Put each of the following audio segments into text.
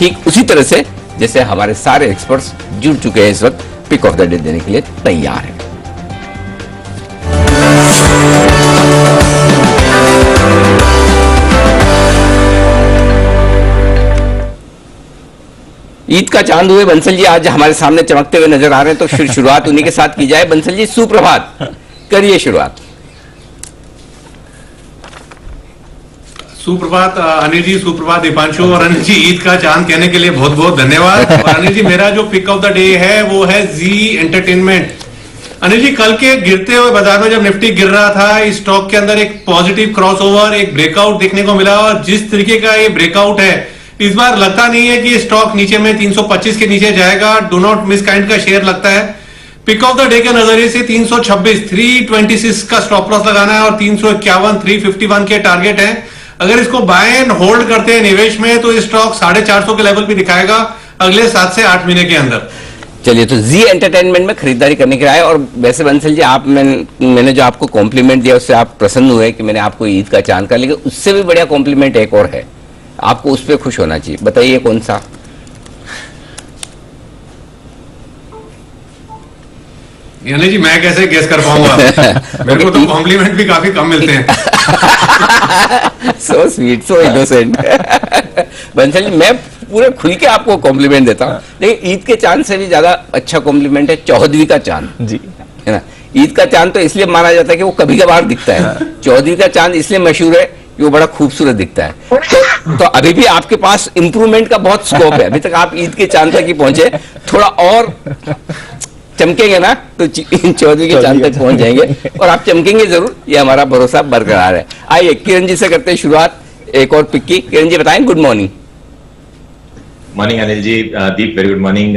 ठीक उसी तरह से जैसे हमारे सारे एक्सपर्ट्स जुड़ चुके हैं इस वक्त पिक ऑफ द डे देने के लिए तैयार हैं। ईद का चांद हुए बंसल जी आज हमारे सामने चमकते हुए नजर आ रहे हैं, तो फिर शुरुआत उन्हीं के साथ की जाए। बंसल जी सुप्रभात, करिए शुरुआत। सुप्रभात अनिल जी, सुप्रभात दीपांशु। और अनिल जी, ईद का चांद कहने के लिए बहुत बहुत धन्यवाद। और अनिल जी, मेरा जो पिक ऑफ द डे है वो है जी एंटरटेनमेंट। अनिल जी, कल के गिरते हुए बाजार में जब निफ्टी गिर रहा था, इस स्टॉक के अंदर एक पॉजिटिव क्रॉसओवर, एक ब्रेकआउट देखने को मिला। और जिस तरीके का ये ब्रेकआउट है, इस बार लगता नहीं है कि स्टॉक नीचे में 325 के नीचे जाएगा। डू नॉट मिस काइंड का शेयर लगता है। पिक ऑफ द डे के नजरिए से 326, 326 का स्टॉप लॉस लगाना है और 351, 351 के टारगेट है। अगर इसको बाय एंड होल्ड करते हैं निवेश में, तो ये स्टॉक 450 के लेवल भी दिखाएगा अगले 7 से 8 महीने के अंदर। चलिए, तो जी एंटरटेनमेंट में खरीदारी करने के लिए आए। और वैसे बंसल जी, मैंने जो आपको कॉम्प्लीमेंट दिया उससे आप प्रसन्न हुए कि मैंने आपको ईद का चांद का, लेकिन उससे भी बढ़िया कॉम्प्लीमेंट एक और है, आपको उस पर खुश होना चाहिए। बताइए कौन सा? यानी जी मैं कैसे गेस कर पाऊंगा? मेरे को तो कॉम्प्लीमेंट भी काफी कम मिलते हैं। So sweet, so innocent. Bansal ji, मैं पूरे खुल के आपको कॉम्प्लीमेंट देता हूँ, लेकिन ईद के चांद से भी ज्यादा अच्छा कॉम्प्लीमेंट है चौधरी का चांद जी, है ना। ईद का चांद तो इसलिए माना जाता है कि वो कभी कभार दिखता है, चौधरी का चांद इसलिए मशहूर है कि वो बड़ा खूबसूरत दिखता है। तो अभी भी आपके पास इंप्रूवमेंट का बहुत स्कोप है। अभी तक आप ईद के चांद तक ही पहुंचे, थोड़ा और चमकेंगे ना तो चौधरी के चांद तक पहुंच जाएंगे, और आप चमकेंगे जरूर, ये हमारा भरोसा बरकरार है। आइए किरण जी से करते हैं शुरुआत एक और पिक की। किरण जी बताएं। Good morning. मॉर्निंग अनिल जी, दीप वेरी गुड मॉर्निंग।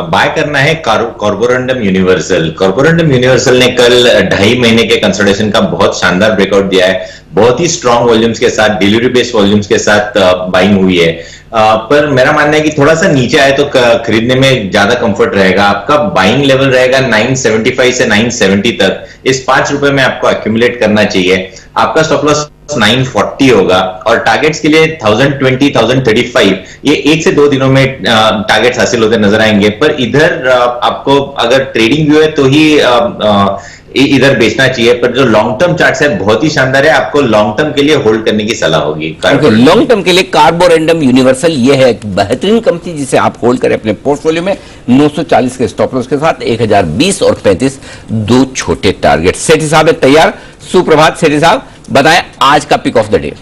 बाय करना है कार्बोरंडम यूनिवर्सल। कार्बोरंडम यूनिवर्सल ने कल 2.5 महीने के कंसोलिडेशन का बहुत शानदार ब्रेकआउट दिया है। बहुत ही स्ट्रॉन्ग वॉल्यूम्स के साथ, डिलीवरी बेस्ड वॉल्यूम्स के साथ बाइंग हुई है। पर मेरा मानना है कि थोड़ा सा नीचे आए तो खरीदने में ज्यादा कंफर्ट रहेगा। आपका बाइंग लेवल रहेगा 975 से 970 तक। इस 5 रुपए में आपको एक्यूमुलेट करना चाहिए। आपका स्टॉप लॉस 940 होगा और टारगेट्स के लिए 1020, 1035 ये 1 से 2 दिनों में टारगेट्स हासिल होते नजर आएंगे। पर इधर आपको अगर ट्रेडिंग व्यू है तो ही इधर बेचना चाहिए। पर जो लॉन्ग टर्म चार्ट है बहुत ही शानदार है, आपको लॉन्ग टर्म के लिए होल्ड करने की सलाह होगी। लॉन्ग टर्म के लिए कार्बोरंडम यूनिवर्सल ये है एक बेहतरीन कंपनी जिसे आप होल्ड करें अपने पोर्टफोलियो में। 940 के स्टॉप लॉस के साथ 1020 और 35 दो छोटे टारगेट। सेठी साहब है तैयार। सुप्रभात सेठी साहब, बताएं आज का pick of the day.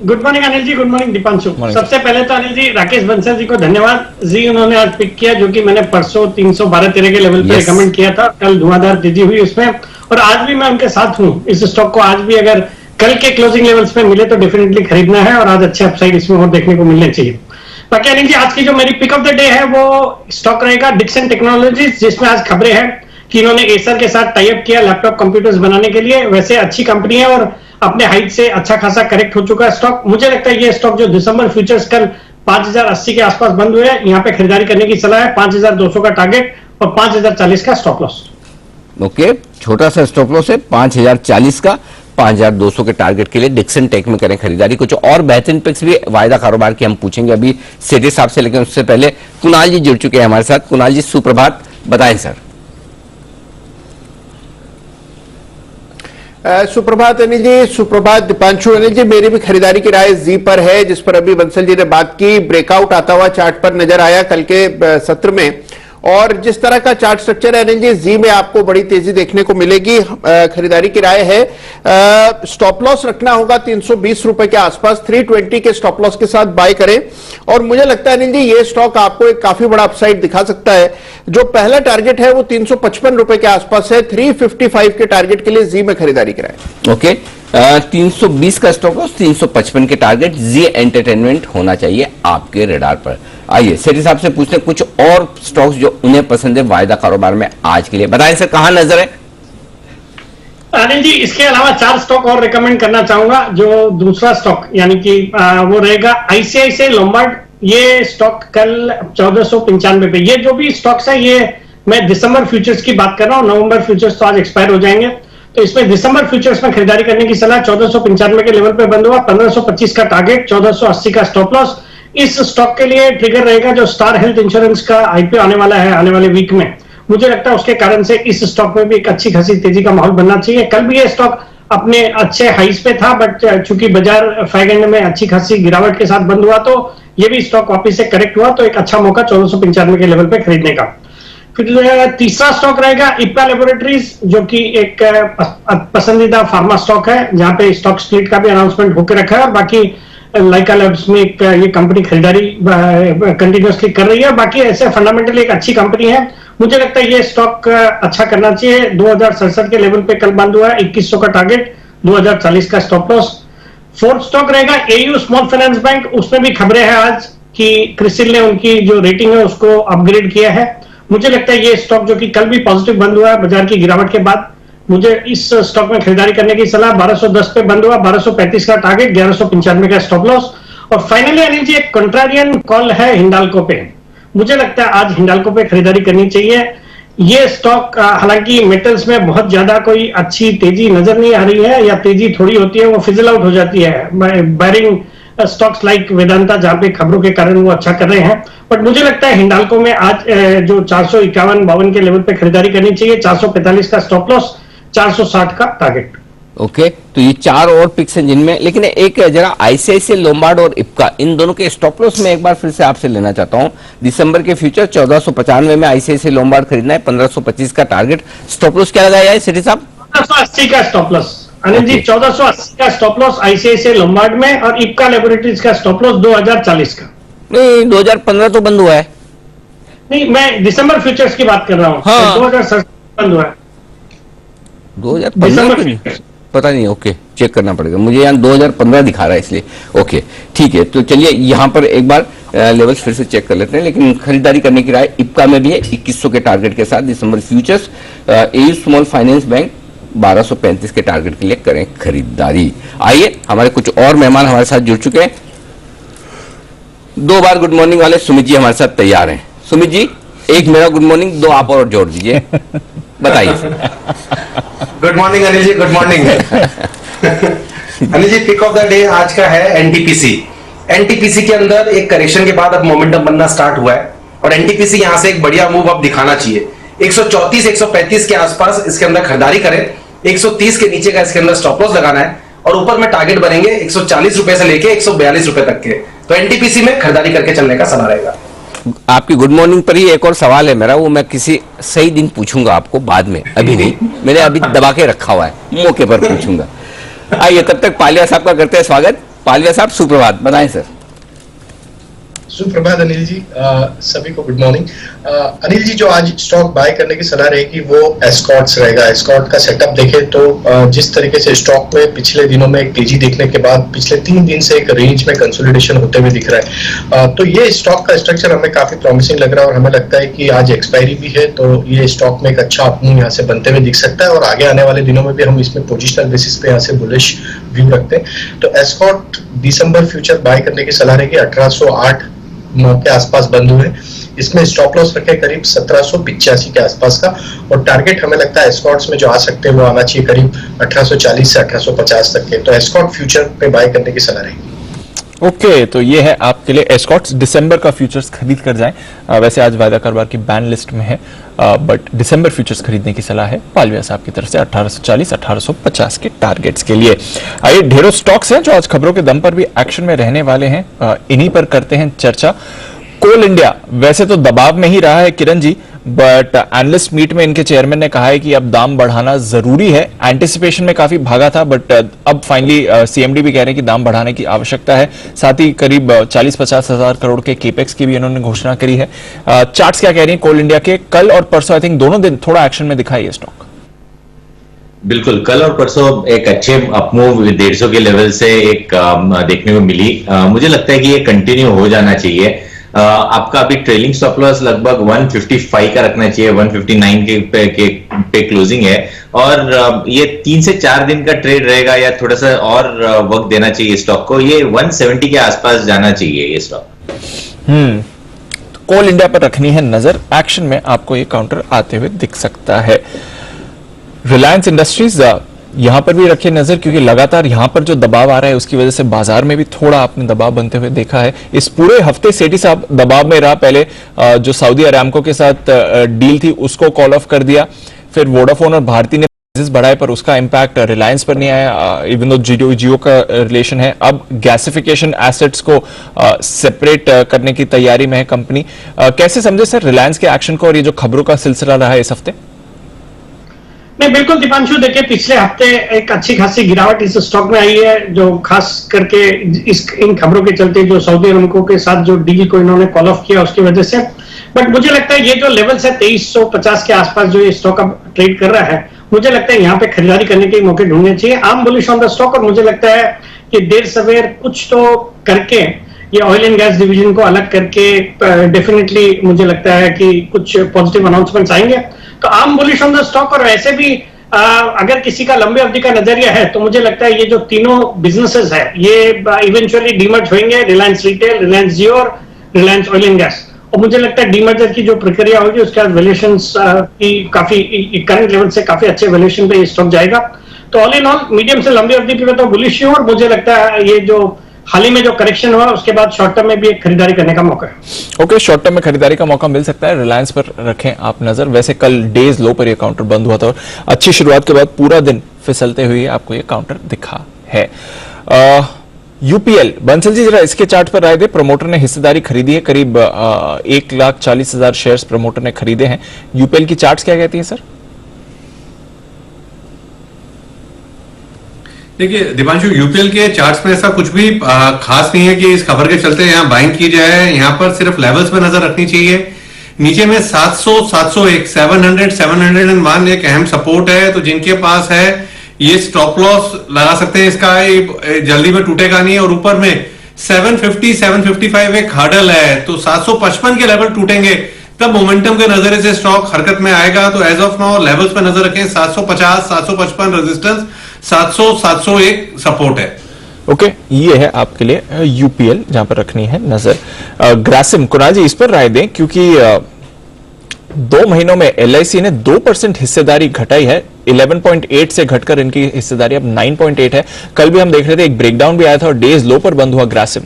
Good morning Anil ji, good morning Dipanshu. सबसे पहले तो अनिल जी राकेश बंसल जी को धन्यवाद जी, उन्होंने आज पिक किया जो कि मैंने परसों 312-13 के लेवल पे रिकमेंड किया था। कल धुआंधार तेजी हुई उसमें, और आज भी मैं उनके साथ हूं। इस स्टॉक को आज भी अगर कल के क्लोजिंग लेवल्स पे मिले तो डेफिनेटली खरीदना है, और आज अच्छे अपसाइड इसमें और देखने को मिलने चाहिए। बाकी अनिल जी, आज की जो मेरी पिक ऑफ द डे है वो स्टॉक रहेगा डिक्सन टेक्नोलॉजीज, जिसमें आज खबरें हैं कि इन्होंने एसर के साथ टाई अप किया लैपटॉप कंप्यूटर्स बनाने के लिए। वैसे अच्छी कंपनी है और अपने हाइट से अच्छा खासा करेक्ट हो चुका है स्टॉक। मुझे लगता है ये स्टॉक जो दिसंबर फ्यूचर्स कल 5080 के आसपास बंद हुए हैं, यहाँ पे खरीदारी करने की सलाह है। 5200 का टारगेट और 5040 का स्टॉप लॉस। ओके, छोटा सा स्टॉप लॉस है 5040 का। 5200 के टारगेट के लिए डिक्सन टेक में करें खरीदारी। कुछ और बेहतरीन पिक्स भी वायदा कारोबार की हम पूछेंगे अभी सेठी साहब से, लेकिन उससे पहले कुणाल जी जुड़ चुके हैं हमारे साथ। कुणाल जी सुप्रभात, बताएं सर। सुप्रभात अनिल जी, सुप्रभात दीपांशु। अनिल जी, मेरी भी खरीदारी की राय जी पर है, जिस पर अभी बंसल जी ने बात की। ब्रेकआउट आता हुआ चार्ट पर नजर आया कल के सत्र में, और जिस तरह का चार्ट स्ट्रक्चर है अनिल जी में आपको बड़ी तेजी देखने को मिलेगी। खरीदारी की राय है, स्टॉप लॉस रखना होगा 320 रुपए के आसपास। 320 के स्टॉप लॉस के साथ बाय करें, और मुझे लगता है अनिल जी ये स्टॉक आपको एक काफी बड़ा अपसाइड दिखा सकता है। जो पहला टारगेट है वो 355 रुपए के आसपास है। 355 के टारगेट के लिए जी में खरीदारी कराएं। ओके, 320 का स्टॉक लॉस, 355 के टारगेट। जी एंटरटेनमेंट होना चाहिए आपके रडार पर। आइए सेठी साहब से पूछते हैं कुछ और स्टॉक्स जो उन्हें पसंद है वायदा कारोबार में आज के लिए। बताएं सर, कहां नजर है? अनिल जी, इसके अलावा 4 स्टॉक और रिकमेंड करना चाहूंगा। जो दूसरा स्टॉक यानी कि वो रहेगा आईसीआईसीआई लोम्बार्ड। ये स्टॉक कल 1495 पे। ये जो भी स्टॉक्स है ये मैं दिसंबर फ्यूचर्स की बात कर रहा हूँ। नवंबर फ्यूचर्स तो आज एक्सपायर हो जाएंगे, तो इसमें दिसंबर फ्यूचर्स में खरीदारी करने की सलाह। 1495 के लेवल पे बंद हुआ। 1525 का टारगेट, 1480 का स्टॉप लॉस, इस स्टॉक के लिए ट्रिगर रहेगा जो स्टार हेल्थ इंश्योरेंस का आईपीओ आने वाला है आने वाले वीक में। मुझे लगता है उसके कारण से इस स्टॉक में भी एक अच्छी खासी तेजी का माहौल बनना चाहिए। कल भी ये स्टॉक अपने अच्छे हाइस पे था, बट चूंकि बाजार फैग एंड में अच्छी खासी गिरावट के साथ बंद हुआ, तो ये भी स्टॉक वापस से करेक्ट हुआ, तो एक अच्छा मौका 1495 के लेवल पे खरीदने का। फिर तीसरा स्टॉक रहेगा इप्का लेबोरेटरीज, जो कि एक पसंदीदा फार्मा स्टॉक है, जहां पे स्टॉक स्प्लिट का भी अनाउंसमेंट होकर रखा है, और बाकी लाइका लैब्स में ये कंपनी खरीदारी कंटिन्यूसली कर रही है। बाकी ऐसे फंडामेंटली एक अच्छी कंपनी है। मुझे लगता है ये स्टॉक अच्छा करना चाहिए। 2067 के लेवल पे कल बंद हुआ है, 2100 का टारगेट, 2040 का स्टॉप लॉस। फोर्थ स्टॉक रहेगा एयू स्मॉल फाइनेंस बैंक। उसमें भी खबरें हैं आज कि क्रिसिल ने उनकी जो रेटिंग है उसको अपग्रेड किया है। मुझे लगता है ये स्टॉक जो कि कल भी पॉजिटिव बंद हुआ है बाजार की गिरावट के बाद, मुझे इस स्टॉक में खरीदारी करने की सलाह। 1210 पे बंद हुआ, 1235 का टारगेट, 1195 का स्टॉप लॉस। और फाइनली अनिल जी एक कंट्रारियन कॉल है हिंडाल्को पे। मुझे लगता है आज हिंडाल्को पे खरीदारी करनी चाहिए। ये स्टॉक हालांकि मेटल्स में बहुत ज्यादा कोई अच्छी तेजी नजर नहीं आ रही है, या तेजी थोड़ी होती है वो फिजल आउट हो जाती है। बैरिंग स्टॉक्स लाइक वेदांता, जहां पे खबरों के कारण वो अच्छा कर रहे हैं, बट मुझे लगता है हिंडाल्को में आज जो 451-52 के लेवल पे खरीदारी करनी चाहिए। 445 का स्टॉप लॉस, 460 का टारगेट। ओके, तो ये चार और पिक्स हैं जिनमें, लेकिन एक जरा आईसीआईसीआई लोम्बार्ड और इप्का, इन दोनों के स्टॉप लॉस में एक बार फिर से आपसे लेना चाहता हूं। दिसंबर के फ्यूचर 1495 में आईसीआईसीआई लोम्बार्ड खरीदना है, 1525 का टारगेट। स्टॉप लॉस क्या लगाया है सिटी साहब? 1480 का स्टॉप लॉस अनिल जी, 1480 का स्टॉप लॉस आईसीआईसीआई लोम्बार्ड में, और इप्का लेबोरेटरीज का स्टॉप लॉस 2040 का। नहीं, 2015 तो बंद हुआ है। नहीं, मैं दिसंबर फ्यूचर्स की बात कर रहा हूँ। हाँ। 2067 बंद हुआ है 2015 दिसंबर। पता नहीं, ओके, चेक करना पड़ेगा मुझे। यहाँ 2015 दिखा रहा है इसलिए। ओके, ठीक है, तो चलिए यहाँ पर एक बार लेवल्स फिर से चेक कर लेते हैं। लेकिन खरीदारी करने की राय इप्का में भी है 2100 के टारगेट के साथ दिसंबर futures. AU small finance bank 1235 के टारगेट के लिए करें खरीदारी। आइए, हमारे कुछ और मेहमान हमारे साथ जुड़ चुके हैं। 2 बार गुड मॉर्निंग वाले सुमित जी हमारे साथ तैयार हैं। सुमित जी, एक मेरा गुड मॉर्निंग, 2 आप और जोड़ दीजिए, बताइए। Good morning Anil ji, good morning. Anil ji, pick of the day आज का है एनटीपीसी। एनटीपीसी के अंदर एक करेक्शन के बाद अब मोमेंटम बनना स्टार्ट हुआ है, और एनटीपीसी यहां से एक बढ़िया मूव अब दिखाना चाहिए। 134-135 के आसपास इसके अंदर खरीदारी करें। 130 के नीचे का इसके अंदर स्टॉप लॉस लगाना है, और ऊपर में टारगेट बनेंगे 140 रुपए से लेके 142 रुपए तक के। तो एनटीपीसी में खरीदारी करके चलने का सलाह रहेगा। आपकी गुड मॉर्निंग पर ही एक और सवाल है मेरा, वो मैं किसी सही दिन पूछूंगा आपको बाद में, अभी नहीं, मैंने अभी दबा के रखा हुआ है, मौके पर पूछूंगा। आइए, तब तक पालिया साहब का करते हैं स्वागत। पालिया साहब, सुप्रभात, बताएं सर। सुप्रभात अनिल जी, सभी को गुड मॉर्निंग। अनिल जी, जो आज स्टॉक बाय करने की सलाह रहेगी वो एस्कॉर्ट्स रहेगा। एस्कॉर्ट का सेटअप देखें तो जिस तरीके से स्टॉक में पिछले दिनों में एक तेजी देखने के बाद पिछले 3 दिन से एक रेंज में कंसोलिडेशन होते हुए दिख रहा है, तो ये स्टॉक का स्ट्रक्चर हमें काफी प्रॉमिसिंग लग रहा है, और हमें लगता है कि आज एक्सपायरी भी है, तो ये स्टॉक में एक अच्छा अपमूव यहाँ से बनते हुए दिख सकता है, और आगे आने वाले दिनों में भी हम इसमें पोजिशनल बेसिस पे यहाँ से बुलिश व्यू रखते हैं। तो एस्कॉर्ट दिसंबर फ्यूचर बाय करने की सलाह रहेगी। 1808 के आसपास बंद हुए, इसमें स्टॉप लॉस रखे करीब 1785 के आसपास का, और टारगेट हमें लगता है एस्कॉर्ट्स में जो आ सकते हैं वो आना चाहिए करीब 1840 से 1850 तक के। तो एस्कॉर्ट फ्यूचर पे बाय करने की सलाह रहेगी। ओके, तो ये है आपके लिए एस्कॉर्ट्स। दिसंबर का फ्यूचर्स खरीद कर जाएं। वैसे आज वायदा कारोबार की बैन लिस्ट में है, बट दिसंबर फ्यूचर्स खरीदने की सलाह है पालविया साहब की तरफ से 1840-1850 के टारगेट्स के लिए। आइए, ढेरों स्टॉक्स हैं जो आज खबरों के दम पर भी एक्शन में रहने वाले हैं, इन्हीं पर करते हैं चर्चा। कोल इंडिया वैसे तो दबाव में ही रहा है Kiran ji, but analyst meet में इनके चेयरमैन ने कहा है कि अब दाम बढ़ाना जरूरी है। एंटिसिपेशन में काफी भागा था, बट अब फाइनली सीएमडी भी कह रहे हैं कि दाम बढ़ाने की आवश्यकता है। साथ ही करीब 40-50 हजार करोड़ के केपेक्स की भी इन्होंने घोषणा करी है। चार्ट्स क्या कह रही हैं कोल इंडिया के? कल और परसों आई थिंक दोनों दिन थोड़ा एक्शन में दिखाई है स्टॉक। बिल्कुल, कल और परसों एक अच्छे अपमूव 150 के लेवल से एक देखने को मिली। मुझे लगता है कि ये कंटिन्यू हो जाना चाहिए। आपका अभी ट्रेलिंग स्टॉप लॉस लगभग 155 का रखना चाहिए, 159 पे क्लोजिंग है, और ये 3 से 4 दिन का ट्रेड रहेगा, या थोड़ा सा और वक्त देना चाहिए स्टॉक को। ये 170 के आसपास जाना चाहिए ये स्टॉक। कोल इंडिया पर रखनी है नजर, एक्शन में आपको ये काउंटर आते हुए दिख सकता है। रिलायंस इंडस्ट्रीज यहां पर भी रखिए नजर, क्योंकि लगातार यहां पर जो दबाव आ रहा है उसकी वजह से बाजार में भी थोड़ा आपने दबाव बनते हुए देखा है। इस पूरे हफ्ते सेठी साहब दबाव में रहा। पहले जो सऊदी अरामको के साथ डील थी उसको कॉल ऑफ कर दिया, फिर वोडाफोन और भारती ने बढ़ाए पर उसका इंपैक्ट रिलायंस पर नहीं आया, इवन दो जियो का रिलेशन है। अब गैसिफिकेशन एसेट्स को सेपरेट करने की तैयारी में है कंपनी। कैसे समझे सर रिलायंस के एक्शन को और ये जो खबरों का सिलसिला रहा है इस हफ्ते? नहीं, बिल्कुल दीपांशु, देखिए पिछले हफ्ते एक अच्छी खासी गिरावट इस स्टॉक में आई है, जो खास करके इन खबरों के चलते जो सऊदी अरामको के साथ जो डील को इन्होंने कॉल ऑफ किया उसकी वजह से। बट मुझे लगता है ये जो लेवल्स है 2350 के आसपास जो ये स्टॉक अब ट्रेड कर रहा है, मुझे लगता है यहाँ पे खरीदारी करने के मौके ढूंढने चाहिए। आम बुलिश ऑन द स्टॉक, और मुझे लगता है कि देर सवेर कुछ तो करके ये ऑयल एंड गैस डिवीजन को अलग करके डेफिनेटली मुझे लगता है कि कुछ पॉजिटिव अनाउंसमेंट्स आएंगे। तो आम बुलिश ऑन द स्टॉक, और ऐसे भी अगर किसी का लंबे अवधि का नजरिया है तो मुझे लगता है ये जो तीनों बिजनेसेस है ये इवेंचुअली डीमर्ज होंगे, रिलायंस रिटेल, रिलायंस जियो और रिलायंस ऑयल एंड गैस। और मुझे लगता है डीमर्जर की जो प्रक्रिया होगी उसके बाद वैल्यूएशंस की काफी करंट लेवल से काफी अच्छे वैल्यूएशन पे ये स्टॉक जाएगा। तो ऑल इन ऑल मीडियम से लंबी अवधि पे तो बुलिश हूं, और मुझे लगता है ये जो हाल ही में जो करेक्शन हुआ उसके बाद शॉर्ट टर्म में भी एक खरीदारी करने का मौका है। ओके, शॉर्ट टर्म में खरीदारी का मौका मिल सकता है। रिलायंस पर रखें आप नजर। वैसे कल डेज लो पर यह काउंटर बंद हुआ था और अच्छी शुरुआत के बाद पूरा दिन फिसलते हुए आपको यह काउंटर दिखा है। यूपीएल, बंसल जी जरा इसके चार्ट पर राय दे। प्रमोटर ने हिस्सेदारी खरीदी है, करीब 1,40,000 शेयर्स प्रमोटर ने खरीदे हैं। यूपीएल की चार्ट्स क्या कहती हैं सर? देखिए दीपांशु, यूपीएल के चार्ट्स में ऐसा कुछ भी खास नहीं है कि इस खबर के चलते यहाँ बाइंग की जाए। यहाँ पर सिर्फ लेवल्स पे नजर रखनी चाहिए। नीचे में 700, 701, 700, 701 एक अहम सपोर्ट है, तो जिनके पास है ये स्टॉप लॉस लगा सकते हैं। इसका जल्दी में टूटेगा नहीं। और ऊपर में 750, 755 एक हर्डल है, तो 755 के लेवल टूटेंगे तब मोमेंटम के नजरिए से स्टॉक हरकत में आएगा। तो एज ऑफ नाउ लेवल्स पे नजर रखें। 750, 755 रेजिस्टेंस, 700, 701 सपोर्ट है। ओके, ये है आपके लिए यूपीएल जहां पर रखनी है नजर। ग्रासिम, कुणाल जी इस पर राय दें, क्योंकि 2 महीनों में एलआईसी ने 2% हिस्सेदारी घटाई है। 11.8 से घटकर इनकी हिस्सेदारी अब 9.8 है। कल भी हम देख रहे थे एक ब्रेकडाउन भी आया था और डेज लो पर बंद हुआ ग्रासिम।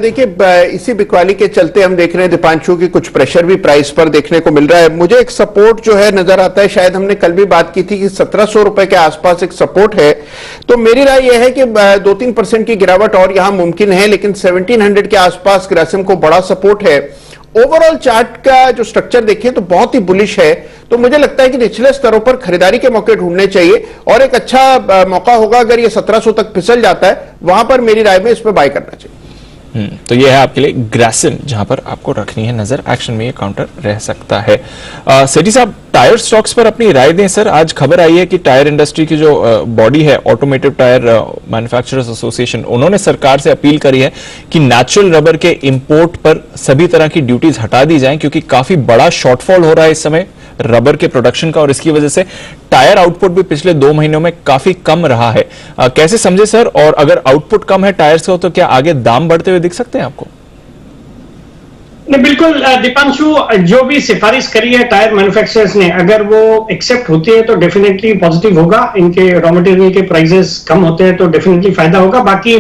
देखिए इसी बिकवाली के चलते हम देख रहे हैं दीपांशु की कुछ प्रेशर भी प्राइस पर देखने को मिल रहा है। मुझे एक सपोर्ट जो है नजर आता है, शायद हमने कल भी बात की थी कि 1700 रुपए के आसपास एक सपोर्ट है। तो मेरी राय यह है कि 2-3% की गिरावट और यहां मुमकिन है, लेकिन 1700 के आसपास ग्रासिम को बड़ा सपोर्ट है। ओवरऑल चार्ट का जो स्ट्रक्चर देखें तो बहुत ही बुलिश है। तो मुझे लगता है कि निचले स्तरों पर खरीदारी के मौके ढूंढने चाहिए, और एक अच्छा मौका होगा अगर ये 1700 तक फिसल जाता है, वहां पर मेरी राय में इस पर बाय करना चाहिए। तो यह है आपके लिए ग्रासिम जहां पर आपको रखनी है नजर। एक्शन में ये काउंटर रह सकता है। सेठी साहब, टायर स्टॉक्स पर अपनी राय दें सर। आज खबर आई है कि टायर इंडस्ट्री की जो बॉडी है ऑटोमेटिव टायर मैन्युफैक्चरर्स एसोसिएशन, उन्होंने सरकार से अपील करी है कि नेचुरल रबर के इंपोर्ट पर सभी तरह की ड्यूटीज हटा दी जाएं, क्योंकि काफी बड़ा शॉर्टफॉल हो रहा है इस समय रबर के प्रोडक्शन का, और इसकी वजह से टायर आउटपुट भी पिछले 2 महीनों में काफी कम रहा है। कैसे समझे सर? और अगर आउटपुट कम है टायर्स का, तो क्या आगे दाम बढ़ते हुए दिख सकते हैं आपको? नहीं, बिल्कुल दीपांशु, जो भी सिफारिश करी है टायर मैन्युफैक्चरर्स ने, अगर वो एक्सेप्ट होती है तो डेफिनेटली पॉजिटिव होगा। इनके रॉ मटेरियल के प्राइसेस कम होते हैं तो डेफिनेटली फायदा होगा। बाकी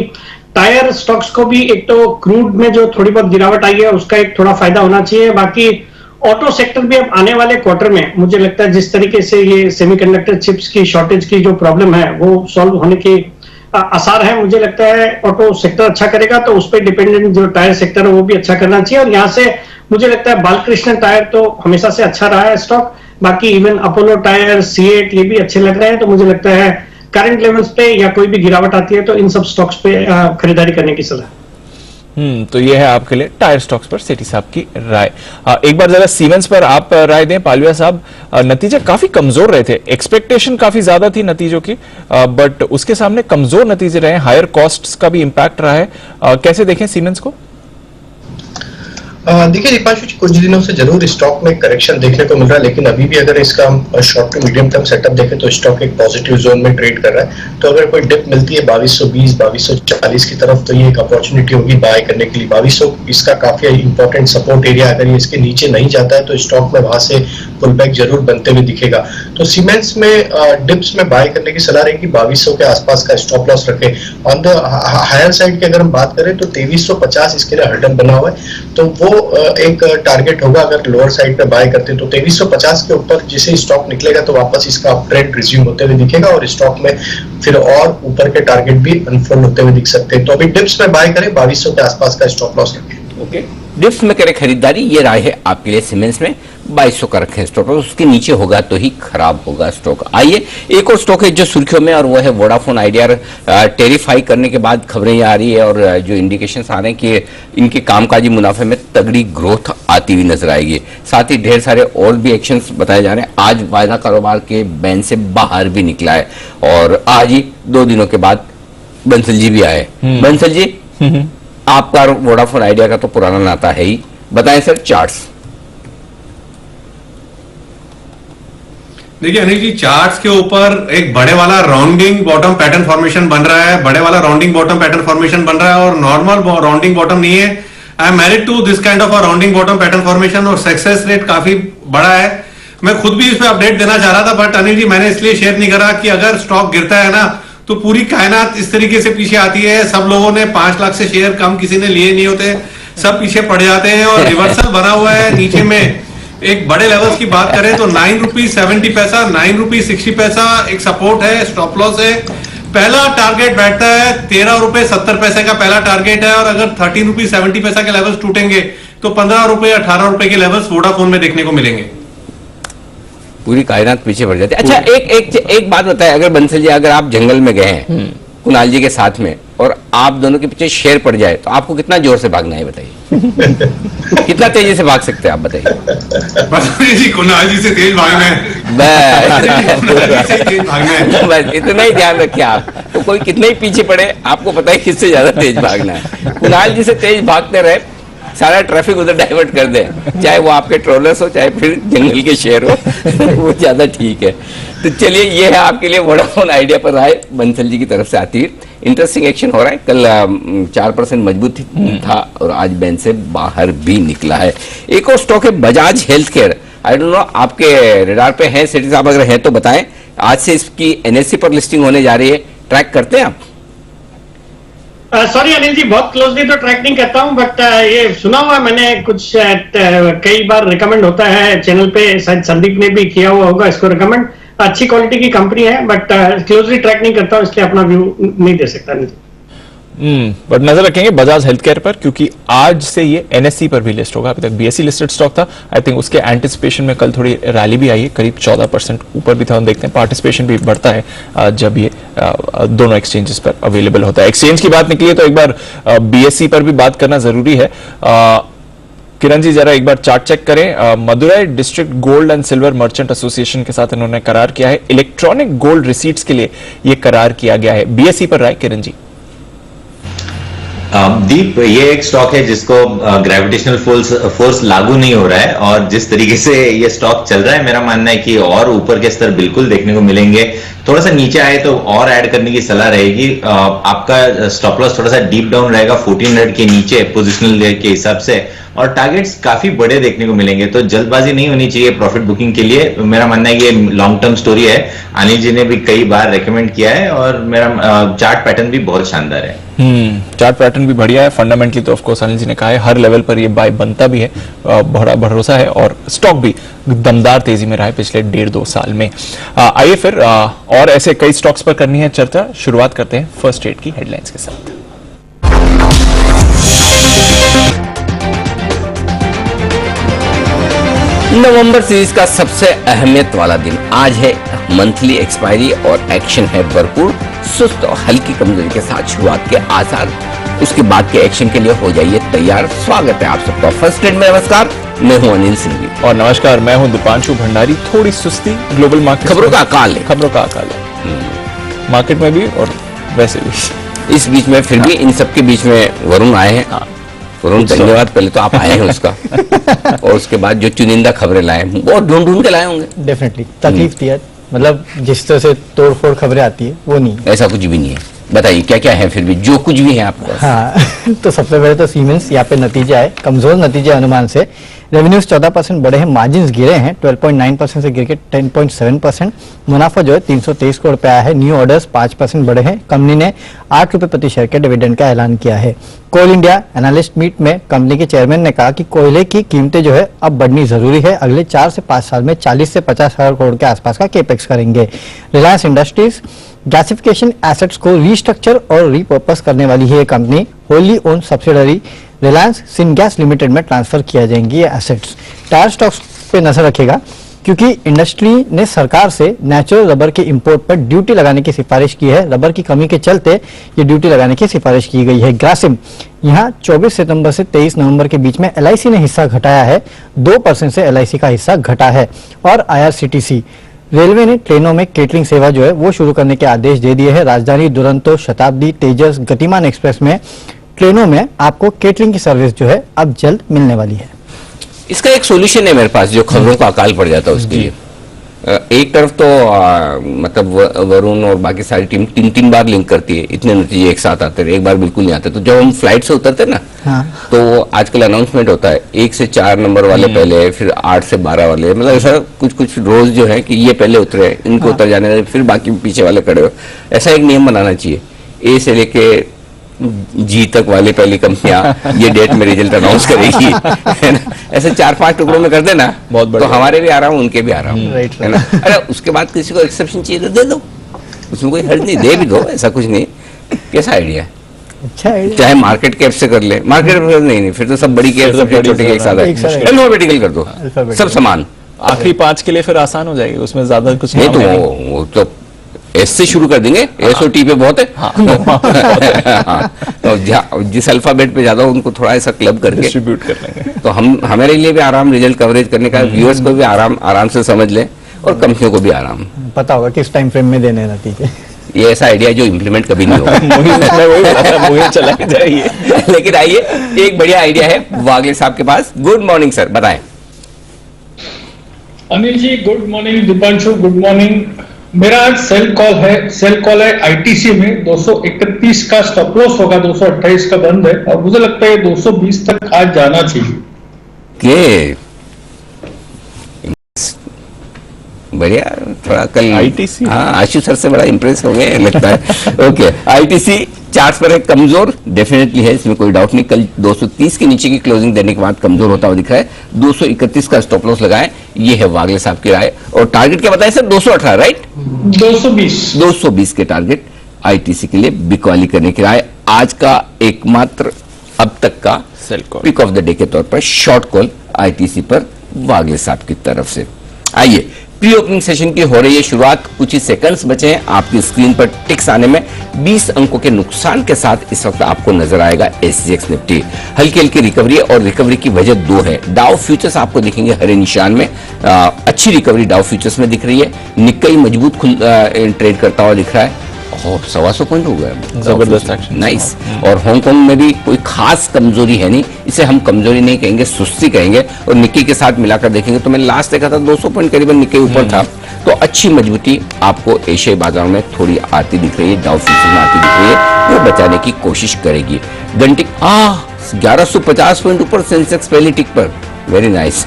टायर स्टॉक्स को भी एक तो क्रूड में जो थोड़ी बहुत गिरावट आई है उसका एक थोड़ा फायदा होना चाहिए। बाकी ऑटो सेक्टर भी अब आने वाले क्वार्टर में मुझे लगता है जिस तरीके से ये सेमीकंडक्टर चिप्स की शॉर्टेज की जो प्रॉब्लम है वो सॉल्व होने के आसार है। मुझे लगता है ऑटो सेक्टर अच्छा करेगा, तो उस पर डिपेंडेंट जो टायर सेक्टर है वो भी अच्छा करना चाहिए। और यहाँ से मुझे लगता है बालकृष्ण टायर तो हमेशा से अच्छा रहा है स्टॉक। बाकी इवन अपोलो टायर, सीएट, ये भी अच्छे लग रहे हैं। तो मुझे लगता है करंट लेवल्स पे या कोई भी गिरावट आती है तो इन सब स्टॉक्स पे खरीदारी करने की सलाह। तो ये है आपके लिए टायर स्टॉक्स पर सेठी साहब की राय। एक बार जरा सीमेंस पर आप राय दें पालविया साहब। नतीजे काफी कमजोर रहे थे, एक्सपेक्टेशन काफी ज्यादा थी नतीजों की, बट उसके सामने कमजोर नतीजे रहे। हायर कॉस्ट्स का भी इंपैक्ट रहा है। कैसे देखें सीमेंस को? देखिए दीपांशु जी, कुछ दिनों से जरूर स्टॉक में करेक्शन देखने को मिल रहा है, लेकिन अभी भी अगर इसका हम short to medium term setup देखें तो स्टॉक एक पॉजिटिव जोन में ट्रेड कर रहा है। तो अगर कोई डिप मिलती है 2220 2240 की तरफ तो ये एक अपॉर्चुनिटी होगी बाय करने के लिए। 2200 इसका काफी इंपॉर्टेंट सपोर्ट एरिया, अगर ये इसके नीचे नहीं जाता है तो स्टॉक में वहां से पुल बैक जरूर बनते हुए दिखेगा। तो सीमेंट्स में डिप्स में बाय करने की सलाह रहेगी, 2200 के आसपास का स्टॉप लॉस रखे। ऑन द हायर साइड की अगर हम बात करें तो 2350 इसके लिए हर्डल बना हुआ है, तो वो एक टारगेट होगा। अगर लोअर साइड पे बाय करते हैं तो 2350 के ऊपर जिसे स्टॉक निकलेगा तो वापस इसका अप ट्रेंड रिज्यूम होते हुए दिखेगा और स्टॉक में फिर और ऊपर के टारगेट भी अनफोल्ड होते हुए दिख सकते हैं। तो अभी डिप्स में बाय करें, 2200 के आसपास का स्टॉप लॉस रखें। ओके, डिप्स में करें खरीदारी, ये राय है आपके लिए। सीमेंट्स में 2200 का रखें स्टॉक, उसके नीचे होगा तो ही खराब होगा स्टॉक। आइए एक और स्टॉक है जो सुर्खियों में, और वो है वोडाफोन आइडिया। टेरिफाई करने के बाद खबरें आ रही है और जो इंडिकेशंस आ रहे हैं कि इनके कामकाजी मुनाफे में तगड़ी ग्रोथ आती हुई नजर आएगी। साथ ही ढेर सारे और भी एक्शंस बताए जा रहे हैं। आज वायदा कारोबार के बैन से बाहर भी निकला है और आज ही 2 दिनों के बाद बंसल जी भी आए। बंसल जी, आपका वोडाफोन आइडिया का तो पुराना नाता है ही, बताएं सर चार्ट्स। देखिए अनिल जी, चार्ट्स के ऊपर एक बड़े वाला राउंडिंग बॉटम पैटर्न फॉर्मेशन बन रहा है, बड़े वाला राउंडिंग बॉटम पैटर्न फॉर्मेशन बन रहा है और नॉर्मल राउंडिंग बॉटम नहीं है। I am married to this kind of a rounding bottom pattern formation और सक्सेस रेट काफी बड़ा है। मैं खुद भी इस पे अपडेट देना चाह रहा था, बट अनिल जी मैंने इसलिए शेयर नहीं करा कि अगर स्टॉक गिरता है ना तो पूरी कायनात इस तरीके से पीछे आती है। सब लोगों ने 5 लाख से शेयर कम किसी ने लिए नहीं होते, सब पीछे पड़ जाते हैं और रिवर्सल बना हुआ है नीचे में। एक बड़े लेवल्स की बात करें तो 9 रुपीज 70 पैसा, 9 रुपीज 60 पैसा एक सपोर्ट है, स्टॉप लॉस है। पहला टारगेट बैठता है 13 रुपए 70 पैसे का पहला टारगेट है, और अगर 13 रुपीज 70 पैसा के लेवल्स टूटेंगे तो 15 रुपए 18 रुपए के लेवल्स वोडाफोन में देखने को मिलेंगे। पूरी कायनात पीछे पड़ जाती है। अच्छा, एक बात बताएं, अगर बंसल जी अगर आप जंगल में गए हैं कुणाल जी के साथ में और आप दोनों के पीछे शेर पड़ जाए तो आपको कितना जोर से भागना है बताइए? कितना तेजी से भाग सकते हैं आप बताइए? जी कुणाल जी से तेज भागना है, बस इतना ही ध्यान रखिए आप। तो कोई कितने ही पीछे पड़े, आपको पता है किससे ज्यादा तेज भागना है। कुणाल जी से तेज भागते रहे, सारा ट्रैफिक उधर डाइवर्ट कर दे, चाहे वो आपके ट्रोलर्स हो चाहे फिर जंगल के शेर हो वो ज्यादा ठीक है। तो चलिए, ये है आपके लिए वोडाफोन आइडिया पर राय बंसल जी की तरफ से आती है। इंटरेस्टिंग एक्शन हो रहा है। कल 4% मजबूत था और आज बैंक से बाहर भी निकला है। एक और स्टॉक है Bajaj health care. I don't know आपके रेडार पे है सेठी साहब, अगर है तो बताएं। आज से इसकी NSE पर लिस्टिंग होने जा रही है, ट्रैक करते हैं आप? सॉरी अनिल जी, बहुत क्लोजली तो ट्रैक नहीं करता हूं, बट ये सुना हुआ मैंने, कुछ कई बार रिकमेंड होता है चैनल पे, शायद संदीप ने भी किया हुआ होगा इसको रिकमेंड। अच्छी क्वालिटी की कंपनी है, बट क्लोजली ट्रैक नहीं करता हूं, इसलिए अपना व्यू नहीं दे सकता अनिल जी। बट नजर रखेंगे बजाज हेल्थ केयर पर, क्योंकि आज से ये NSE पर भी लिस्ट होगा। अभी तक BSE लिस्टेड स्टॉक था। आई थिंक उसके एंटिसिपेशन में कल थोड़ी रैली भी आई है, करीब 14% ऊपर भी था। हम देखते हैं पार्टिसिपेशन भी बढ़ता है जब ये दोनों एक्सचेंजेस पर अवेलेबल होता है। एक्सचेंज की बात निकली है तो एक बार BSE पर भी बात करना जरूरी है। किरण जी जरा एक बार चार्ट चेक करें। Madurai district gold and silver merchant association के साथ इन्होंने करार किया है। इलेक्ट्रॉनिक गोल्ड रिसीट्स के लिए यह करार किया गया है। BSE पर राय किरण जी। दीप, ये एक स्टॉक है जिसको ग्रेविटेशनल फोर्स लागू नहीं हो रहा है और जिस तरीके से ये स्टॉक चल रहा है, मेरा मानना है कि और ऊपर के स्तर बिल्कुल देखने को मिलेंगे। थोड़ा सा नीचे आए तो और ऐड करने की सलाह रहेगी। आपका स्टॉप लॉस थोड़ा सा डीप डाउन रहेगा 1400 के नीचे पोजिशनल के हिसाब से, और टारगेट्स काफी बड़े देखने को मिलेंगे। तो जल्दबाजी नहीं होनी चाहिए प्रॉफिट बुकिंग के लिए। मेरा मानना है कि ये लॉन्ग टर्म स्टोरी है। अनिल जी ने भी कई बार रेकमेंड किया है और मेरा चार्ट पैटर्न भी बहुत शानदार है। चार्ट पैटर्न भी बढ़िया है। फंडामेंटली तो ऑफ कोर्स अनिल जी ने कहा है हर लेवल पर ये बाय बनता भी है, बड़ा भरोसा है और स्टॉक भी दमदार तेजी में रहा है पिछले 1.5-2 साल में। आइए फिर और ऐसे कई स्टॉक्स पर करनी है चर्चा। शुरुआत करते हैं फर्स्ट एड की हेडलाइंस के साथ। नवंबर सीरीज का सबसे अहमियत वाला दिन आज है। मंथली एक्सपायरी और एक्शन है भरपूर। सुस्त और हल्की कमजोरी के साथ शुरुआत के आसार, उसके बाद के एक्शन के लिए हो जाइए तैयार। स्वागत है आप सबका फर्स्ट एड में। नमस्कार, मैं हूं अनिल सिंह और नमस्कार, मैं हूं दीपांशु भंडारी। थोड़ी सुस्ती ग्लोबल मार्केट, खबरों का अकाल है, खबरों का अकाल है मार्केट में भी और वैसे भी। इस बीच में फिर भी इन सबके बीच में वरुण आए हैं। वरुण धन्यवाद, पहले तो आप आए हैं उसका और उसके बाद जो चुनिंदा खबरें लाए वो ढूंढ के लाए होंगे। डेफिनेटली तकलीफ थी यार, मतलब जिस तरह से तोड़ फोड़ खबरें आती है वो नहीं। ऐसा कुछ भी नहीं है, बताइए क्या क्या है फिर भी जो कुछ भी है आपके पास। हाँ तो सबसे पहले तो सीमेंस यहाँ पे नतीजे आए, कमजोर नतीजे अनुमान से। रेवेन्यूज 14% बढ़े हैं, मार्जिन्स गिरे हैं 12.9% से गिर के 10.7%। मुनाफा जो है 323 करोड़ पे आया है। न्यू ऑर्डर्स 5% बढ़े हैं। कंपनी ने 8 रुपए प्रति शेयर के डिविडेंड का ऐलान किया है। कोल इंडिया एनालिस्ट मीट में कंपनी के चेयरमैन ने कहा कि कोयले की कीमतें जो है अब बढ़नी जरूरी है। अगले 4 से 5 साल में 40 से 50 हजार करोड़ के आसपास का केपेक्स करेंगे। रिलायंस इंडस्ट्रीज गैसिफिकेशन एसेट्स को रीस्ट्रक्चर और रीपर्पस करने वाली है। ये company Holi own subsidiary Reliance syngas limited में ट्रांसफर किया जाएंगी ये एसेट्स। टायर स्टॉक्स पे नजर रखेगा क्योंकि इंडस्ट्री ने सरकार से नेचुरल रबर के इंपोर्ट पर ड्यूटी लगाने की सिफारिश की है। रबर की कमी के चलते ये ड्यूटी लगाने की सिफारिश की गई है। ग्रासिम यहाँ 24 सितंबर से 23 नवंबर के बीच में LIC ने हिस्सा घटाया है, 2% से LIC का हिस्सा घटा है। और IRCTC रेलवे ने ट्रेनों में केटरिंग सेवा जो है वो शुरू करने के आदेश दे दिए हैं। राजधानी दुरंतो, शताब्दी, तेजस, गतिमान एक्सप्रेस में ट्रेनों में आपको केटरिंग की सर्विस जो है अब जल्द मिलने वाली है। इसका एक सॉल्यूशन है मेरे पास, जो खबरों का अकाल पड़ जाता है उसके लिए। एक तरफ तो मतलब वरुण और बाकी सारी टीम 3 बार लिंक करती है, इतने नतीजे एक साथ आते हैं, एक बार बिल्कुल नहीं आते। तो जब हम फ्लाइट से उतरते हैं ना, हाँ। तो आजकल अनाउंसमेंट होता है 1 से 4 नंबर वाले पहले, फिर 8 से 12 वाले, मतलब ऐसा कुछ रोज जो है कि ये पहले उतरे, इनको उतर जाने दें, फिर बाकी पीछे वाले खड़े हो। ऐसा एक नियम बनाना चाहिए। ए से लेके जी तक वाली पहली कंपनियां ये डेट में रिजल्ट अनाउंस करेगी, है ना। ऐसे 4-5 टुकड़ों में कर देना, बहुत बढ़िया। तो हमारे भी आ रहा हूँ, उनके भी आ रहा हूँ, राइट, है ना। अरे उसके बाद किसी को एक्सेप्शन चाहिए तो दे दो, उसमें कोई हर्ज नहीं, दे भी दो, ऐसा कुछ नहीं। कैसा आइडिया है? अच्छा आइडिया। चाहे मार्केट कैप से कर ले, मार्केट कैप नहीं, फिर तो सब बड़ी कैप, सब छोटे के एक साथ एक साथ है, है। अल्फाबेटिकल कर दो, अल्फाबेटिकल। सब समान। आखिरी 5 के लिए फिर आसान हो जाएगी, उसमें ज्यादा कुछ नहीं नाम तो है वो तो एस से शुरू कर देंगे, एस और टी पे बहुत है। हाँ, तो जिस अल्फाबेट पे ज्यादा उनको थोड़ा ऐसा क्लब करके डिस्ट्रीब्यूट कर लेंगे। तो हम हमारे लिए भी आराम रिजल्ट कवरेज करने का, व्यूअर्स को भी आराम से समझ लें और कंपनियों को भी आराम। पता होगा किस टाइम फ्रेम में देने नतीजे। ये ऐसा आइडिया जो इम्प्लीमेंट कभी नहीं होगा। मुझे चला के जाइए। लेकिन आइए, एक बढ़िया आइडिया है वागले साहब के पास। गुड मॉर्निंग सर, बताएं। Anil ji good morning, Deepanshu good morning. मेरा आज सेल कॉल है आईटीसी में 231 का स्टॉप लॉस होगा, 228 का बंद है और मुझे लगता है 220 तक आज जाना चाहिए। के बढ़िया, थोड़ा कल ITC? हाँ, आशु सर से बड़ा इंप्रेस हो गए लगता है। ओके, ITC चार्ट पर है कमजोर, डेफिनेटली है, इसमें कोई डाउट नहीं। कल 230 के नीचे की क्लोजिंग देने के बाद कमजोर होता हुआ दिख रहा है। 231 का स्टॉप लॉस लगाए, ये है वागले साहब की राय। और टारगेट क्या बताया सर? 218, राइट? 220 के टारगेट ITC के लिए बिकवाली करने की राय। आज का एकमात्र अब तक का sell call pick of the day के तौर पर शॉर्ट कॉल ITC पर वागले साहब की तरफ से। आइए, प्री ओपनिंग सेशन की हो रही है शुरुआत, कुछ ही सेकंड्स बचे हैं आपकी स्क्रीन पर टिक्स आने में। 20 अंकों के नुकसान के साथ इस वक्त आपको नजर आएगा SGX निफ्टी। हल्की हल्की रिकवरी है और रिकवरी की वजह 2 है। डाउ फ्यूचर्स आपको दिखेंगे हरे निशान में, अच्छी रिकवरी डाउ फ्यूचर्स में दिख रही है। निक्केई मजबूत ट्रेड करता हुआ दिख रहा है और 125 पॉइंट हो गया, जबरदस्त एक्शन, नाइस। और हांगकांग में भी कोई खास कमजोरी है नहीं, इसे हम कमजोरी नहीं कहेंगे, सुस्ती कहेंगे। और निक्की के साथ मिलाकर देखेंगे तो मैंने लास्ट देखा था 200 पॉइंट करीबन निक्की ऊपर था। तो अच्छी मजबूती आपको एशियाई बाजार में थोड़ी आती दिख रही है, डाउ फ्यूचर्स में आती दिख रही है, वो बचाने की कोशिश करेगी। घंटे 1150 पॉइंट ऊपर सेंसेक्स पहली टिक पर, वेरी नाइस।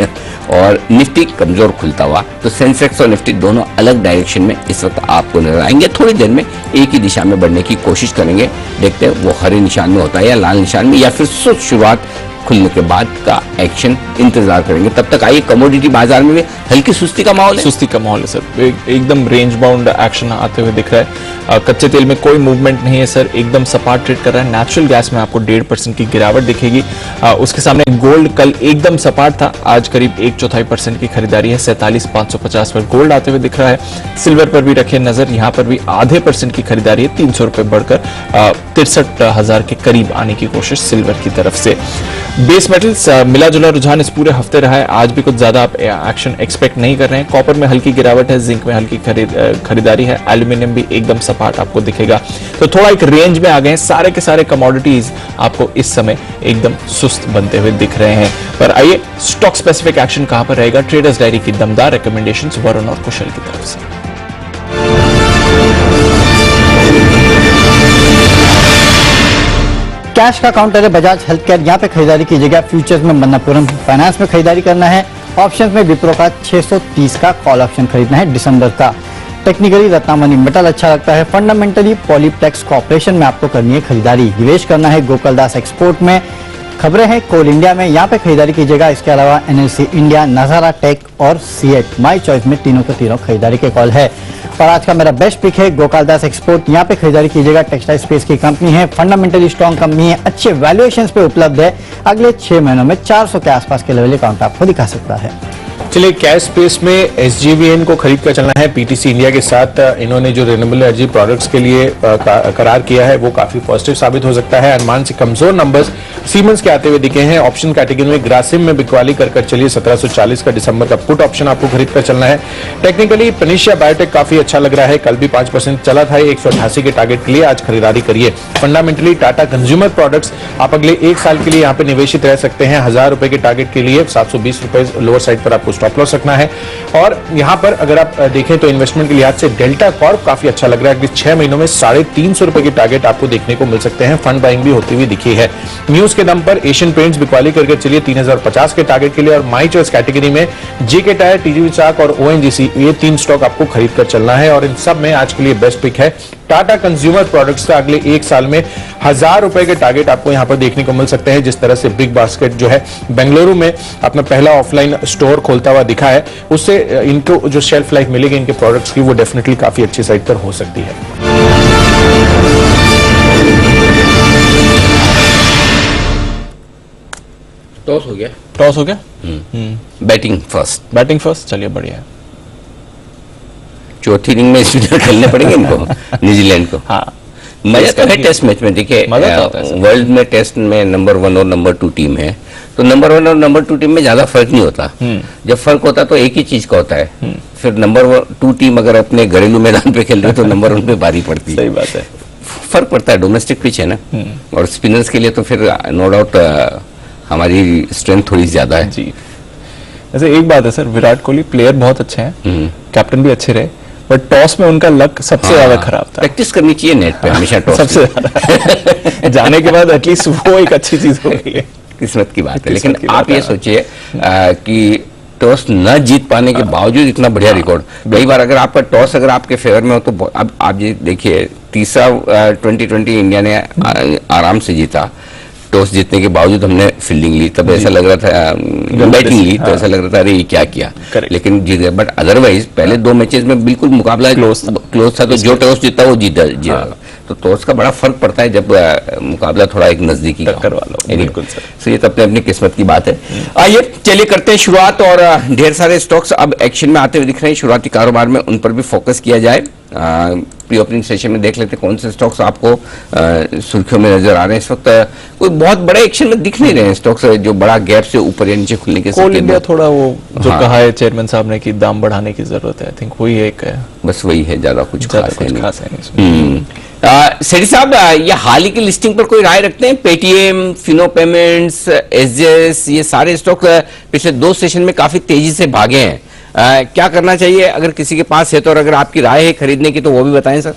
और निफ्टी कमजोर खुलता हुआ, तो सेंसेक्स और निफ्टी दोनों अलग डायरेक्शन में इस वक्त आपको नजर आएंगे। थोड़ी देर में एक ही दिशा में बढ़ने की कोशिश करेंगे, देखते हैं वो हरे निशान में होता है या लाल निशान में, या फिर सुस्त शुरुआत खुलने के बाद का एक्शन इंतजार करेंगे। तब तक आइए, कमोडिटी बाजार में भी हल्की सुस्ती का माहौल है। सुस्ती का माहौल है सर, एकदम रेंज बाउंड एक्शन आते हुए दिख रहा है। कच्चे तेल में कोई मूवमेंट नहीं है सर, एकदम सपाट ट्रेड कर रहा है। नेचुरल गैस में आपको 1.5% की गिरावट दिखेगी। उसके सामने गोल्ड कल एकदम सपाट था, आज करीब 1/4% की खरीदारी है। 47,550 पर गोल्ड आते हुए दिख रहा है। सिल्वर पर भी रखे नजर, यहाँ पर भी आधे % की खरीदारी है, 300 रुपए बढ़कर 63,000 के करीब आने की कोशिश सिल्वर की तरफ से। बेस मेटल्स मिला जुला रुझान इस पूरे हफ्ते रहा है। आज भी कुछ ज्यादा आप एक्शन एक्सपेक्ट नहीं कर रहे हैं। कॉपर में हल्की गिरावट है, जिंक में हल्की खरीदारी है, एल्यूमिनियम भी एकदम सपाट आपको दिखेगा। तो थोड़ा एक रेंज में आ गए हैं। सारे के सारे कमोडिटीज आपको इस समय एकदम सुस्त बनते हुए दिख रहे हैं। पर आइए स्टॉक स्पेसिफिक एक्शन कहां पर रहेगा, ट्रेडर्स डायरी की दमदार रिकमेंडेशंस वरुण और कुशल की तरफ से। कैश का काउंटर है बजाज हेल्थ केयर, यहाँ पे खरीदारी कीजिएगा। फ्यूचर्स में मन्नापुरम फाइनेंस में खरीदारी करना है। ऑप्शंस में विप्रो का 630 का कॉल ऑप्शन खरीदना है दिसंबर का। टेक्निकली रत्नामणि मेटल अच्छा लगता है। फंडामेंटली पॉलीप्लेक्स कॉर्पोरेशन में आपको करनी है खरीदारी। निवेश करना है गोकुलदास एक्सपोर्ट में। खबरें हैं कोल इंडिया में, यहाँ पे खरीदारी कीजिएगा। इसके अलावा एनएलसी इंडिया, नजारा टेक और सीएट माई चॉइस में तीनों के तीनों खरीदारी के कॉल है। और आज का मेरा बेस्ट पिक है गोकुलदास एक्सपोर्ट, यहाँ पे खरीदारी कीजिएगा। टेक्सटाइल स्पेस की कंपनी है, फंडामेंटली स्ट्रॉन्ग कंपनी है, अच्छे वैल्यूएशंस पे उपलब्ध है। अगले 6 महीनों में 400 के आसपास के लेवल अकाउंट आपको दिखा सकता है। चलिए कैश स्पेस में एसजेवीएन को खरीद कर चलना है। पीटीसी इंडिया के साथ इन्होंने जो रिन्यूएबल एनर्जी प्रोडक्ट्स के लिए करार किया है वो काफी पॉजिटिव साबित हो सकता है। अनुमान से कमजोर नंबर्स सीमेंस के आते हुए दिखे हैं। ऑप्शन कैटेगरी में ग्रासिम में बिकवाली कर चलिए। 1740 का दिसंबर का पुट ऑप्शन आपको खरीद कर चलना है। टेक्निकली पनिशिया बायोटेक काफी अच्छा लग रहा है, कल भी 5% चला था। 188 के टारगेट के लिए आज खरीदारी करिए। फंडामेंटली टाटा कंज्यूमर प्रोडक्ट्स आप अगले 1 साल के लिए यहाँ पे निवेशित रह सकते हैं। 1000 रुपए के टारगेट के लिए 720 रुपए लोअर साइड पर आपको स्टॉप लॉस रखना है। और यहां पर अगर आप देखें तो इन्वेस्टमेंट के लिहाज से डेल्टा कॉर्प काफी अच्छा लग रहा है। अगले 6 महीनों में 350 रुपए के टारगेट आपको देखने को मिल सकते हैं। फंड बाइंग भी होती हुई दिखी है। न्यूज के दम पर एशियन पेंट्स बिकवाली करके चलिए 3050 के टारगेट के लिए। और माई चॉइस कैटेगरी में जेके टायर, टीजीवी चाक और ओएनजीसी, ये 3 स्टॉक आपको खरीद कर चलना है। और इन सब में आज के लिए बेस्ट पिक है टाटा कंज्यूमर प्रोडक्ट्स का। अगले 1 साल में 1000 रुपए के टारगेट आपको यहां पर देखने को मिल सकते हैं। जिस तरह से बिग बास्केट जो है बेंगलुरु में अपना पहला ऑफलाइन स्टोर खोलता हुआ दिखा है, उससे इनको जो शेल्फ लाइफ मिलेगी इनके प्रोडक्ट्स की वो डेफिनेटली काफी अच्छी साइड पर हो सकती है। टॉस हो गया। टॉस हो गया। Batting first. चलिए बढ़िया है। चौथी इनिंग में स्पिनर खेलने पड़ेंगे इनको न्यूजीलैंड को। हाँ मजा तो है टेस्ट मैच में। देखिए वर्ल्ड में टेस्ट में नंबर 1 और नंबर 2 टीम है, तो नंबर 1 और नंबर 2 टीम में ज्यादा फर्क नहीं होता। जब फर्क होता तो एक ही चीज का होता है। फिर नंबर 2 टीम अगर अपने घरेलू मैदान पे खेल रही है तो नंबर 1 पे भारी पड़ती है। सही बात है, फर्क पड़ता है। डोमेस्टिक पिच है ना, और स्पिनर्स के लिए तो फिर नो डाउट हमारी स्ट्रेंथ थोड़ी ज्यादा है जी। वैसे एक बात है सर, विराट कोहली प्लेयर बहुत अच्छे हैं, कैप्टन भी अच्छे रहे, बट टॉस में उनका लक सबसे ज्यादा खराब था। प्रैक्टिस करनी चाहिए नेट पे हमेशा टॉस सबसे ज्यादा जाने के बाद एटलीस्ट वो एक अच्छी चीज हो गई है। किस्मत की बात है। लेकिन आप ये सोचिए कि टॉस न जीत पाने के बावजूद इतना बढ़िया रिकॉर्ड। कई बार अगर आपका टॉस अगर आपके फेवर में हो तो अब आप ये देखिए तीसरा 2020 इंडिया ने आराम से जीता। टॉस जीतने के बावजूद हमने फील्डिंग ली, तब ऐसा लग रहा था बैटिंग ली तो ऐसा लग रहा था अरे ये क्या किया, लेकिन जीत गए। बट अदरवाइज पहले 2 मैचेस में बिल्कुल मुकाबला क्लोज था, तो जो टॉस जीता वो जीता। तो टॉस का बड़ा फर्क पड़ता है जब मुकाबला थोड़ा एक नजदीकी टक्कर वाला। बिल्कुल सर, तो ये तो अपने अपनी किस्मत की बात है। आइए चलिए करते हैं शुरुआत, और ढेर सारे स्टॉक्स अब एक्शन में आते हुए दिख रहे हैं शुरुआती कारोबार में, उन पर भी फोकस किया जाए। प्री ओपनिंग सेशन में देख लेते हैं कौन से स्टॉक्स आपको सुर्खियों में नजर आ रहे हैं इस वक्त। कोई बहुत बड़े एक्शन में दिख नहीं रहे हैं स्टॉक्स जो बड़ा गैप से ऊपर या नीचे खुलने के साथ। कोल इंडिया थोड़ा वो जो कहा है चेयरमैन साहब ने कि दाम बढ़ाने की जरूरत है, आई थिंक वही एक है, बस वही है, ज्यादा कुछ खास है। सेठी साहब, ये हाल ही की लिस्टिंग पर कोई राय रखते हैं? पेटीएम, फिनो पेमेंट्स, एसजेएस, ये सारे स्टॉक पिछले 2 सेशन में काफी तेजी से भागे हैं। क्या करना चाहिए अगर किसी के पास है तो, और अगर आपकी राय है खरीदने की तो वो भी बताएं सर।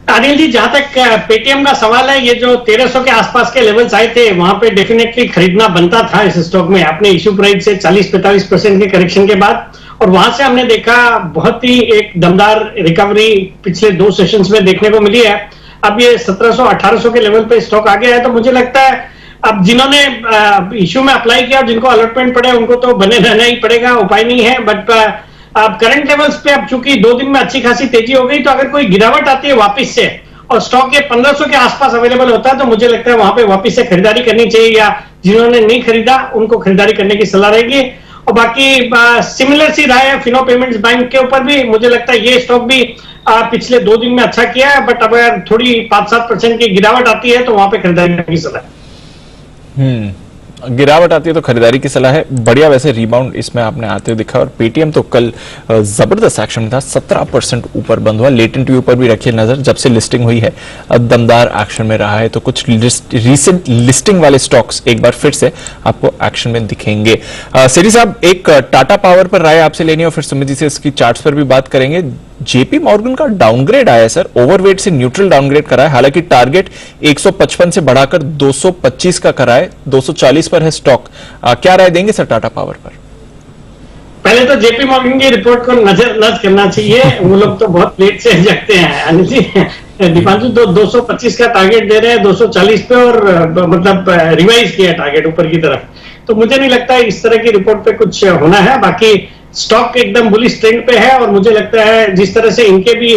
अनिल जी, जहां तक पेटीएम का सवाल है, ये जो 1300 के आसपास के लेवल्स आए थे वहां पे डेफिनेटली खरीदना बनता था इस स्टॉक में। आपने इश्यू प्राइस से 40-45% के करेक्शन के बाद, और वहां से हमने देखा बहुत ही एक दमदार रिकवरी पिछले 2 सेशंस में देखने को मिली है। अब ये 1700-1800 के लेवल पे स्टॉक आ गया है, तो मुझे लगता है अब जिन्होंने इश्यू में अप्लाई किया और जिनको अलॉटमेंट पड़े उनको तो बने रहना ही पड़ेगा, उपाय नहीं है। बट अब करंट लेवल्स पे अब चूंकि 2 दिन में अच्छी खासी तेजी हो गई, तो अगर कोई गिरावट आती है वापस से और स्टॉक ये 1500 के आसपास अवेलेबल होता है, तो मुझे लगता है वहां पे वापस से खरीदारी करनी चाहिए, या जिन्होंने नहीं खरीदा उनको खरीदारी करने की सलाह रहेगी। और बाकी सिमिलर सी राय है फिनो पेमेंट्स बैंक के ऊपर भी। मुझे लगता है ये स्टॉक भी पिछले 2 दिन में अच्छा किया है, बट अगर थोड़ी 5-7% की गिरावट आती है तो वहां पे खरीदारी करने की सलाह है। गिरावट आती है तो खरीदारी की सलाह है। बढ़िया वैसे रिबाउंड इसमें आपने आते हुए दिखा। और पेटीएम तो कल जबरदस्त एक्शन में था, 17% ऊपर बंद हुआ। लेटेंट व्यू पर भी रखिए नजर, जब से लिस्टिंग हुई है दमदार एक्शन में रहा है। तो कुछ रिसेंट लिस्टिंग वाले स्टॉक्स एक बार फिर से आपको एक्शन में दिखेंगे। सेठी साहब, एक टाटा पावर पर राय आपसे लेनी है और फिर सुमित जी से इसकी चार्ट्स पर भी बात करेंगे। जेपी मॉर्गन का डाउनग्रेड आया है सर, ओवरवेट से न्यूट्रल डाउनग्रेड करा है। हालांकि टारगेट 155 से बढ़ाकर 225 का करा है, 240 पर है स्टॉक। क्या राय देंगे सर टाटा पावर पर? पहले तो जेपी मॉर्गन की रिपोर्ट को नजरअंदाज करना चाहिए, वो लोग तो बहुत लेट से जगते हैं। अनिल जी, दीपांशु 225 का टारगेट दे रहे हैं 240 पे, और मतलब रिवाइज किया टारगेट ऊपर की तरफ। तो मुझे नहीं लगता इस तरह की रिपोर्ट पे कुछ होना है। बाकी स्टॉक एकदम बुलिश ट्रेंड पे है, और मुझे लगता है जिस तरह से इनके भी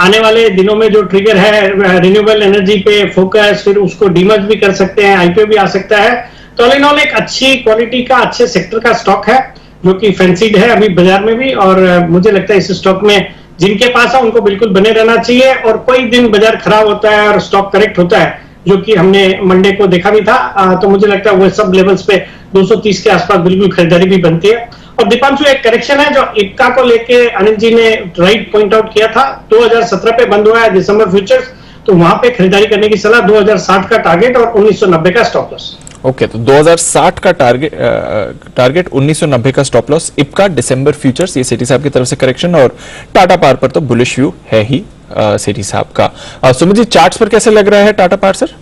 आने वाले दिनों में जो ट्रिगर है रिन्यूएबल एनर्जी पे फोकस, फिर उसको डीमर्ज भी कर सकते हैं, आईपीओ भी आ सकता है। तो ऑल इन ऑल एक अच्छी क्वालिटी का, अच्छे सेक्टर का स्टॉक है जो कि फैंसीड है अभी बाजार में भी। और मुझे लगता है इस स्टॉक में जिनके पास है उनको बिल्कुल बने रहना चाहिए। और कोई दिन बाजार खराब होता है और स्टॉक करेक्ट होता है, जो कि हमने मंडे को देखा भी था, तो मुझे लगता है वो सब लेवल्स पे 230 के आसपास बिल्कुल खरीदारी भी बनती है। और दीपांशु, एक करेक्शन है जो इक्का को लेके अनिल जी ने राइट पॉइंट आउट किया था। 2017 पे बंद हुआ है दिसंबर फ्यूचर्स, तो वहां पे खरीदारी करने की सलाह। 2060 का टारगेट और 1990 का स्टॉप लॉस। ओके, तो 2060 का टारगेट 1990 का स्टॉप लॉस। इप्का दिसंबर फ्यूचर्स, ये सेठी साहब की तरफ से करेक्शन। और टाटा पावर पर तो बुलिश व्यू है ही सेठी साहब का। सुमित जी, चार्ट्स पर कैसे लग रहा है टाटा पावर सर?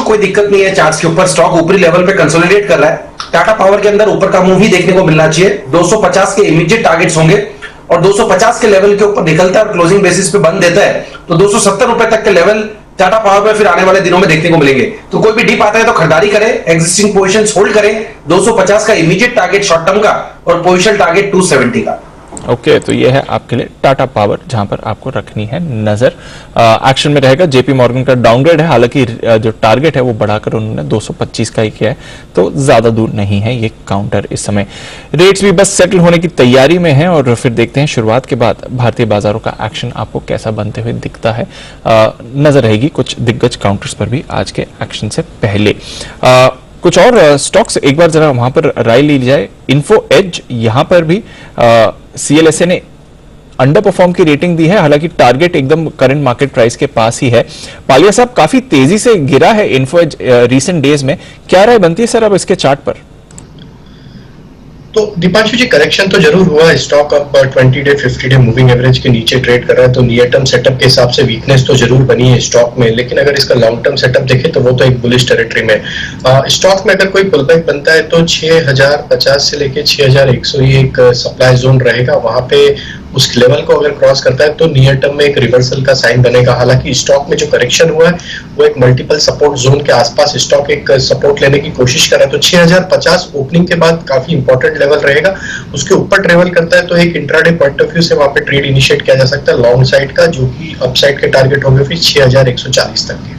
कोई दिक्कत नहीं है चार्ट्स के ऊपर, स्टॉक ऊपरी लेवल पे कंसोलिडेट कर रहा है। टाटा पावर के अंदर ऊपर का मूव ही देखने को मिलना चाहिए। 250 के इमीडिएट टारगेट्स होंगे, और 250 के लेवल के ऊपर निकलता है और क्लोजिंग बेसिस पे बंद देता है तो 270 रुपए तक के लेवल टाटा पावर में फिर आने वाले दिनों में देखने को मिलेंगे। तो कोई भी डिप आता है तो खरीदारी करें, एग्जिस्टिंग पोजीशंस होल्ड करें। 250 का इमीडिएट टारगेट शॉर्ट टर्म का, और पोजिशन टारगेट 270 का। ओके, तो ये है आपके लिए टाटा पावर, जहां पर आपको रखनी है नजर। एक्शन में रहेगा। जेपी मॉर्गन का डाउनग्रेड है, हालांकि जो टारगेट है वो बढ़ाकर उन्होंने 225 का ही किया है, तो ज्यादा दूर नहीं है ये काउंटर इस समय। रेट्स भी बस सेटल होने की तैयारी में है, और फिर देखते हैं शुरुआत के बाद भारतीय बाजारों का एक्शन आपको कैसा बनते हुए दिखता है। नजर रहेगी कुछ दिग्गज काउंटर्स पर भी आज के एक्शन से पहले। कुछ और स्टॉक्स एक बार जरा वहां पर राय ली जाए। इन्फो एज, यहां पर भी सीएलएसए ने अंडर परफॉर्म की रेटिंग दी है, हालांकि टारगेट एकदम करंट मार्केट प्राइस के पास ही है। पालिया साहब, काफी तेजी से गिरा है इन्फो एज रीसेंट डेज में, क्या राय बनती है सर अब इसके चार्ट पर? तो दीपांशु जी, करेक्शन तो जरूर हुआ है। स्टॉक अब 20 डे 50 डे मूविंग एवरेज के नीचे ट्रेड कर रहा है, तो नियर टर्म सेटअप के हिसाब से वीकनेस तो जरूर बनी है स्टॉक में। लेकिन अगर इसका लॉन्ग टर्म सेटअप देखें तो वो तो एक बुलिश टेरिटरी में। स्टॉक में अगर कोई पुलबैक बनता है तो 6050 से लेके 6100 ही एक सप्लाई जोन रहेगा। वहां पे उस लेवल को अगर क्रॉस करता है तो नियर टर्म में एक रिवर्सल का साइन बनेगा। हालांकि स्टॉक में जो करेक्शन हुआ है वो एक मल्टीपल सपोर्ट जोन के आसपास स्टॉक एक सपोर्ट लेने की कोशिश कर रहा है। तो 6050 ओपनिंग के बाद काफी इंपॉर्टेंट लेवल रहेगा। उसके ऊपर ट्रेवल करता है तो एक इंट्राडे पॉइंट ऑफ व्यू से वहां पे ट्रेड इनिशिएट किया जा सकता है लॉन्ग साइड का, जो कि अप साइड के टारगेट होंगे फिर 6140 तक के।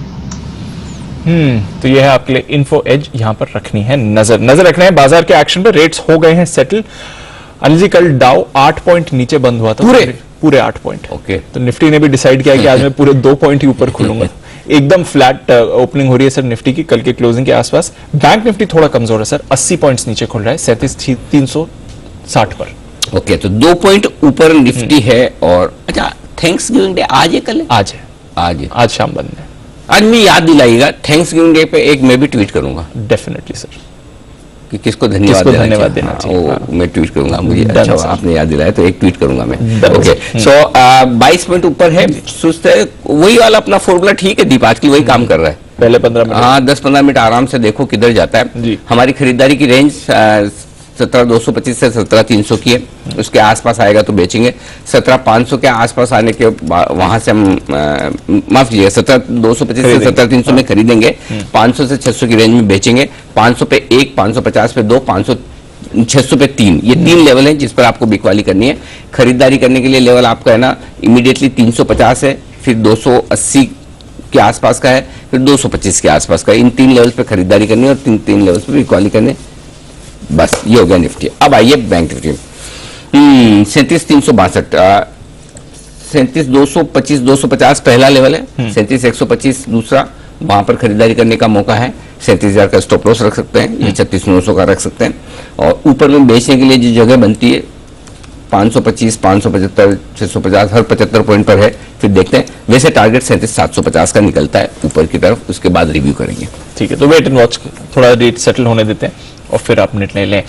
तो यह है आपके लिए इन्फो एज, यहां पर रखनी है नजर रखना है बाजार के एक्शन पर। रेट्स हो गए हैं सेटल। अनिल जी, कल डाउ 8 पॉइंट नीचे बंद हुआ था, पूरे 8 पॉइंट। ओके, तो निफ्टी ने भी डिसाइड किया कि आज मैं पूरे 2 पॉइंट ही ऊपर खुलूंगा। एकदम फ्लैट ओपनिंग हो रही है सर निफ्टी की कल के क्लोजिंग के आसपास। बैंक निफ्टी थोड़ा कमजोर है सर, 80 पॉइंट्स नीचे खुल रहा है 37,360 पर। ओके, तो 2 पॉइंट ऊपर निफ्टी है। और अच्छा, थैंक्स गिविंग डे आज है, कल है? आज है, आज शाम बंद है। आज मैं याद दिलाइएगा, थैंक्स गिविंग डे पे एक मैं भी ट्वीट करूंगा। डेफिनेटली सर, कि किसको धन्यवाद देना चाहिए। मैं ट्वीट करूंगा, मुझे अच्छा आपने याद दिलाया तो एक ट्वीट करूंगा मैं। ओके, सो 22 पॉइंट ऊपर है, सुस्त है। वही वाला अपना फॉर्मूला ठीक है दीप, आज की वही काम कर रहा है। पहले 15 मिनट, हाँ 10-15 मिनट आराम से देखो किधर जाता है। हमारी खरीदारी की रेंज 17,225 से 17,300 की है, उसके आसपास आएगा तो बेचेंगे। 17,500 के आसपास आने के वहां से हम माफ कीजिएगा 17,225 से 17,300 में खरीदेंगे, 500 से 600 की रेंज में बेचेंगे। 500 पे 1, 550 पे 2, 600 पे 3, ये 3 लेवल हैं जिस पर आपको बिकवाली करनी है। खरीदारी करने के लिए लेवल आपका है ना इमीडिएटली 350 है, फिर 280 के आसपास का है, फिर 225 के आसपास का है। इन 3 लेवल्स पे खरीदारी करनी है और 3 लेवल्स पे बिकवाली करनी है। बस ये हो गया निफ्टी। अब आइए बैंक निफ्टी। 37,362, 37,225, 250 पहला लेवल है, 37,125 दूसरा, वहां पर खरीदारी करने का मौका है। 37,000 का स्टॉप लॉस रख सकते हैं, ये 36,900 का रख सकते हैं। और ऊपर में बेचने के लिए जो जगह बनती है 525, 575, 650, हर 75 पॉइंट पर है। फिर देखते हैं, वैसे टारगेट 37,750 का निकलता है ऊपर की तरफ, उसके बाद रिव्यू करेंगे। ठीक है, तो वेट एंड वॉच, थोड़ा रेट सेटल होने देते हैं और फिर आप निर्णय लें।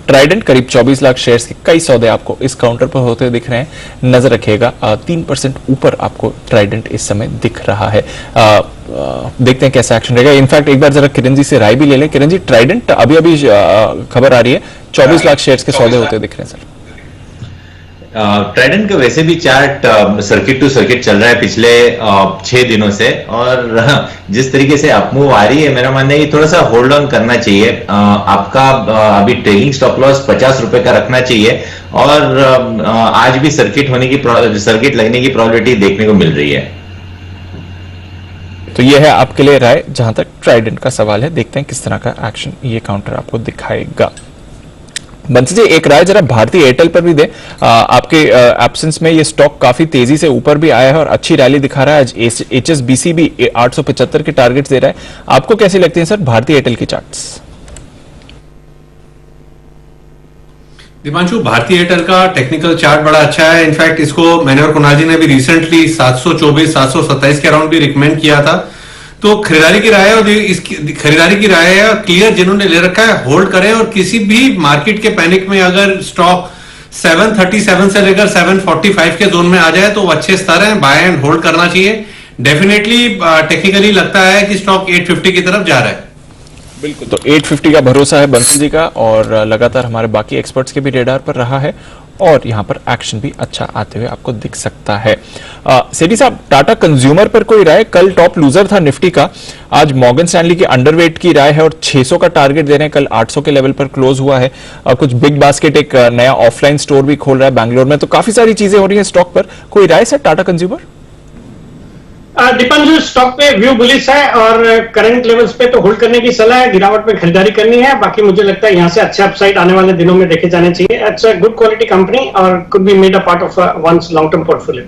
ट्राइडेंट करीब 24 लाख शेयर्स के कई सौदे आपको इस काउंटर पर होते दिख रहे हैं, नजर रखिएगा। 3% ऊपर आपको ट्राइडेंट इस समय दिख रहा है। देखते हैं कैसा एक्शन रहेगा। इनफैक्ट एक बार जरा किरण जी से राय भी ले लें। किरण जी, ट्राइडेंट अभी अभी खबर आ रही है 24 लाख शेयर्स के सौदे होते दिख रहे हैं सर। ट्राइडेंट का वैसे भी चार्ट सर्किट टू सर्किट चल रहा है पिछले 6 दिनों से, और जिस तरीके से अपमूव आ रही है, मेरा मानना है कि थोड़ा सा होल्ड ऑन करना चाहिए। आपका अभी ट्रेलिंग स्टॉप लॉस 50 रुपए का रखना चाहिए, और आज भी सर्किट लगने की प्रोबेबिलिटी देखने को मिल रही है। तो ये है आपके लिए राय जहां तक ट्राइडेंट का सवाल है। देखते हैं किस तरह का एक्शन ये काउंटर आपको दिखाएगा। बंसी जी, एक राय जरा भारतीय एयरटेल पर भी दे। आपके एब्सेंस में ये स्टॉक काफी तेजी से ऊपर भी आया है और अच्छी रैली दिखा रहा है। आज HSBC भी 875 के टारगेट्स दे रहा है। आपको कैसी लगती है सर भारतीय एयरटेल की चार्ट्स? दीपांशु, भारतीय एयरटेल का टेक्निकल चार्ट बड़ा अच्छा है। इनफैक्ट इसको मैंने और कुणाल जी ने भी रिसेंटली 724, 727 के अराउंड भी रिकमेंड किया था। तो खरीदारी की राय है, और इसकी खरीदारी की राय है क्लियर, जिन्होंने ले रखा है होल्ड करें। और किसी भी मार्केट के पैनिक में अगर स्टॉक 737 से लेकर 745 के जोन में आ जाए तो वो अच्छे स्तर है, बाय एंड होल्ड करना चाहिए। डेफिनेटली टेक्निकली लगता है कि स्टॉक 850 की तरफ जा रहा है। बिल्कुल, तो 850 का भरोसा है बंसी जी का, और लगातार हमारे बाकी एक्सपर्ट्स के भी रेडार पर रहा है, और यहां पर एक्शन भी अच्छा आते हुए आपको दिख सकता है। सेठी साहब, टाटा कंज्यूमर पर कोई राय? कल टॉप लूजर था निफ्टी का, आज मॉर्गन स्टैनली की अंडरवेट की राय है और 600 का टारगेट दे रहे हैं। कल 800 के लेवल पर क्लोज हुआ है। कुछ बिग बास्केट एक नया ऑफलाइन स्टोर भी खोल रहा है बैंगलोर में, तो काफी सारी चीजें हो रही है स्टॉक पर। कोई राय sir Tata consumer? Deepanshu, stock पे व्यू बुलिश है और करंट लेवल्स पे तो होल्ड करने की सलाह है, गिरावट में खरीदारी करनी है। बाकी मुझे लगता है यहाँ से अच्छे अपसाइड आने वाले दिनों में देखे जाने चाहिए। It's a good quality company और could be made a part of one's long term portfolio.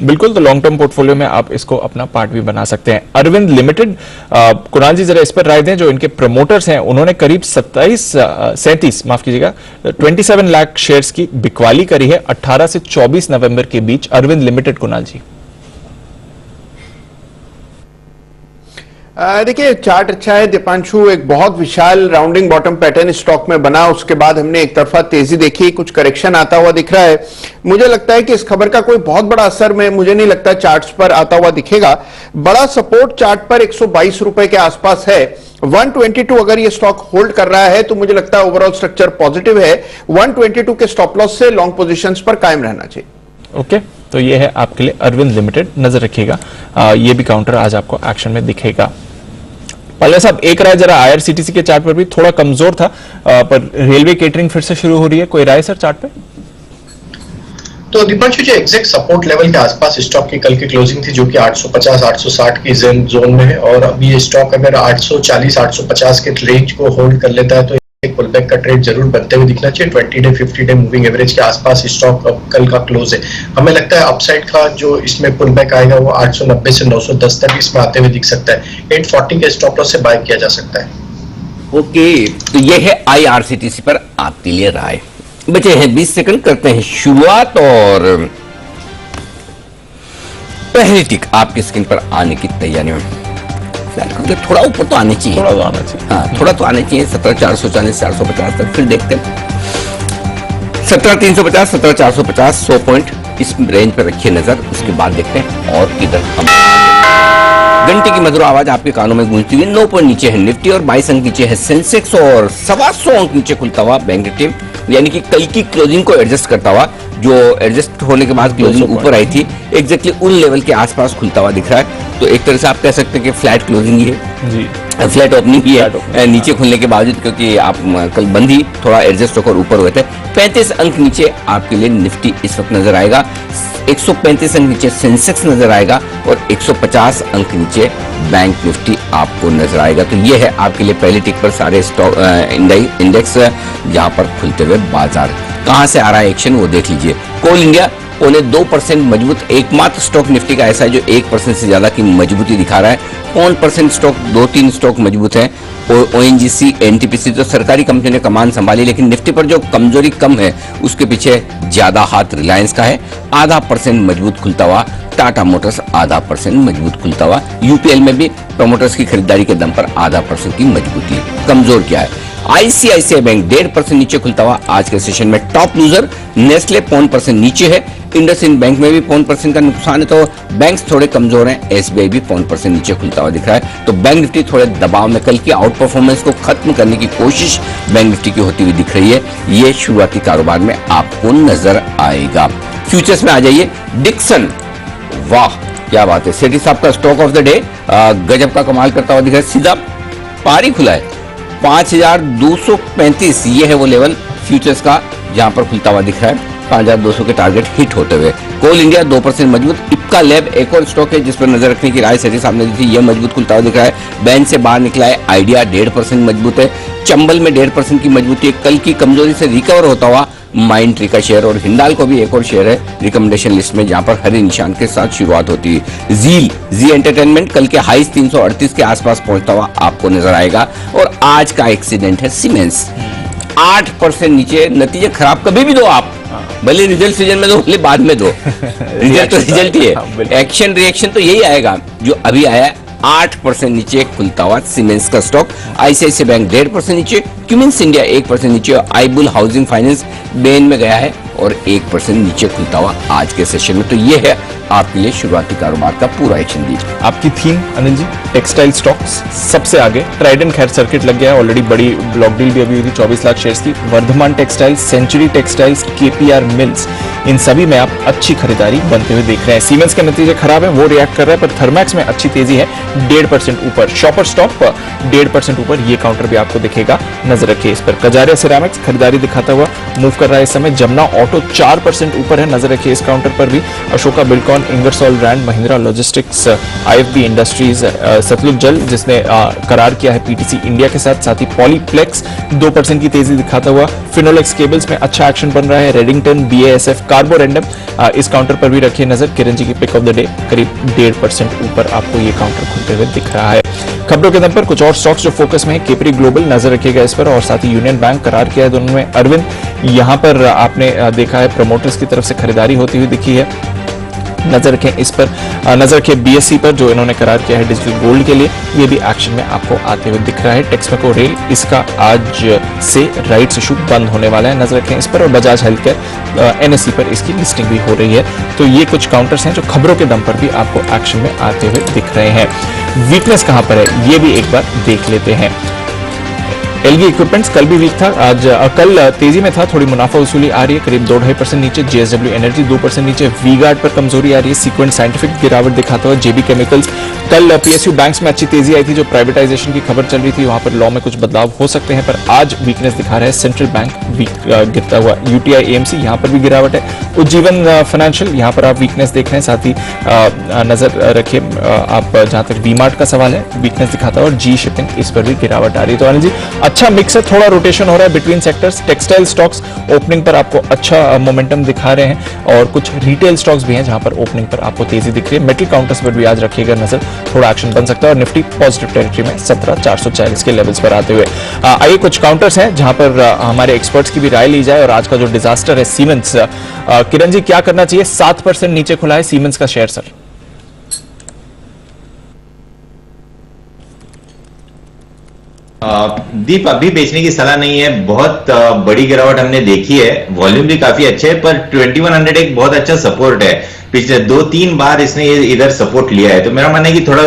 बिल्कुल, तो लॉन्ग टर्म पोर्टफोलियो में आप इसको अपना पार्ट भी बना सकते हैं। अरविंद लिमिटेड, कुणाल जी जरा इस पर राय दें। जो इनके प्रमोटर्स हैं उन्होंने करीब 27 लाख शेयर्स की बिकवाली करी है 18 से 24 नवंबर के बीच। अरविंद लिमिटेड, कुणाल जी। देखिए, चार्ट अच्छा है दीपांशु। एक बहुत विशाल राउंडिंग बॉटम पैटर्न स्टॉक में बना, उसके बाद हमने एक तरफा तेजी देखी, कुछ करेक्शन आता हुआ दिख रहा है। मुझे लगता है कि इस खबर का कोई बहुत बड़ा असर मुझे नहीं लगता चार्ट्स पर आता हुआ दिखेगा। बड़ा सपोर्ट चार्ट पर 122 रुपए के आसपास है। 122 अगर ये स्टॉक होल्ड कर रहा है तो मुझे लगता है ओवरऑल स्ट्रक्चर पॉजिटिव है। 122 के स्टॉप लॉस से लॉन्ग पोजीशंस पर कायम रहना चाहिए। ओके, तो ये है आपके लिए अरविंद लिमिटेड, नजर रखिएगा। ये भी काउंटर आज आपको एक्शन में दिखेगा। पालिया साहब, एक राय जरा IRCTC के चार्ट पर भी थोड़ा कमजोर था, पर रेलवे केटरिंग फिर से शुरू हो रही है। कोई राय सर चार्ट पे? तो दीपांशु, जो एग्जैक्ट सपोर्ट लेवल के आसपास स्टॉक की कल की क्लोजिंग थी, जो कि 850 860 की जोन में है, और अभी ये स्टॉक अगर 840 850 के रेंज को होल्ड कर लेता है तो एक पुलबैक का ट्रेड जरूर बनते हुए दिखना चाहिए। 20 डे 50 डे मूविंग एवरेज के आसपास स्टॉक कल का क्लोज है। हमें लगता है अपसाइड का जो इसमें पुलबैक आएगा वो 890 से 910 तक इसमें आते हुए दिख सकता है। 840 के स्टॉप लॉस से बाय किया जा सकता है। ओके, तो ये है IRCTC पर आपके लिए राय। बचे हैं 20 सेकंड, करते हैं शुरुआत, और पहली टिक आपकी स्क्रीन पर आने की तैयारी में। थोड़ा ऊपर तो आने चाहिए, थोड़ा तो आना चाहिए। हाँ, थोड़ा तो आने चाहिए। 17,440 450 तक, फिर देखते हैं 17,350 17,450 100 पॉइंट इस रेंज पर रखिए नजर। उसके बाद देखते हैं और किधर हम। घंटे की मधुर आवाज आपके कानों में गूंजती हुई। 9 पॉइंट नीचे है निफ्टी और 22 अंक नीचे है सेंसेक्स, और 125 अंक नीचे खुलता हुआ बैंक निफ्टी, यानी कि कल की क्लोजिंग को एडजस्ट करता हुआ, जो एडजस्ट होने के बाद क्लोजिंग ऊपर आई थी, एग्जैक्टली उन लेवल के आसपास खुलता हुआ दिख रहा है। तो एक तरह से आप कह सकते हैं कि फ्लैट क्लोजिंग ही है जी, फ्लैट ओपनिंग ही है नीचे खुलने के बावजूद, क्योंकि आप कल बंद ही थोड़ा एडजस्ट होकर ऊपर हुए थे। 35 अंक नीचे आपके लिए निफ्टी इस वक्त नजर आएगा, 135 अंक नीचे सेंसेक्स नजर आएगा, और 150 अंक नीचे बैंक निफ्टी आपको नजर आएगा। तो ये है आपके लिए पहली टिक पर सारे स्टॉक इंडेक्स जहां पर खुलते हुए बाजार। कहां से आ रहा है एक्शन वो देख लीजिए। कोल इंडिया 2% मजबूत एकमात्र स्टॉक निफ्टी का ऐसा है जो 1% से ज्यादा की मजबूती दिखा रहा है। 5% स्टॉक, 2-3 स्टॉक मजबूत है। ओएनजीसी, एनटीपीसी तो सरकारी कंपनी ने कमान संभाली, लेकिन निफ्टी पर जो कमजोरी कम है उसके पीछे ज्यादा हाथ रिलायंस का है। 0.5% मजबूत खुलता हुआ टाटा मोटर्स 0.5% मजबूत खुलता हुआ। यूपीएल में भी प्रमोटर्स की खरीदारी के दम पर 0.5% की मजबूती है। कमजोर क्या है? आईसीआईसीआई बैंक 1.5% नीचे खुलता हुआ आज के सेशन में टॉप लूजर। नेस्ले 0.5% नीचे है। इंडसइंड बैंक में भी 0.5% का नुकसान है, तो बैंक्स थोड़े कमजोर हैं। एसबीआई भी 0.5% नीचे खुलता हुआ दिख रहा है। तो बैंक निफ्टी थोड़े दबाव में, कल की आउट परफॉर्मेंस को खत्म करने की कोशिश बैंक निफ्टी की होती हुई दिख रही है। ये शुरुआती कारोबार में आपको नजर आएगा। फ्यूचर्स में आ जाइए। डिक्सन, वाह क्या बात है, सेठी साहब का स्टॉक ऑफ द डे गजब का कमाल करता हुआ दिख रहा है। सीधा पार ही खुला है 5235, ये है वो लेवल फ्यूचर्स का जहां पर खुलता हुआ दिख रहा है। 5200 के टारगेट हिट होते हुए। कोल इंडिया 2% मजबूत। इप्का लैब एक और स्टॉक है जिस पर नजर रखने की राय सेठी साहब ने दी थी, यह मजबूत खुलता हुआ दिख रहा है। बैंक से बाहर निकला है। आइडिया 1.5% मजबूत है। चंबल में 1.5% की मजबूती है। कल की कमजोरी से रिकवर होता हुआ माइंड ट्री का शेयर, और हिंडाल को भी एक और शेयर है रिकमेंडेशन लिस्ट में जहां पर हरे निशान के साथ शुरुआत होती है। जी एंटरटेनमेंट कल के हाईस 338 के आसपास पहुंचता हुआ आपको नजर आएगा। और आज का एक्सीडेंट है सीमेंस, 8% नीचे। नतीजे खराब कभी भी दो आप, भले रिजल्ट सीजन में दो, भले बाद में दो, रिजल्ट तो रिजल्ट ही है। एक्शन रिएक्शन तो यही आएगा जो अभी आया है। 8% नीचे खुलता हुआ सीमेंस का स्टॉक। आईसीआईसीआई बैंक 1.5% नीचे। क्यूमिंस इंडिया 1% नीचे। आईबुल हाउसिंग फाइनेंस बेन में गया है और 1% नीचे खुलता हुआ आज के सेशन में। तो ये है आपके लिए शुरुआती कारोबार का पूरा एक्शन दीजिए। आपकी theme Anil ji, textile stocks सबसे आगे। ट्राइडेंट खैर सर्किट लग गया है, ऑलरेडी बड़ी ब्लॉक डील भी अभी हुई थी 24 लाख शेयर्स की। Vardhman textile, century textiles, KPR mills, इन सभी में आप अच्छी खरीदारी बनते हुए देख रहे हैं। सीमेंस के नतीजे खराब है, वो रिएक्ट कर रहा है, पर थर्मैक्स में अच्छी तेजी है 1.5% ऊपर। शॉपर स्टॉक 1.5% ऊपर, ये काउंटर भी आपको दिखेगा, नजर रखिए इस पर। कजारिया सिरेमिक्स खरीदारी दिखाता हुआ मूव कर रहा है इस समय। जमुना ऑटो 4% ऊपर है, नजर रखिए इस काउंटर पर भी। Ashoka Buildcon, Ingersoll Rand, Mahindra logistics, IFB industries, Sutlej Jal जिसने करार किया है पीटीसी इंडिया के साथ ही पॉलीप्लेक्स 2% की तेजी दिखाता हुआ। फिनोलेक्स केबल्स में अच्छा एक्शन बन रहा है। रेडिंगटन, बीएएसएफ, कार्बोरेंडम इस काउंटर पर भी रखिए नजर। किरण जी की पिक ऑफ द डे करीब 1.5% ऊपर आपको ये काउंटर खुलते हुए दिख रहा है। खबरों के दम पर कुछ और स्टॉक्स जो फोकस में है, केपरी ग्लोबल नजर रखिएगा इस पर, और साथ ही यूनियन बैंक करार किया है दोनों में। अरविंद, यहां पर आपने देखा है प्रमोटर्स की तरफ से खरीदारी होती हुई दिखी है, नजर रखें इस पर। नजर रखें बीएससी पर जो इन्होंने करार किया है डिजिटल गोल्ड के लिए, ये भी एक्शन में आपको आते हुए दिख रहा है। टेक्समेको रेल, इसका आज से राइट्स इशू बंद होने वाला है, नजर रखें इस पर। और बजाज हेल्थ केयर एनएसई पर इसकी लिस्टिंग भी हो रही है। तो ये कुछ काउंटर्स हैं जो खबरों के दम पर भी आपको एक्शन में आते हुए दिख रहे हैं। वीकनेस कहां पर है ये भी एक बार देख लेते हैं। एलगी इक्विपमेंट्स कल भी वीक था, आज कल तेजी में था, थोड़ी मुनाफा वसूली आ रही है, करीब 2.5% नीचे। जेएसडब्ल्यू एनर्जी 2% नीचे। वी-गार्ड पर कमजोरी आ रही है। सीक्वेंट साइंटिफिक गिरावट दिखाता हुआ। जेबी केमिकल्स, कल पीएसयू बैंक्स में अच्छी तेजी आई थी, जो प्राइवेटाइजेशन की खबर चल रही थी, वहां पर लॉ में कुछ बदलाव हो सकते हैं, पर आज वीकनेस दिखा रहा है। सेंट्रल बैंक गिरता हुआ। यूटीआई एएमसी यहां पर भी गिरावट है। उज्जीवन फाइनेंशियल, यहां पर आप वीकनेस देख रहे हैं। साथ ही नजर रखिए आप जहां तक वी-मार्ट का सवाल है, वीकनेस दिखाता है। और जी शिपिंग, इस पर भी गिरावट आ रही है। तो अनिल जी, अच्छा मिक्स है, थोड़ा रोटेशन हो रहा है between sectors. Textile stocks opening पर आपको अच्छा मोमेंटम दिखा रहे हैं, और कुछ रिटेल स्टॉक्स भी हैं जहां पर ओपनिंग पर आपको तेजी दिख रही है। मेटल काउंटर्स पर भी आज रखिएगा नजर, थोड़ा एक्शन बन सकता है। और निफ्टी पॉजिटिव टेरिटरी में 17,440 के लेवल्स पर आते हुए। आइए कुछ काउंटर्स हैं जहां पर हमारे एक्सपर्ट्स की भी राय ली जाए। और आज का जो डिजास्टर है सीमेंस, किरण जी क्या करना चाहिए? 7% नीचे खुला है सीमेंस का शेयर सर। दीप, अभी बेचने की सलाह नहीं है। बहुत बड़ी गिरावट हमने देखी है, वॉल्यूम भी काफी अच्छे है, पर 2100 एक बहुत अच्छा सपोर्ट है। पिछले 2-3 बार इसने इधर सपोर्ट लिया है, तो मेरा मानना है कि थोड़ा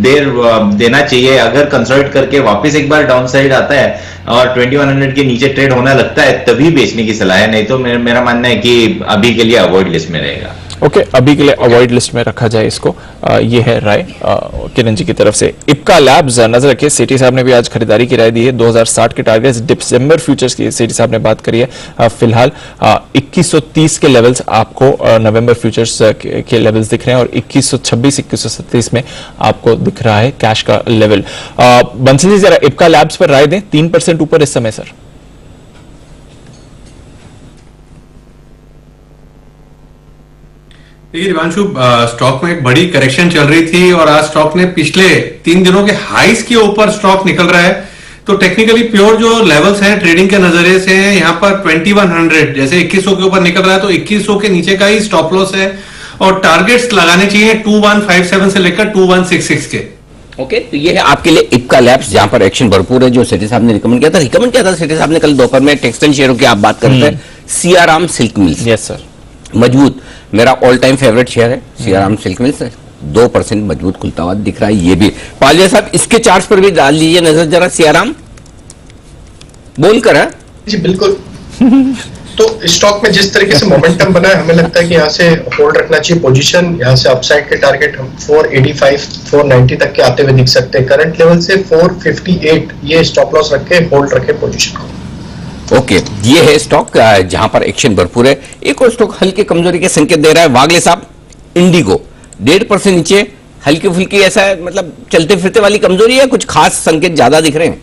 देर देना चाहिए। अगर कंसोलिडेट करके वापस एक बार डाउन साइड आता है और 2100 के नीचे ट्रेड होना लगता है, तभी बेचने की सलाह है, नहीं तो मेरा मानना है कि अभी के लिए अवॉइड लिस्ट में रहेगा। ओके, अभी के लिए अवॉइड लिस्ट में रखा जाए इसको। ये है राय किरण जी की तरफ से। इप्का लैब्स नजर रखिए, सेठी साहब ने भी आज खरीदारी की राय दी है। 2060 के टारगेट्स, दिसंबर फ्यूचर्स की सेठी साहब ने बात करी है। फिलहाल 2130 के लेवल्स आपको नवंबर फ्यूचर्स के लेवल्स दिख रहे हैं, और 2126 2137 में आपको दिख रहा है कैश का लेवल। बंसल जी, जरा इप्का लैब्स पर राय दें। 3% ऊपर इस समय सर। देखिए दिवांशु, स्टॉक में एक बड़ी करेक्शन चल रही थी और आज स्टॉक ने पिछले 3 दिनों के हाईस के ऊपर स्टॉक निकल रहा है। तो टेक्निकली प्योर जो लेवल्स हैं ट्रेडिंग के नजरिए से हैं, यहाँ पर 2100 जैसे 2100 के ऊपर निकल रहा है तो 2100 के नीचे का ही स्टॉप लॉस है और टारगेट्स लगाने चाहिए 2157 से लेकर 2166 के। ओके, तो ये है आपके लिए इप्का लैब्स, जहां पर एक्शन भरपूर है, जो सेठी साहब ने रिकमेंड किया था सेठी साहब ने कल दोपहर में। टेक्सटाइल शेयरों की आप बात करते हैं, Siyaram silk mills, yes sir, मजबूत, मेरा ऑल टाइम फेवरेट शेयर है सियाराम सिल्क मिल्स, 2% मजबूत खुलता हुआ दिख रहा है। ये भी पालिया साहब इसके चार्ट्स पर भी डाल लीजिए नजर जरा, सियाराम बोलकर है जी। बिल्कुल। तो स्टॉक में जिस तरीके से मोमेंटम बना है, हमें लगता है कि यहाँ से होल्ड रखना चाहिए पोजीशन। यहाँ से अपसाइड के टारगेट हम 485 490 तक के आते हुए दिख सकते हैं। करंट लेवल से 458 ये स्टॉप लॉस रख के होल्ड रखे पोजीशन को। ओके, ये है स्टॉक जहां पर एक्शन भरपूर है। एक और स्टॉक हल्के कमजोरी के संकेत दे रहा है, वागले साहब, इंडिगो 1.5% नीचे, हल्की फुल्की, ऐसा है मतलब चलते फिरते वाली कमजोरी है, कुछ खास संकेत ज्यादा दिख रहे हैं?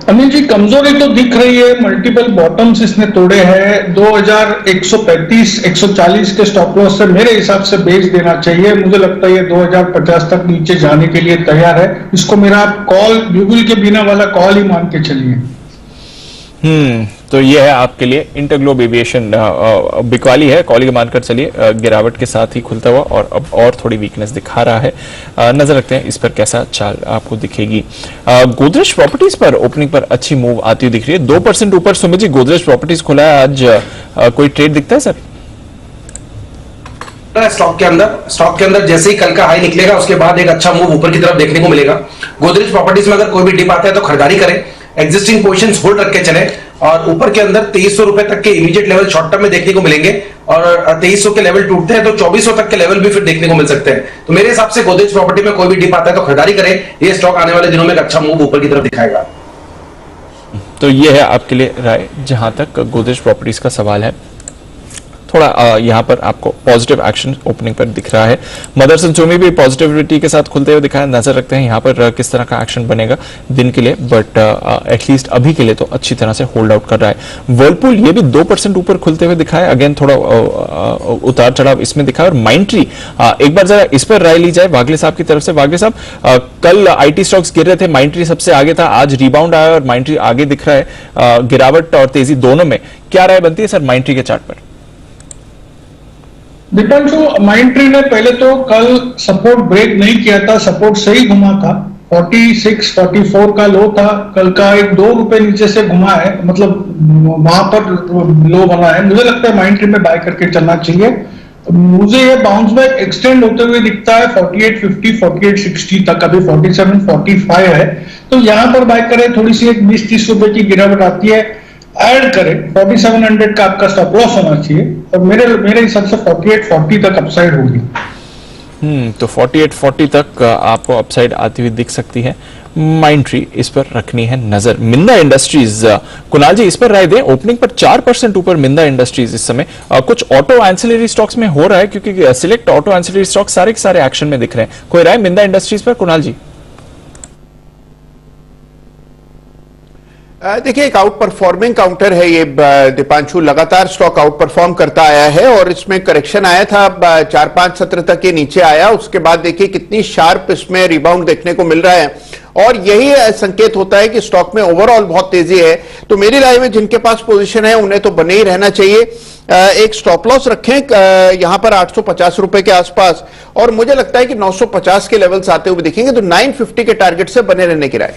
अनिल जी, कमजोरी तो दिख रही है, मल्टीपल बॉटम्स इसने तोड़े हैं। 2135 140 के स्टॉप लॉस से मेरे हिसाब से बेच देना चाहिए। मुझे लगता है ये 2050 तक नीचे जाने के लिए तैयार है। इसको मेरा कॉल, गूगल के बिना वाला कॉल ही मान के चलिए। तो ये है आपके लिए इंटरग्लोब एविएशन, बिकवाली है, कॉल ही मानकर चलिए, गिरावट के साथ ही खुलता हुआ और अब और थोड़ी वीकनेस दिखा रहा है। नजर रखते हैं इस पर कैसा चाल आपको दिखेगी। गोदरेज प्रॉपर्टीज पर ओपनिंग पर अच्छी मूव आती हुई दिख रही है, 2% ऊपर। सुमित जी, गोदरेज प्रॉपर्टीज खुला है आज, कोई ट्रेड दिखता है सर? स्टॉक के अंदर जैसे ही कल का हाई निकलेगा उसके बाद एक अच्छा मूव ऊपर की तरफ देखने को मिलेगा। गोदरेज प्रॉपर्टीज में अगर कोई भी डिप आता है तो खरीदारी करें, एग्जिस्टिंग पोजीशंस होल्ड रख के चले और ऊपर के अंदर 2300 रुपए तक के इमीडिएट लेवल शॉर्ट टर्म में देखने को मिलेंगे और 2300 के लेवल टूटते हैं तो 2400 तक के लेवल भी फिर देखने को मिल सकते हैं। तो मेरे हिसाब से गोदरेज प्रॉपर्टी में कोई भी डिप आता है तो खरीदारी करें, ये स्टॉक आने वाले दिनों में एक अच्छा मूव ऊपर की तरफ दिखाएगा। तो ये है आपके लिए राय जहां तक गोदरेज प्रॉपर्टीज का सवाल है। थोड़ा यहां पर आपको पॉजिटिव एक्शन ओपनिंग पर दिख रहा है। मदर्स एंड सोमी भी पॉजिटिविटी के साथ खुलते हुए दिखाया, नजर रखते हैं यहां पर किस तरह का एक्शन बनेगा दिन के लिए, बट एटलीस्ट अभी के लिए तो अच्छी तरह से होल्ड आउट कर रहा है। वर्लपूल ये भी 2% ऊपर खुलते हुए दिखाया, अगेन थोड़ा उतार चढ़ाव इसमें दिखा। और माइंट्री, एक बार जरा इस पर राय ली जाए वागले साहब की तरफ से। वागले साहब, कल आईटी स्टॉक्स गिर रहे थे, माइंट्री सबसे आगे था, आज रिबाउंड आया और माइंट्री आगे दिख रहा है, गिरावट और तेजी दोनों में। क्या राय बनती है सर माइंट्री के चार्ट पर? दीपांशु, माइंट्री ने पहले तो कल सपोर्ट ब्रेक नहीं किया था, सपोर्ट सही घुमा था, 46 44 का लो था, कल का एक 2 रुपए नीचे से घुमा है, मतलब वहां पर लो बना है। मुझे लगता है माइंट्री में बाय करके चलना चाहिए। मुझे ये बाउंस बैक एक्सटेंड होते हुए दिखता है 4850 4860 तक, अभी 47 45 है, तो यहां पर बाय करें। थोड़ी सी एक 20-30 रुपए की गिरावट आती है, ऐड करें, 4700 का आपका स्टॉप लॉस होना चाहिए और मेरे हिसाब से 4840 तक अपसाइड होगी। तो 4840 तक आपको अपसाइड आती हुई दिख सकती है। माइंट्री, इस पर रखनी है नजर। मिंदा इंडस्ट्रीज, कुणाल जी इस पर राय दें, ओपनिंग पर 4% ऊपर मिंदा इंडस्ट्रीज इस समय। कुछ ऑटो एंसिलरी स्टॉक्स में हो रहा है क्योंकि सिलेक्ट ऑटो एंसिलरी स्टॉक्स सारे के सारे एक्शन में दिख रहे हैं। कोई राय मिंदा इंडस्ट्रीज पर कुणाल जी? देखिए, एक आउट परफॉर्मिंग काउंटर है ये दीपांशु, लगातार स्टॉक आउट परफॉर्म करता आया है और इसमें करेक्शन आया था, 4-5 सत्र तक ये नीचे आया, उसके बाद देखिए कितनी शार्प इसमें रिबाउंड देखने को मिल रहा है और यही संकेत होता है कि स्टॉक में ओवरऑल बहुत तेजी है। तो मेरी राय में जिनके पास पोजीशन है उन्हें तो बने ही रहना चाहिए। एक स्टॉप लॉस रखें यहां पर 850 रुपए के आसपास और मुझे लगता है कि 950 के लेवल्स आते हुए दिखेंगे, तो 950 के टारगेट से बने रहने की राय।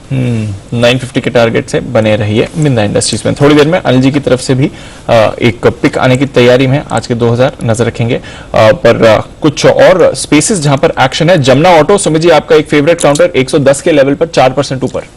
950 के टारगेट से बने रहिए मिंदा इंडस्ट्रीज में। थोड़ी देर में अनिल जी की तरफ से भी एक पिक आने की तैयारी में, आज के 2000 नजर रखेंगे। पर कुछ और स्पेसेस जहां पर एक्शन है, जमुना ऑटो, सुमित जी आपका एक फेवरेट काउंटर 110 के लेवल पर 4% ऊपर।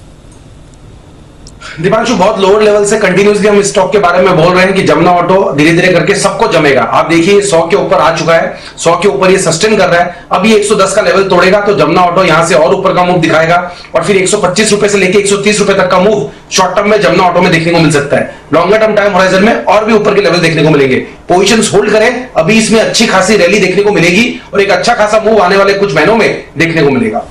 दीपांशु, बहुत लोअर लेवल से कंटिन्यूसली हम इस स्टॉक के बारे में बोल रहे हैं कि जमुना ऑटो धीरे धीरे करके सबको जमेगा। आप देखिए 100 के ऊपर आ चुका है, 100 के ऊपर ये सस्टेन कर रहा है, अब ये 110 का लेवल तोड़ेगा तो जमुना ऑटो यहां से और ऊपर का मूव दिखाएगा और फिर 125 रुपए से लेके 130 रुपए तक का मूव शॉर्ट टर्म में जमुना ऑटो में देखने को मिल सकता है। लॉन्गर टर्म टाइम होराइजन में और भी ऊपर के लेवल देखने को मिलेंगे। पोजीशंस होल्ड करें, अभी इसमें अच्छी खासी रैली देखने को मिलेगी और एक अच्छा खासा मूव आने वाले कुछ महीनों में देखने को मिलेगा।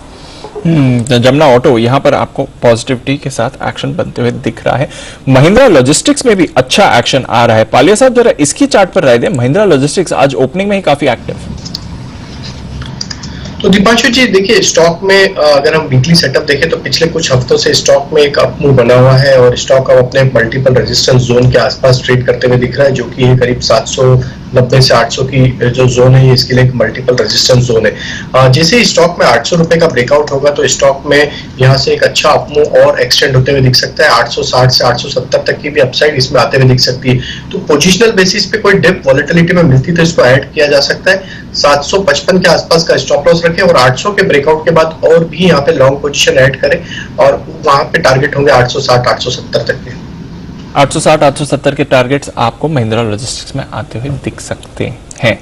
जमुना ऑटो यहाँ पर आपको पॉजिटिविटी के साथ एक्शन बनते हुए दिख रहा है। महिंद्रा लॉजिस्टिक्स में भी अच्छा एक्शन आ रहा है। पालिया साहब जरा इसकी चार्ट पर राय दें। महिंद्रा लॉजिस्टिक्स आज ओपनिंग में ही काफी एक्टिव। तो दीपांशु जी देखिए, स्टॉक में अगर हम वीकली सेटअप देखें तो पिछले कुछ हफ्तों से स्टॉक में एक अप मूव बना हुआ है और स्टॉक अब अपने मल्टीपल रेजिस्टेंस जोन के आसपास ट्रेड करते हुए दिख रहा है, जो कि है करीब 790 से 800 की जो जोन है, इसके लिए एक मल्टीपल रेजिस्टेंस जोन है। जैसे ही स्टॉक में 800 रुपए का ब्रेकआउट होगा तो स्टॉक में यहाँ से एक अच्छा अप मूव और एक्सटेंड होते हुए दिख सकता है। 860 से 870 तक की भी अपसाइड इसमें आते हुए दिख सकती है। तो पोजिशनल बेसिस पे कोई डिप वॉलेटिलिटी में मिलती तो इसको ऐड किया जा सकता है। 755 के आसपास का स्टॉप लॉस रखें और 800 के ब्रेकआउट के बाद और भी यहाँ पे लॉन्ग पोजीशन ऐड करें और वहां पे टारगेट होंगे 860 870 तक के। 860 870 के टारगेट्स आपको महिंद्रा लॉजिस्टिक्स में आते हुए दिख सकते हैं।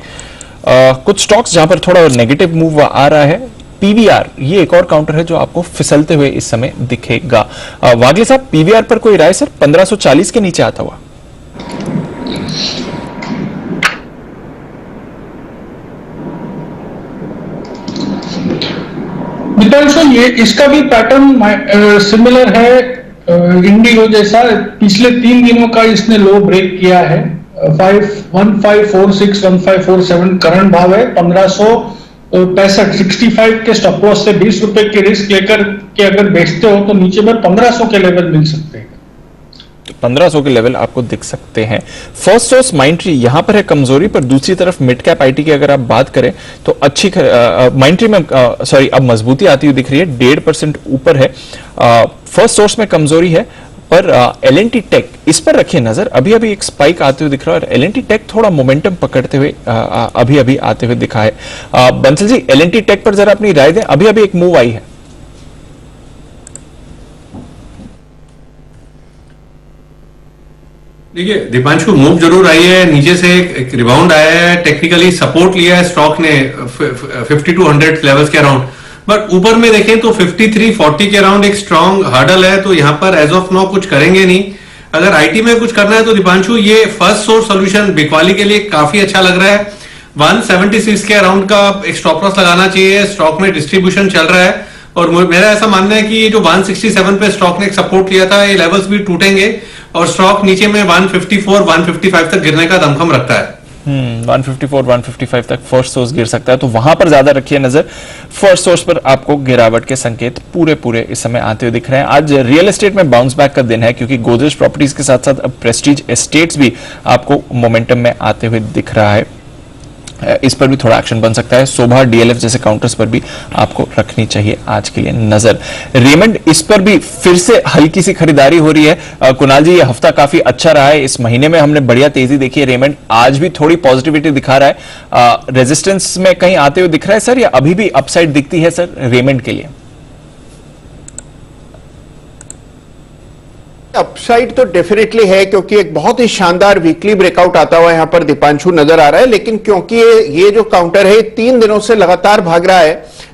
कुछ स्टॉक्स जहां पर थोड़ा नेगेटिव मूव आ रहा है। पीवीआर ये एक और काउंटर है जो आपको फिसलते हुए इस समय दिखेगा। वागले साहब, पीवीआर पर कोई राय सर? 1540 के नीचे आता हुआ। दीपांशु, ये इसका भी पैटर्न सिमिलर है इंडिगो जैसा। पिछले 3 दिनों का इसने लो ब्रेक किया है। 1546 1547 करंट भाव है। 1565 65 के स्टॉप लॉस से 20 रुपए के रिस्क लेकर के अगर बेचते हो तो नीचे में 1500 के लेवल मिल सकते हैं। 1500 के लेवल आपको दिख सकते हैं। फर्स्ट सोर्स माइंट्री यहां पर है कमजोरी, पर दूसरी तरफ मिड कैप आईटी की अगर आप बात करें तो अच्छी माइंट्री में अब मजबूती आती हुई दिख रही है। 1.5% ऊपर है। फर्स्ट सोर्स में कमजोरी है, पर एलएनटी टेक इस पर रखिए नजर। अभी अभी एक स्पाइक आते हुए दिख रहा है और एलएनटी टेक थोड़ा मोमेंटम पकड़ते हुए अभी अभी आते हुए दिखा है। बंसल जी, एलएनटी टेक पर जरा अपनी राय दें। अभी अभी एक मूव आई है। देखिए दीपांशु, मूव जरूर आई है, नीचे से एक रिबाउंड आया है, टेक्निकली सपोर्ट लिया है स्टॉक ने 5200 लेवल्स के अराउंड, बट ऊपर में देखें तो 5340 के अराउंड एक स्ट्रॉन्ग हर्डल है। तो यहाँ पर एज ऑफ नाउ कुछ करेंगे नहीं। अगर आईटी में कुछ करना है तो दीपांशु ये फर्स्ट सोर्स सोल्यूशन बिकवाली के लिए काफी अच्छा लग रहा है। 176 के अराउंड का एक स्टॉप लॉस लगाना चाहिए। स्टॉक में डिस्ट्रीब्यूशन चल रहा है और मेरा ऐसा मानना है कि ये जो 167 पे स्टॉक ने एक सपोर्ट लिया था, ये लेवल्स भी टूटेंगे और स्टॉक नीचे में 154 155 तक गिरने का दमखम रखता है। 154 155 तक फर्स्ट सोर्स गिर सकता है, तो वहां पर ज्यादा रखिए नजर। फर्स्ट सोर्स पर आपको गिरावट के संकेत पूरे इस समय आते हुए दिख रहे हैं। आज रियल एस्टेट में बाउंस बैक का दिन है, क्योंकि गोदरेज प्रॉपर्टीज के साथ साथ अब प्रेस्टीज एस्टेट्स भी आपको मोमेंटम में आते हुए दिख रहा है। इस पर भी थोड़ा एक्शन बन सकता है। शोभा, डीएलएफ जैसे काउंटर्स पर भी आपको रखनी चाहिए आज के लिए नजर। रेमंड, इस पर भी फिर से हल्की सी खरीदारी हो रही है। कुणाल जी, ये हफ्ता काफी अच्छा रहा है। इस महीने में हमने बढ़िया तेजी देखी है। रेमंड आज भी थोड़ी पॉजिटिविटी दिखा रहा है। रेजिस्टेंस में कहीं आते हुए दिख रहा है सर, या अभी भी अपसाइड दिखती है सर रेमंड के लिए? अपसाइड तो डेफिनेटली है, क्योंकि एक बहुत ही शानदार वीकली ब्रेकआउट आता हुआ यहां पर दीपांशु नजर आ रहा है। लेकिन क्योंकि ये जो काउंटर है 3 दिनों से लगातार भाग रहा है,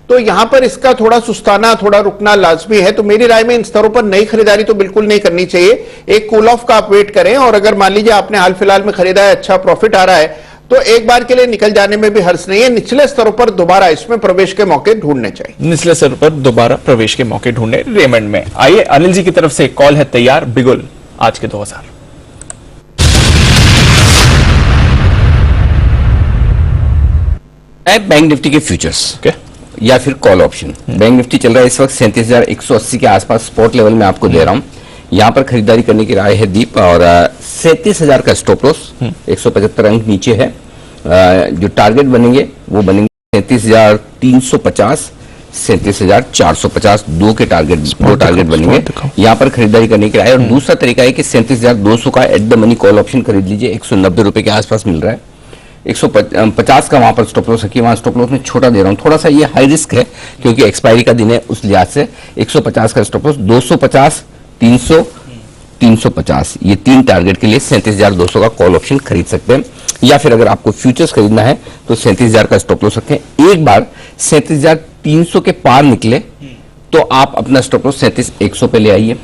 तो यहां पर इसका थोड़ा सुस्ताना, थोड़ा रुकना लाजमी है। तो मेरी राय में इन स्तरों पर नई खरीदारी तो बिल्कुल नहीं करनी चाहिए। एक कूल ऑफ का आप वेट करें, और अगर मान लीजिए आपने हाल फिलहाल में खरीदा है, अच्छा प्रॉफिट आ रहा है, तो एक बार के लिए निकल जाने में भी हर्ष नहीं है। निचले स्तरों पर दोबारा इसमें प्रवेश के मौके ढूंढने चाहिए। निचले स्तर पर दोबारा प्रवेश के मौके ढूंढने रेमंड में। आइए, अनिल जी की तरफ से कॉल है तैयार। बिगुल आज के 2000 बैंक निफ्टी के फ्यूचर्स या फिर कॉल ऑप्शन। बैंक निफ्टी चल रहा है इस वक्त 37,180 के आसपास स्पॉट लेवल में आपको दे रहा हूं। यहां पर खरीदारी करने की राय है दीप, और 37,000 का स्टॉप लॉस 175 अंक नीचे है। जो टारगेट बनेंगे वो बनेंगे 37,350 37,450, दो टारगेट बनेंगे। यहाँ पर खरीदारी करने की राय। और दूसरा तरीका है कि 37,200 का at the money call option खरीद लीजिए। 190 रुपए के आसपास मिल रहा है। 150 का वहां पर स्टॉप लॉस रखिए। वहां स्टॉप लॉस में छोटा दे रहा हूं, थोड़ा सा ये हाई रिस्क है क्योंकि एक्सपायरी का दिन है, उस लिहाज से 150 का स्टॉप लॉस। 250 300 350, ये 3 टारगेट के लिए 37,200 का कॉल ऑप्शन खरीद सकते हैं। या फिर अगर आपको फ्यूचर्स खरीदना है तो 37,000 का स्टॉप लॉस रखें। एक बार 37,300 के पार निकले तो आप अपना स्टॉप लॉस 37,100 पे ले आइए।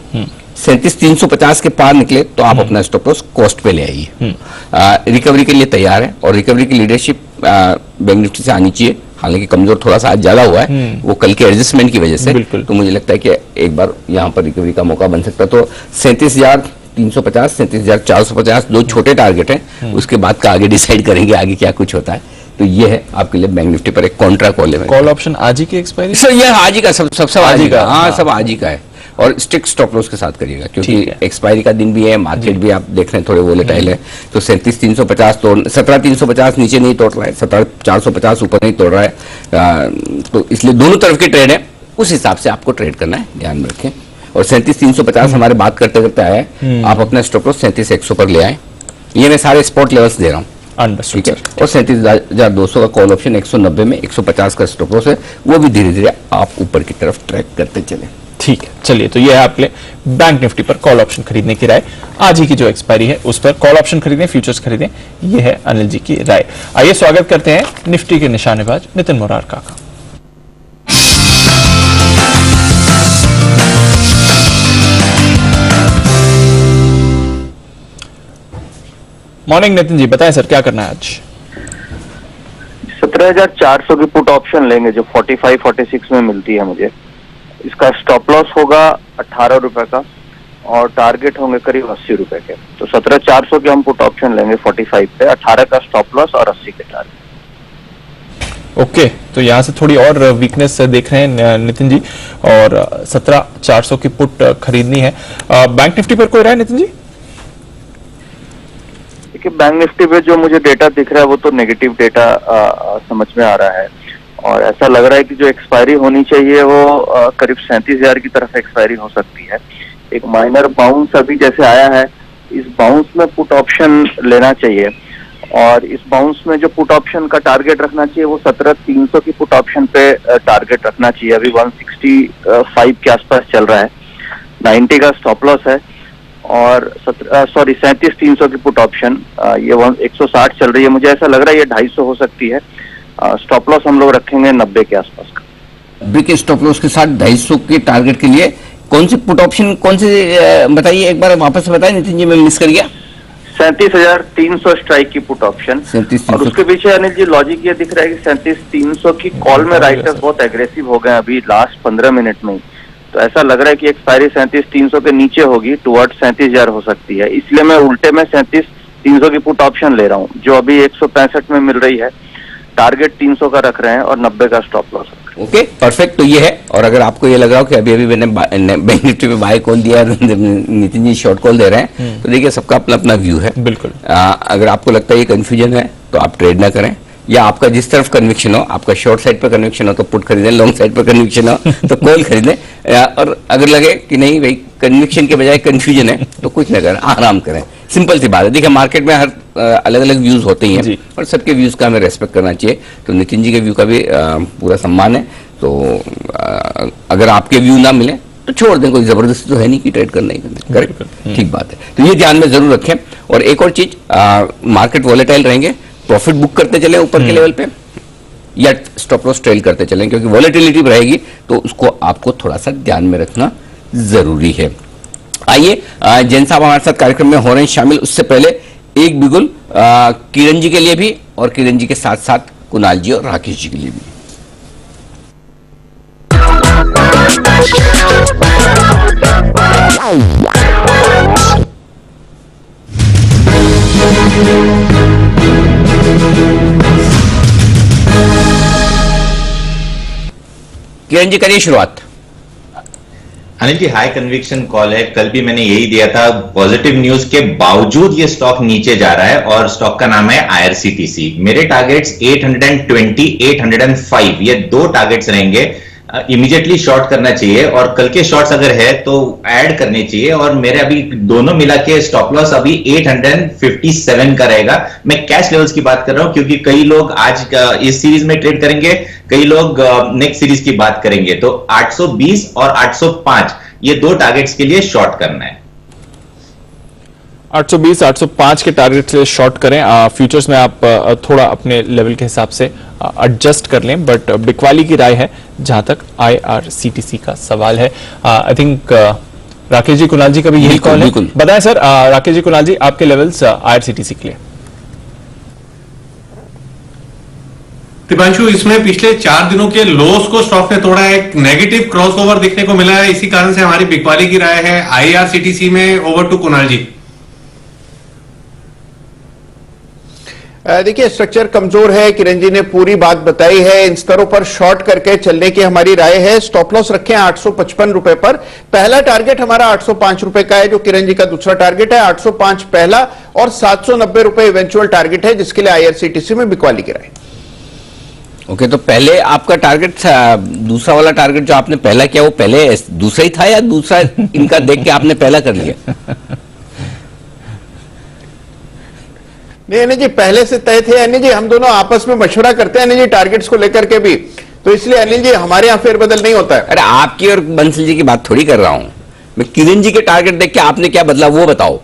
37,350 के पार निकले तो आप अपना स्टॉप लॉस कॉस्ट पे ले आइए। रिकवरी के लिए तैयार है, और रिकवरी की लीडरशिप बैंक निफ्टी से आनी चाहिए। हालांकि कमजोर थोड़ा सा आज ज्यादा हुआ है, वो कल के एडजस्टमेंट की वजह से, तो मुझे लगता है कि एक बार यहाँ पर रिकवरी का मौका बन सकता है। तो 37,350, 37,450 दो छोटे टारगेट हैं, उसके बाद का आगे डिसाइड करेंगे आगे क्या कुछ होता है। तो ये है आपके लिए बैंक निफ्टी पर एक कॉन्ट्रा कॉल है। कॉल ऑप्शन आज ही की एक्सपायरी सर ये आज ही का सब आज ही का, हाँ सब आज ही का है, और स्टिक स्टॉप लॉस के साथ करिएगा क्योंकि एक्सपायरी का दिन भी है, मार्केट भी आप देख रहे हैं थोड़े वोलेटाइल है। तो 37,350 तोड़, 17,350 नीचे नहीं तोड़ रहा है, 17,450 ऊपर नहीं तोड़ रहा है, तो इसलिए दोनों तरफ की ट्रेड है, उस हिसाब से आपको ट्रेड करना है, ध्यान में रखें। और 37,350 हमारे बात करते करते आया है, आप अपना स्टॉप लॉस 37,100 पर ले आए। ये मैं सारे स्पॉट लेवल्स दे रहा हूँ, ठीक है। और 37,200 का कॉल ऑप्शन 190 में 150 का स्टॉप लॉस है, वो भी धीरे धीरे आप ऊपर की तरफ ट्रैक करते चले। ठीक है, चलिए तो ये है आपके लिए बैंक निफ्टी पर कॉल ऑप्शन खरीदने की राय। आज ही की जो एक्सपायरी है उस पर कॉल ऑप्शन खरीदें, फ्यूचर्स खरीदें, ये है अनिल जी की राय। आइए स्वागत करते हैं निफ्टी के निशानेबाज नितिन मोरारका का। मॉर्निंग नितिन जी, बताएं सर क्या करना है आज? 17,400 की पुट ऑप्शन लेंगे जो 45-46 में मिलती है मुझे। इसका स्टॉप लॉस होगा 18 रुपए का और टारगेट होंगे करीब 80 रुपए के। तो 17,400 के हम पुट ऑप्शन लेंगे 45 पे, 18 का स्टॉप लॉस और 80 के टारगेट। ओके, तो यहाँ से थोड़ी और वीकनेस देख रहे हैं नितिन जी, और 17,400 की पुट खरीदनी है। बैंक निफ्टी पर कोई राय नितिन जी? देखिए बैंक निफ्टी पे जो मुझे डेटा दिख रहा है वो तो नेगेटिव डेटा समझ में आ रहा है, और ऐसा लग रहा है कि जो एक्सपायरी होनी चाहिए वो करीब 37,000 की तरफ एक्सपायरी हो सकती है। एक माइनर बाउंस अभी जैसे आया है, इस बाउंस में पुट ऑप्शन लेना चाहिए, और इस बाउंस में जो पुट ऑप्शन का टारगेट रखना चाहिए वो 17,300 की पुट ऑप्शन पे टारगेट रखना चाहिए। अभी 165 के आसपास चल रहा है, 90 का स्टॉप लॉस है, और 37,300 की पुट ऑप्शन ये 160 चल रही है। मुझे ऐसा लग रहा है ये 250 हो सकती है। स्टॉप लॉस हम लोग रखेंगे 90 के आसपास का। ब्रेक स्टॉप लॉस के साथ 250 के टारगेट के लिए कौन सी पुट ऑप्शन, कौन से बताइए एक बार वापस से बताइए नितिन जी, मैं मिस कर गया। 37,300 स्ट्राइक की पुट ऑप्शन, और उसके पीछे अनिल जी लॉजिक ये दिख रहा है कि 37,300 की कॉल में राइटर्स बहुत एग्रेसिव हो गए अभी लास्ट 15 मिनट में ही। तो ऐसा लग रहा है कि एक्सपायरी 37,300 के नीचे होगी, टुवर्ड 37,000 हो सकती है। इसलिए मैं उल्टे में 37,300 की पुट ऑप्शन ले रहा हूँ जो अभी 165 में मिल रही है। टारगेट 300 का रख रहे हैं और 90 का स्टॉप लॉस। Okay, perfect. तो ये है, और अगर आपको ये लग रहा हो कि अभी मैंने बैंक निफ्टी पे बाय कॉल दिया, नितिन जी शॉर्ट कॉल दे रहे हैं, तो देखिए सबका अपना अपना व्यू है। बिल्कुल। अगर आपको लगता है ये कंफ्यूजन है तो आप ट्रेड ना करें, या आपका जिस तरफ कन्विक्शन हो, आपका शॉर्ट साइड पर कन्विक्शन हो तो पुट खरीदें, लॉन्ग साइड पर कन्विक्शन हो तो कॉल खरीदें, और अगर लगे कि नहीं भाई कन्विक्शन के बजाय कंफ्यूजन है तो कुछ ना करें, आराम करें। सिंपल सी बात है। देखिए मार्केट में हर अलग अलग व्यूज होते ही हैं और सबके व्यूज का हमें रेस्पेक्ट करना चाहिए। तो नितिन जी के व्यू का भी पूरा सम्मान है। तो अगर आपके व्यू ना मिले तो छोड़ दें, कोई जबरदस्ती तो है नहीं कि ट्रेड करना ही करना। करेक्ट, ठीक बात है। तो ये ध्यान में जरूर रखें। और एक और चीज, मार्केट वॉलेटाइल रहेंगे, प्रॉफिट बुक करते चले ऊपर के लेवल पे, या स्टॉप लॉस ट्रेल करते चलें, क्योंकि वॉलेटिलिटी रहेगी तो उसको आपको थोड़ा सा ध्यान में रखना जरूरी है। आइए, जैन साहब हमारे साथ कार्यक्रम में हो रहे हैं शामिल। उससे पहले एक बिगुल किरण जी के लिए भी, और किरण जी के साथ साथ कुणाल जी और राकेश जी के लिए भी। किरण जी करिए शुरुआत। Anil ji high conviction call है, कल भी मैंने यही दिया था। पॉजिटिव न्यूज के बावजूद ये स्टॉक नीचे जा रहा है, और स्टॉक का नाम है IRCTC। मेरे टारगेट्स 820, 805, ये दो टारगेट्स रहेंगे। इमीडिएटली शॉर्ट करना चाहिए, और कल के शॉर्ट्स अगर है तो ऐड करने चाहिए। और मेरे अभी दोनों मिला के स्टॉप लॉस अभी 857 का रहेगा। मैं कैश लेवल्स की बात कर रहा हूं, क्योंकि कई लोग आज इस सीरीज में ट्रेड करेंगे, कई लोग नेक्स्ट सीरीज की बात करेंगे। तो 820 और 805 ये दो टारगेट्स के लिए शॉर्ट करना है। 820, 805 के टारगेट से शॉर्ट करें। फ्यूचर्स में आप थोड़ा अपने लेवल के हिसाब से एडजस्ट कर लें, बट बिकवाली की राय है जहां तक IRCTC का सवाल है। आई थिंक राकेश जी, कुणाल जी का भी यही कॉल है। बताएं सर, राकेश जी, कुणाल जी, आपके लेवल्स IRCTC के लिए। दीपांशु, इसमें पिछले 4 दिनों के लोस को स्टॉक ने तोड़ा है, एक नेगेटिव क्रॉसओवर दिखने को मिला है। इसी कारण से हमारी बिकवाली की राय है आईआरसीटीसी में। ओवर टू कुणाल जी। देखिए, स्ट्रक्चर कमजोर है, किरण जी ने पूरी बात बताई है। इन स्तरों पर शॉर्ट करके चलने की हमारी राय है। स्टॉप लॉस रखें 855 रुपए पर। पहला टारगेट हमारा 805 रुपए का है, जो किरण जी का दूसरा टारगेट है। 805 पहला और 790 रुपए इवेंचुअल टारगेट है, जिसके लिए आईआरसीटीसी में बिकवाली की राय। ओके, तो पहले आपका टारगेट, दूसरा वाला टारगेट जो आपने पहला किया, वो पहले दूसरा ही था या दूसरा इनका देख के आपने पहला कर लिया? नहीं अनिल जी, पहले से तय थे। अनिल जी, हम दोनों आपस में मशवरा करते हैं अनिल जी, टारगेट्स को लेकर के भी, तो इसलिए अनिल जी हमारे यहाँ फेरबदल नहीं होता है। अरे आपकी और बंसल जी की बात थोड़ी कर रहा हूं मैं। किरण जी के टारगेट देख के आपने क्या बदला वो बताओ।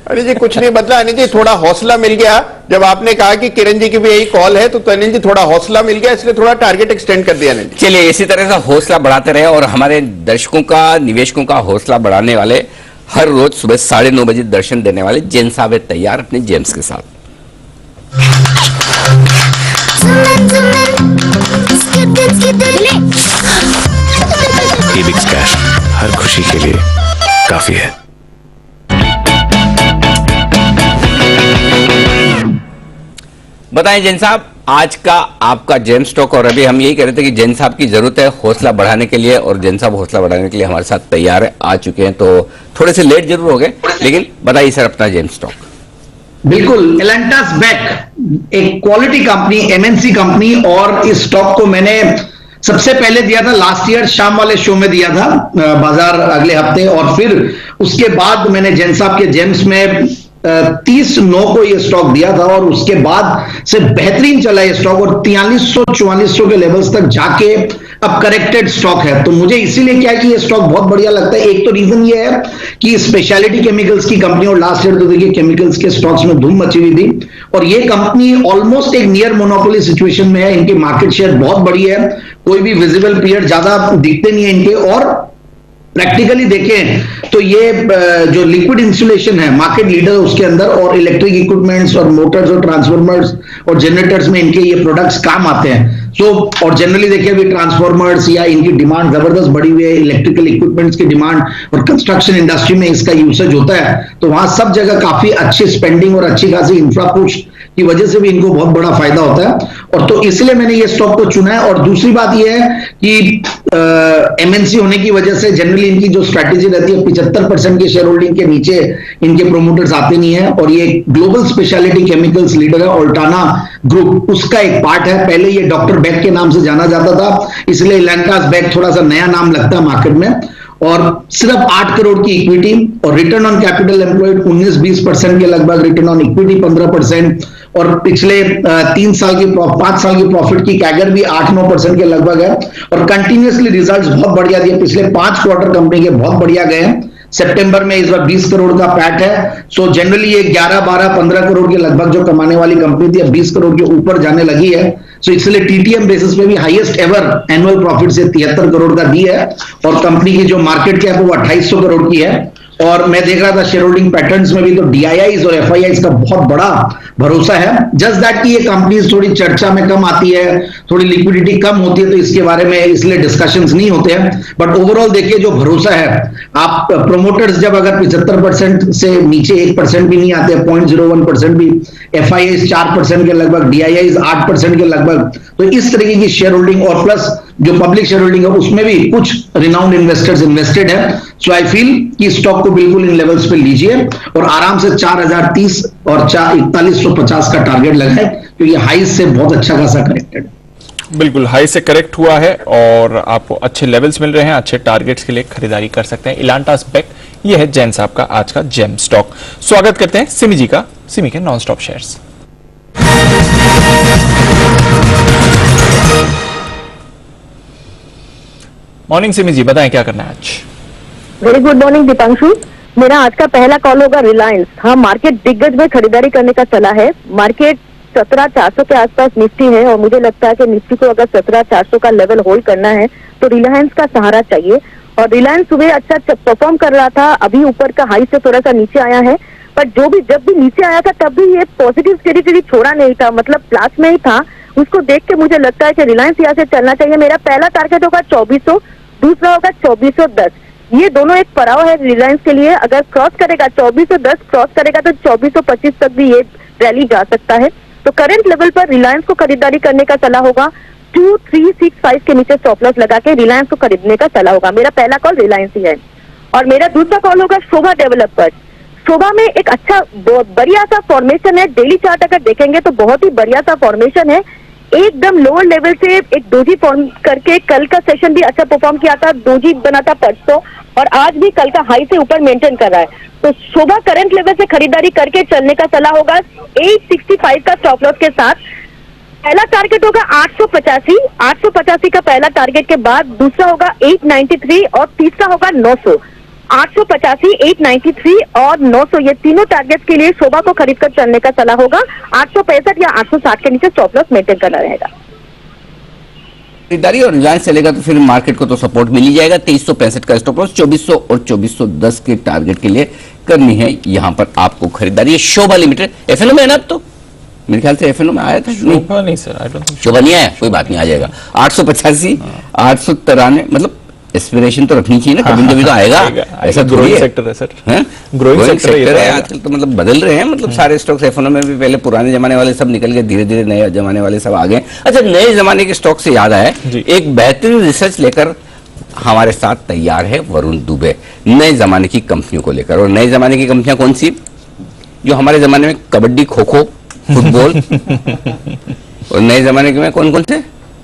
अनिल जी कुछ नहीं बदला। अनिल जी थोड़ा हौसला मिल गया जब आपने कहा कि किरण जी की भी यही कॉल है, तो अनिल जी थोड़ा हौसला मिल गया, इसलिए थोड़ा टारगेट एक्सटेंड कर दिया अनिल जी। चलिए, इसी तरह से हौसला बढ़ाते रहे और हमारे दर्शकों का, निवेशकों का हौसला बढ़ाने वाले हर रोज सुबह 9:30 बजे दर्शन देने वाले जैन साहब है तैयार अपने जेम्स के साथ। एबिक्स कैश हर खुशी के लिए काफी है। बताएं जैन साहब, आज का आपका जेम स्टॉक। और अभी हम यही कह रहे थे कि जैन साहब की जरूरत है हौसला बढ़ाने के लिए, और जैन साहब हौसला बढ़ाने के लिए हमारे साथ तैयार है, आ चुके हैं। तो थोड़े से लेट जरूर हो गए, लेकिन बताइए सर अपना जेम स्टॉक। बिल्कुल, एलेंटास बेक एक क्वालिटी कंपनी, एमएनसी कंपनी, और इस स्टॉक को मैंने सबसे पहले दिया था लास्ट ईयर शाम वाले शो में दिया था, बाजार अगले हफ्ते, और फिर उसके बाद मैंने जैन साहब के जेम्स में 30/9 को ये स्टॉक दिया था, और उसके बाद से बेहतरीन चला ये स्टॉक, और 4300-4400 के लेवल्स तक जाके अब करेक्टेड स्टॉक है। तो मुझे इसीलिए क्या है कि ये स्टॉक बहुत बढ़िया लगता है। एक तो रीजन ये है कि स्पेशलिटी केमिकल्स की कंपनी, और लास्ट ईयर तो देखिए केमिकल्स के स्टॉक्स में धूम मची हुई थी, और ये कंपनी ऑलमोस्ट एक नियर मोनोपोली सिचुएशन में है। इनकी मार्केट शेयर बहुत बड़ी है, कोई भी विजिबल पीरियड ज्यादा दिखते नहीं है इनके, और प्रैक्टिकली देखें तो ये जो लिक्विड इंसुलेशन है मार्केट लीडर उसके अंदर, और इलेक्ट्रिक इक्विपमेंट्स और मोटर्स और ट्रांसफॉर्मर्स और जनरेटर्स में इनके ये प्रोडक्ट्स काम आते हैं। और जनरली देखिए अभी ट्रांसफॉर्मर्स या इनकी डिमांड जबरदस्त बढ़ी हुई है, इलेक्ट्रिकल इक्विपमेंट्स की डिमांड, और कंस्ट्रक्शन इंडस्ट्री में इसका यूसेज होता है, तो वहां सब जगह काफी अच्छी स्पेंडिंग और अच्छी खासी इंफ्रा पुश की वजह से भी इनको बहुत बड़ा फायदा होता है, और तो इसलिए मैंने ये स्टॉक को चुना है। और दूसरी बात ये है कि एमएनसी होने की वजह से जनरली इनकी जो स्ट्रैटेजी रहती है 75% के शेयर होल्डिंग के नीचे इनके प्रोमोटर्स आते नहीं है, और ये ग्लोबल स्पेशलिटी केमिकल्स लीडर है ऑल्टाना ग्रुप, उसका एक पार्ट है। पहले ये डॉक्टर बेक के नाम से जाना जाता था, इसलिए एलेंटास बेक थोड़ा सा नया नाम लगता है मार्केट में, और सिर्फ 8 करोड़ की इक्विटी, और रिटर्न ऑन कैपिटल एम्प्लॉयड 19-20% के लगभग, रिटर्न ऑन इक्विटी 15%, और पिछले 5 साल की प्रॉफिट की कैगर भी 8-9% के लगभग है, और कंटिन्यूअसली रिजल्ट्स बहुत बढ़िया दिए। पिछले 5 क्वार्टर कंपनी के बहुत बढ़िया गए हैं। सितंबर में इस बार 20 करोड़ का पैट है, सो जनरली ये 11-12-15 करोड़ के लगभग जो कमाने वाली कंपनी थी अब 20 करोड़ के ऊपर जाने लगी है, सो इसलिए टीटीएम बेसिस पे भी हाईएस्ट एवर एनुअल प्रॉफिट से 73 करोड़ का दी है, और कंपनी की जो मार्केट कैप वो 2800 करोड़ की है। और मैं देख रहा था शेयर होल्डिंग पैटर्न्स में भी तो डीआईआईज और एफआईआईज का बहुत बड़ा भरोसा है। जस्ट दैट कि ये कंपनीज थोड़ी चर्चा में कम आती है, थोड़ी लिक्विडिटी कम होती है, तो इसके बारे में इसलिए डिस्कशंस नहीं होते हैं, बट ओवरऑल देखिए जो भरोसा है, आप प्रोमोटर्स जब अगर 75% से नीचे 1% भी नहीं आते, 0.01% भी, एफआईआईज 4% के लगभग, डीआईआईज 8% के लगभग, तो इस तरीके की शेयर होल्डिंग, और प्लस जो पब्लिक शेयर होल्डिंग है उसमें भी कुछ रिनाउंड इन्वेस्टर्स इन्वेस्टेड है, सो आई फील कि स्टॉक को बिल्कुल इन लेवल्स पे लीजिए, और आराम से 4030 और 4150 का टारगेट लगाए, क्योंकि हाई से बहुत अच्छा खासा करेक्टेड है। बिल्कुल हाई से करेक्ट हुआ है, और आपको अच्छे लेवल्स मिल रहे हैं, अच्छे टारगेट्स के लिए खरीदारी कर सकते हैं। एलेंटास बेक, ये है जैन साहब का आज का जेम स्टॉक। स्वागत करते हैं सिमी जी का, सिमी के non stop shares. Morning Simi ji, बताएं क्या करना है आज। Very good morning Deepanshu. मेरा आज का पहला कॉल होगा रिलायंस। हाँ, मार्केट दिग्गज में खरीदारी करने का चला है। मार्केट 17,400 के आसपास निफ्टी है, और मुझे लगता है कि निफ्टी को अगर 17,400 का लेवल होल्ड करना है तो रिलायंस का सहारा चाहिए। और रिलायंस सुबह अच्छा परफॉर्म कर रहा था, अभी ऊपर का हाई से थोड़ा सा नीचे आया है, पर जब भी नीचे आया था तब भी ये पॉजिटिव टेरिटरी छोड़ा नहीं था, मतलब प्लस में ही था। उसको देख के मुझे लगता है कि रिलायंस यहाँ से चलना चाहिए। मेरा पहला टारगेट होगा 2400, दूसरा होगा 2410। ये दोनों एक पड़ाव है रिलायंस के लिए। अगर क्रॉस करेगा 2410 क्रॉस करेगा तो 2425 तक भी ये रैली जा सकता है। तो करंट लेवल पर रिलायंस को खरीदारी करने का सलाह होगा। 2365 के नीचे स्टॉप लॉस लगा के रिलायंस को खरीदने का सलाह होगा। मेरा पहला कॉल रिलायंस ही है। और मेरा दूसरा कॉल होगा शोभा डेवलपर्स। शोभा में एक अच्छा बढ़िया सा फॉर्मेशन है। डेली चार्ट अगर देखेंगे तो बहुत ही बढ़िया सा फॉर्मेशन है। एकदम लोअर लेवल से एक डोजी फॉर्म करके कल का सेशन भी अच्छा परफॉर्म किया था, डोजी बना था परसों, और आज भी कल का हाई से ऊपर मेंटेन कर रहा है। तो शोभा करंट लेवल से खरीदारी करके चलने का सलाह होगा 865 का स्टॉप लॉस के साथ। पहला टारगेट होगा 885 का पहला टारगेट के बाद दूसरा होगा 893 और तीसरा होगा 900। 885, 893 और 900 ये तीनों टारगेट्स के लिए शोभा को खरीद कर चलने का सलाह होगा। 865 या 860 के नीचे स्टॉप लॉस मेंटेन करना रहेगा। खरीदारी और रिलायंस चलेगा तो फिर मार्केट को तो सपोर्ट मिल ही जाएगा। 2365 का स्टॉप लॉस 2400 और 2410 के टारगेट के लिए करनी है यहाँ पर आपको खरीदारी। शोभा लिमिटेड एफएनओ में है ना अब तो, मेरे ख्याल से एफएनओ में आया था। शोभा नहीं सर, आई डोंट थिंक शोभा नहीं आया, कोई बात नहीं, आ जाएगा। 885, 893 मतलब एस्पिरेशन तो रखनी चाहिए ना, कभी कभी तो आएगा। ऐसा ग्रोइंग सेक्टर है सर, ग्रोइंग सेक्टर है आजकल तो, मतलब बदल रहे हैं, मतलब सारे स्टॉक्स एफएनओ में भी पहले पुराने जमाने वाले सब निकल गए, धीरे धीरे नए जमाने वाले सब आ गए। अच्छा, नए जमाने के स्टॉक से याद आया, एक बेहतरीन रिसर्च लेकर हमारे साथ तैयार है वरुण दुबे, नए जमाने की कंपनियों को लेकर। और नए जमाने की कंपनियां कौन सी? जो हमारे जमाने में कबड्डी, खो खो, फुटबॉल और नए जमाने के में कौन कौन थे?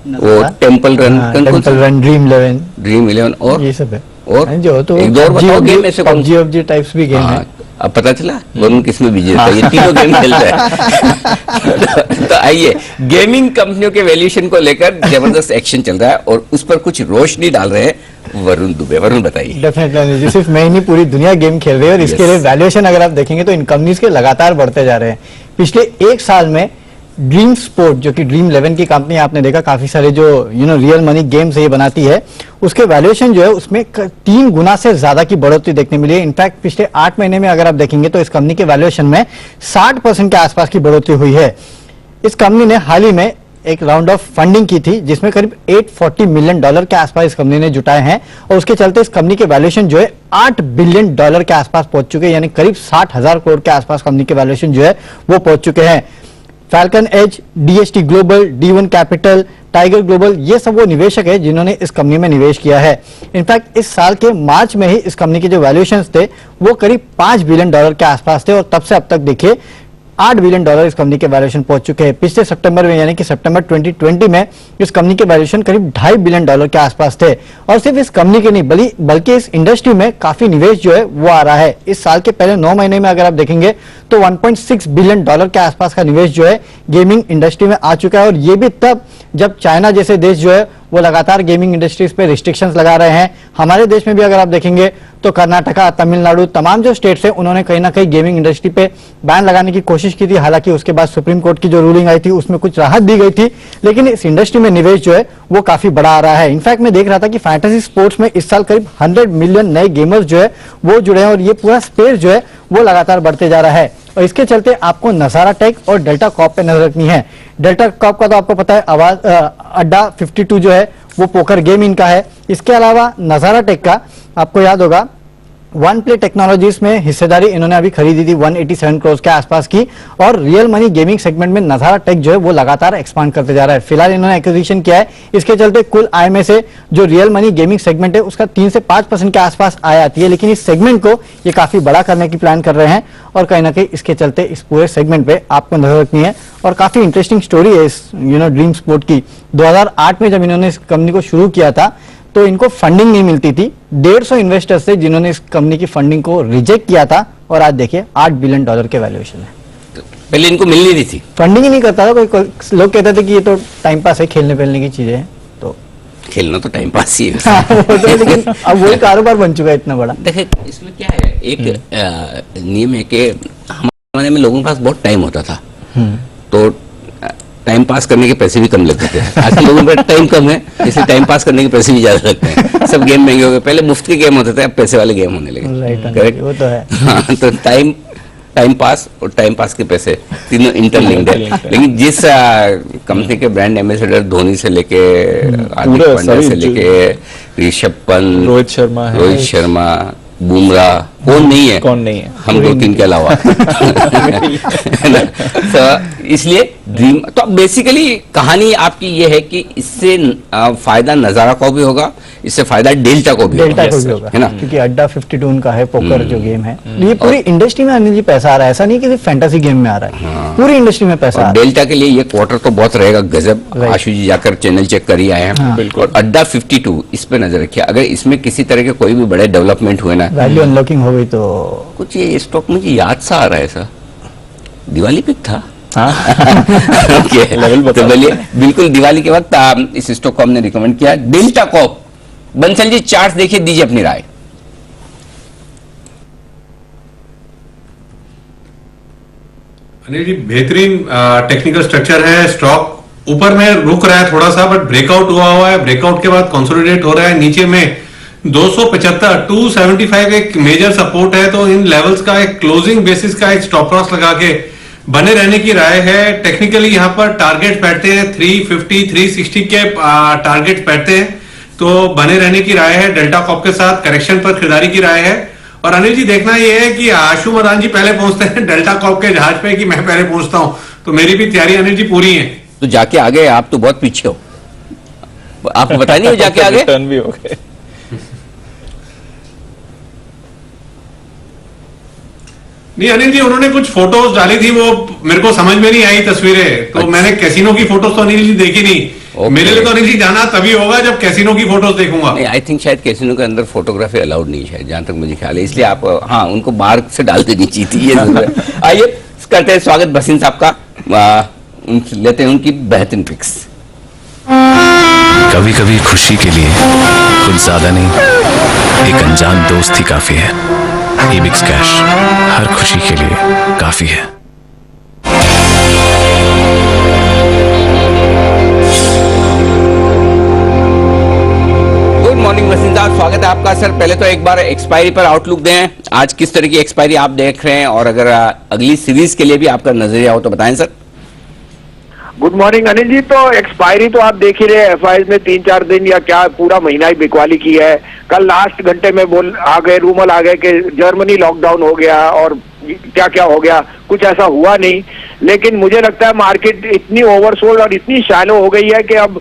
वो टेम्पल रन, ड्रीम 11 और ये सब है। और जो तो एक दो और बताओ गेम में से कौन? PUBG टाइप्स भी गेम है। अब पता चला वरुण किसमें बिजी रहता है, ये तीनों गेम खेलता है। तो आइए, गेमिंग कंपनियों के वैल्यूएशन को लेकर जबरदस्त एक्शन चल रहा है और उस पर कुछ रोशनी डाल रहे हैं वरुण दुबे। वरुण बताइए। डेफिनेटली, सिर्फ मैं ही नहीं, पूरी दुनिया गेम खेल रही है और इसके लिए वैल्यूएशन अगर आप देखेंगे तो इन कंपनीज के लगातार बढ़ते जा रहे हैं। पिछले एक साल में ड्रीम स्पोर्ट, जो कि ड्रीम 11 की कंपनी, आपने देखा काफी सारे जो रियल मनी गेम्स ये बनाती है, उसके वैल्यूएशन जो है उसमें 3 गुना से ज्यादा की बढ़ोतरी देखने मिली है। इनफैक्ट पिछले 8 महीने में अगर आप देखेंगे तो इस कंपनी के वैल्यूएशन में 60% के आसपास की बढ़ोतरी हुई है। इस कंपनी ने हाल ही में एक राउंड ऑफ फंडिंग की थी जिसमें करीब $840 मिलियन के आसपास इस कंपनी ने जुटाए हैं और उसके चलते इस कंपनी के वैल्यूएशन जो है $8 बिलियन के आसपास पहुंच चुके हैं, यानी करीब 60,000 करोड़ के आसपास कंपनी के वैल्यूएशन जो है वो पहुंच चुके हैं। Falcon Edge, DST Global, D1 Capital, Tiger Global, ये सब वो निवेशक है जिन्होंने इस कंपनी में निवेश किया है। इनफैक्ट इस साल के मार्च में ही इस कंपनी के जो वैल्यूएशंस थे वो करीब $5 बिलियन के आसपास थे और तब से अब तक देखिए $8 बिलियन इस कंपनी के वैल्यूएशन पहुंच चुके हैं। पिछले सितंबर में, यानी कि सितंबर 2020 में इस कंपनी के वैल्यूएशन करीब $2.5 बिलियन के आसपास थे। और सिर्फ इस कंपनी के नहीं बल्कि इस इंडस्ट्री में काफी निवेश जो है वो आ रहा है। इस साल के पहले 9 महीने में अगर आप देखेंगे तो $1.6 बिलियन के आसपास का निवेश जो है गेमिंग इंडस्ट्री में आ चुका है और ये भी तब जब चाइना जैसे देश जो है वो लगातार गेमिंग इंडस्ट्रीज पे रिस्ट्रिक्शंस लगा रहे हैं। हमारे देश में भी अगर आप देखेंगे तो कर्नाटका, तमिलनाडु, तमाम जो स्टेट्स हैं उन्होंने कहीं ना कहीं गेमिंग इंडस्ट्री पे बैन लगाने की कोशिश की थी। हालांकि उसके बाद सुप्रीम कोर्ट की जो रूलिंग आई थी उसमें कुछ राहत दी गई थी, लेकिन इस इंडस्ट्री में निवेश जो है वो काफी बड़ा आ रहा है। इनफैक्ट मैं देख रहा था कि फैंटेसी स्पोर्ट्स में इस साल करीब 100 मिलियन नए गेमर्स जो है वो जुड़े हैं और ये पूरा स्पेस जो है वो लगातार बढ़ते जा रहा है। और इसके चलते आपको नजारा टेक और डेल्टा कॉर्प पे नजर रखनी है। डेल्टा कॉर्प का तो आपको पता है, अड्डा 52 जो है वो पोकर गेम इनका है। इसके अलावा नजारा टेक का आपको याद होगा वन प्ले टेक्नोलॉजीज में हिस्सेदारी इन्होंने अभी खरीदी थी 187 करोड़ के आसपास की और रियल मनी गेमिंग सेगमेंट में नजारा टेक जो है वो लगातार एक्सपांड करते जा रहा है। फिलहाल इन्होंने एक्विजिशन किया है, इसके चलते कुल आय में से जो रियल मनी गेमिंग सेगमेंट है उसका 3 से 5% के आसपास आय आती है, लेकिन इस सेगमेंट को ये काफी बड़ा करने की प्लान कर रहे हैं और कहीं ना कहीं इसके चलते इस पूरे सेगमेंट पे आपको नजर रखनी है। और काफी इंटरेस्टिंग स्टोरी है इस ड्रीम स्पोर्ट की। 2008 में जब इन्होंने इस कंपनी को शुरू किया था तो इनको फंडिंग नहीं मिलती थी। 150 इन्वेस्टर्स थे जिन्होंने इस कंपनी की फंडिंग को रिजेक्ट किया था और आज देखिए $8 बिलियन के वैल्यूएशन है। पहले इनको मिल नहीं रही थी, फंडिंग ही नहीं करता था कोई लोग कहते थे कि ये तो टाइम पास है, खेलने पेलने की चीजें हैं। तो खेलना तो टाइम पास ही है वो तो, लेकिन अब वही कारोबार बन चुका है इतना बड़ा। देखिए इसमें क्या है, एक नियम है कि हमारे जमाने में लोगों के पास बहुत टाइम होता था तो टाइम पास करने के पैसे भी कम लगते थे। आजकल लोगों के पास टाइम कम है इसलिए टाइम पास करने के पैसे भी ज्यादा लगते हैं। सब गेम महंगे हो गए, पहले मुफ्त के गेम होते थे, अब पैसे वाले गेम होने लगे। करेक्ट, वो तो है। हाँ, तो टाइम टाइम पास और टाइम पास के पैसे तीनों इंटरलिंक्ड है। लेकिन जिस कंपनी के ब्रांड एम्बेसडर धोनी से लेके हार्दिक पांड्या से लेके ऋषभ पंत, रोहित शर्मा, बुमराह, कौन नहीं है हम 2-3 के अलावा है ना। तो इसलिए ड्रीम तो बेसिकली कहानी आपकी ये है कि इससे फायदा नजारा को भी होगा, इससे फायदा डेल्टा को भी होगा है ना, क्योंकि अड्डा 52 उनका है, पोकर जो गेम है। ये पूरी इंडस्ट्री में अनिल जी पैसा आ रहा है, ऐसा नहीं कि सिर्फ फैंटेसी गेम में आ रहा है, पूरी इंडस्ट्री में पैसा आ रहा है। डेल्टा के लिए ये क्वार्टर तो बहुत रहेगा गजब। आशु जी जाकर चैनल चेक कर ही आए हैं। और अड्डा 52 इस पे नजर रखिए, अगर इसमें किसी तरह के कोई भी बड़े डेवलपमेंट हुए ना, वैल्यू अनलॉकिंग हो गई तो कुछ ये स्टॉक मुझे याद सा आ रहा है, सर दिवाली पिक था। ओके, तो बोलिए बिल्कुल दिवाली के वक्त इस स्टॉक को हमने रिकमेंड किया, delta Corp. Bansal ji chart देखिए, दीजिए अपनी राय। अनिल जी बेहतरीन टेक्निकल स्ट्रक्चर है, स्टॉक ऊपर में रुक रहा है थोड़ा सा, बट ब्रेकआउट हुआ है, ब्रेकआउट के बाद कंसोलिडेट हो रहा है। नीचे में 275 275 एक मेजर सपोर्ट है, तो इन लेवल्स का एक क्लोजिंग बेसिस का एक स्टॉप लॉस लगा के बने रहने की राय है। टेक्निकली यहां पर टारगेट बैठते हैं 350 360 के टारगेट बैठते हैं, तो बने रहने की राय है। डेल्टा कॉप के साथ करेक्शन पर खरीदारी की राय है। और अनिल जी देखना यह है कि आशु मदान जी पहले पहुंचते हैं डेल्टा कॉप के जहाज पे कि मैं पहले पहुंचता हूं, तो मेरी भी तैयारी अनिल जी पूरी है। तो जाके आगे, आप तो बहुत पीछे हो, आपको पता नहीं हो जाके आगे टर्न भी हो गए। नहीं अनिल जी, उन्होंने कुछ फोटोज डाली थी, वो मेरे को समझ में नहीं आई तस्वीरें, तो मैंने कैसीनो की फोटोज तो अनिल जी देखी नहीं। मेरे लिए तो अनिल जी जाना तभी होगा जब कैसीनो की फोटोज देखूंगा। आई थिंक शायद कैसीनो के अंदर फोटोग्राफी अलाउड नहीं है, जहां तक मुझे ख्याल है, इसलिए आप हाँ उनको बाहर से डाल देनी चाहिए थी। ये आइए करते हैं स्वागत भसीन साहब का, लेते हैं उनकी बेहतरीन पिक्स। कभी कभी खुशी के लिए कुछ ज्यादा नहीं, एक अनजान दोस्त ही काफी है। Ebix कैश हर खुशी के लिए काफी है। गुड मॉर्निंग वसीम साहब, स्वागत है आपका। सर पहले तो एक बार एक्सपायरी पर आउटलुक दें, आज किस तरह की एक्सपायरी आप देख रहे हैं, और अगर अगली सीरीज के लिए भी आपका नजरिया हो तो बताएं सर। गुड मॉर्निंग अनिल जी। तो एक्सपायरी तो आप देख ही रहे, एफआईज में 3-4 दिन या क्या पूरा महीना ही बिकवाली की है। कल लास्ट घंटे में रूमर आ गए कि जर्मनी लॉकडाउन हो गया और क्या क्या हो गया, कुछ ऐसा हुआ नहीं। लेकिन मुझे लगता है मार्केट इतनी ओवरसोल्ड और इतनी शैलो हो गई है कि अब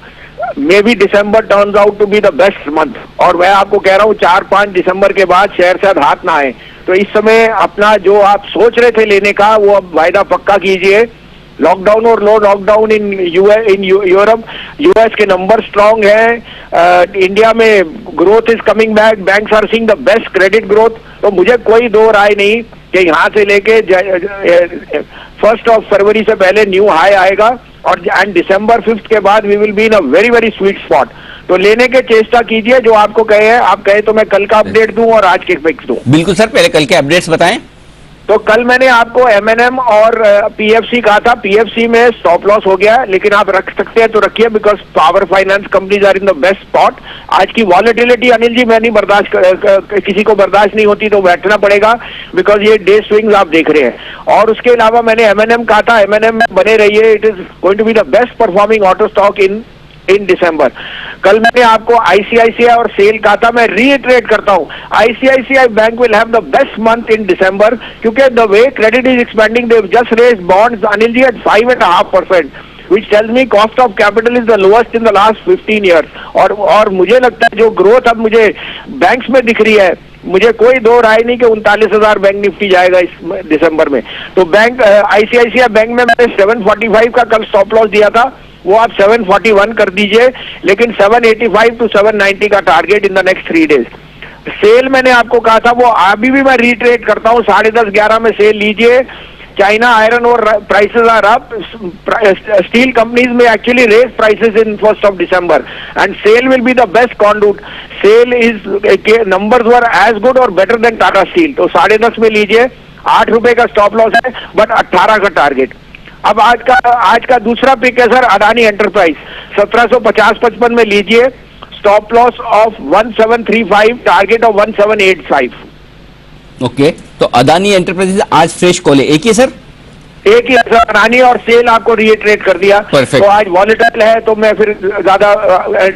maybe December turns out to be the best month. और मैं आपको कह रहा हूँ 4-5 दिसंबर के बाद शेयर शायद हाथ ना आए, तो इस समय अपना जो आप सोच रहे थे लेने का वो अब वायदा पक्का कीजिए। लॉकडाउन और लो लॉकडाउन इन यूरोप, यूएस के नंबर स्ट्रांग है, इंडिया में growth is coming back, banks are seeing the best credit growth. तो मुझे कोई दो राय नहीं कि यहाँ से लेके 1 फरवरी से पहले न्यू हाई आएगा, और एंड दिसंबर 5 के बाद we will be in a very very sweet spot. तो लेने के चेष्टा कीजिए, जो आपको कहे हैं आप कहे तो मैं कल का अपडेट दूं और आज के पिक्स दूं। बिल्कुल सर, पहले कल के अपडेट्स बताएं। तो कल मैंने आपको एमएनएम और पीएफसी कहा था, पीएफसी में स्टॉप लॉस हो गया, लेकिन आप रख सकते हैं तो रखिए, because power finance companies are in the best spot. आज की वॉलेटिलिटी अनिल जी मैं नहीं बर्दाश्त किसी को बर्दाश्त नहीं होती, तो बैठना पड़ेगा, बिकॉज ये डे स्विंग्स आप देख रहे हैं। और उसके अलावा मैंने एमएनएम कहा था, एमएनएम में बने रहिए, it is going to be the best performing auto stock in December. कल मैंने आपको आईसीआईसीआई और सेल कहा था, मैं रीइटरेट करता हूं, ICICI bank will have the best month in December, क्योंकि the way credit is expanding, they just raised bonds Anil ji at 5.5%, which tells me cost of capital is the lowest in the last 15 years। और मुझे लगता है जो growth अब मुझे banks में दिख रही है, मुझे कोई दो राय नहीं कि 39,000 बैंक निफ्टी जाएगा इस दिसंबर में। तो बैंक आईसीआईसीआई बैंक में मैंने 745 का कल स्टॉप लॉस दिया था, वो आप 741 कर दीजिए, लेकिन 785 to 790 का target in the next 3 days. Sell मैंने आपको कहा था, वो अभी भी मैं रीट्रेट करता हूँ, 10:30-11 में सेल लीजिए। China iron ore prices are up, steel companies में actually raise prices in 1 December and SAIL will be the best conduit. SAIL is numbers were as good or better than Tata steel, तो 10:30 में लीजिए। 8 रुपए का stop loss है, but 18 का target. अब आज का दूसरा पिक है सर, अडानी एंटरप्राइज, 1750-55 में लीजिए, stop loss of 1735, target of 1785। Okay तो अदानी एंटरप्राइजेज आज फ्रेश कॉल है, एक ही सर? एक ही असर, अडानी और सेल आपको रिएट्रेट कर दिया। Perfect. तो आज वॉलेटाइल है, तो मैं फिर ज्यादा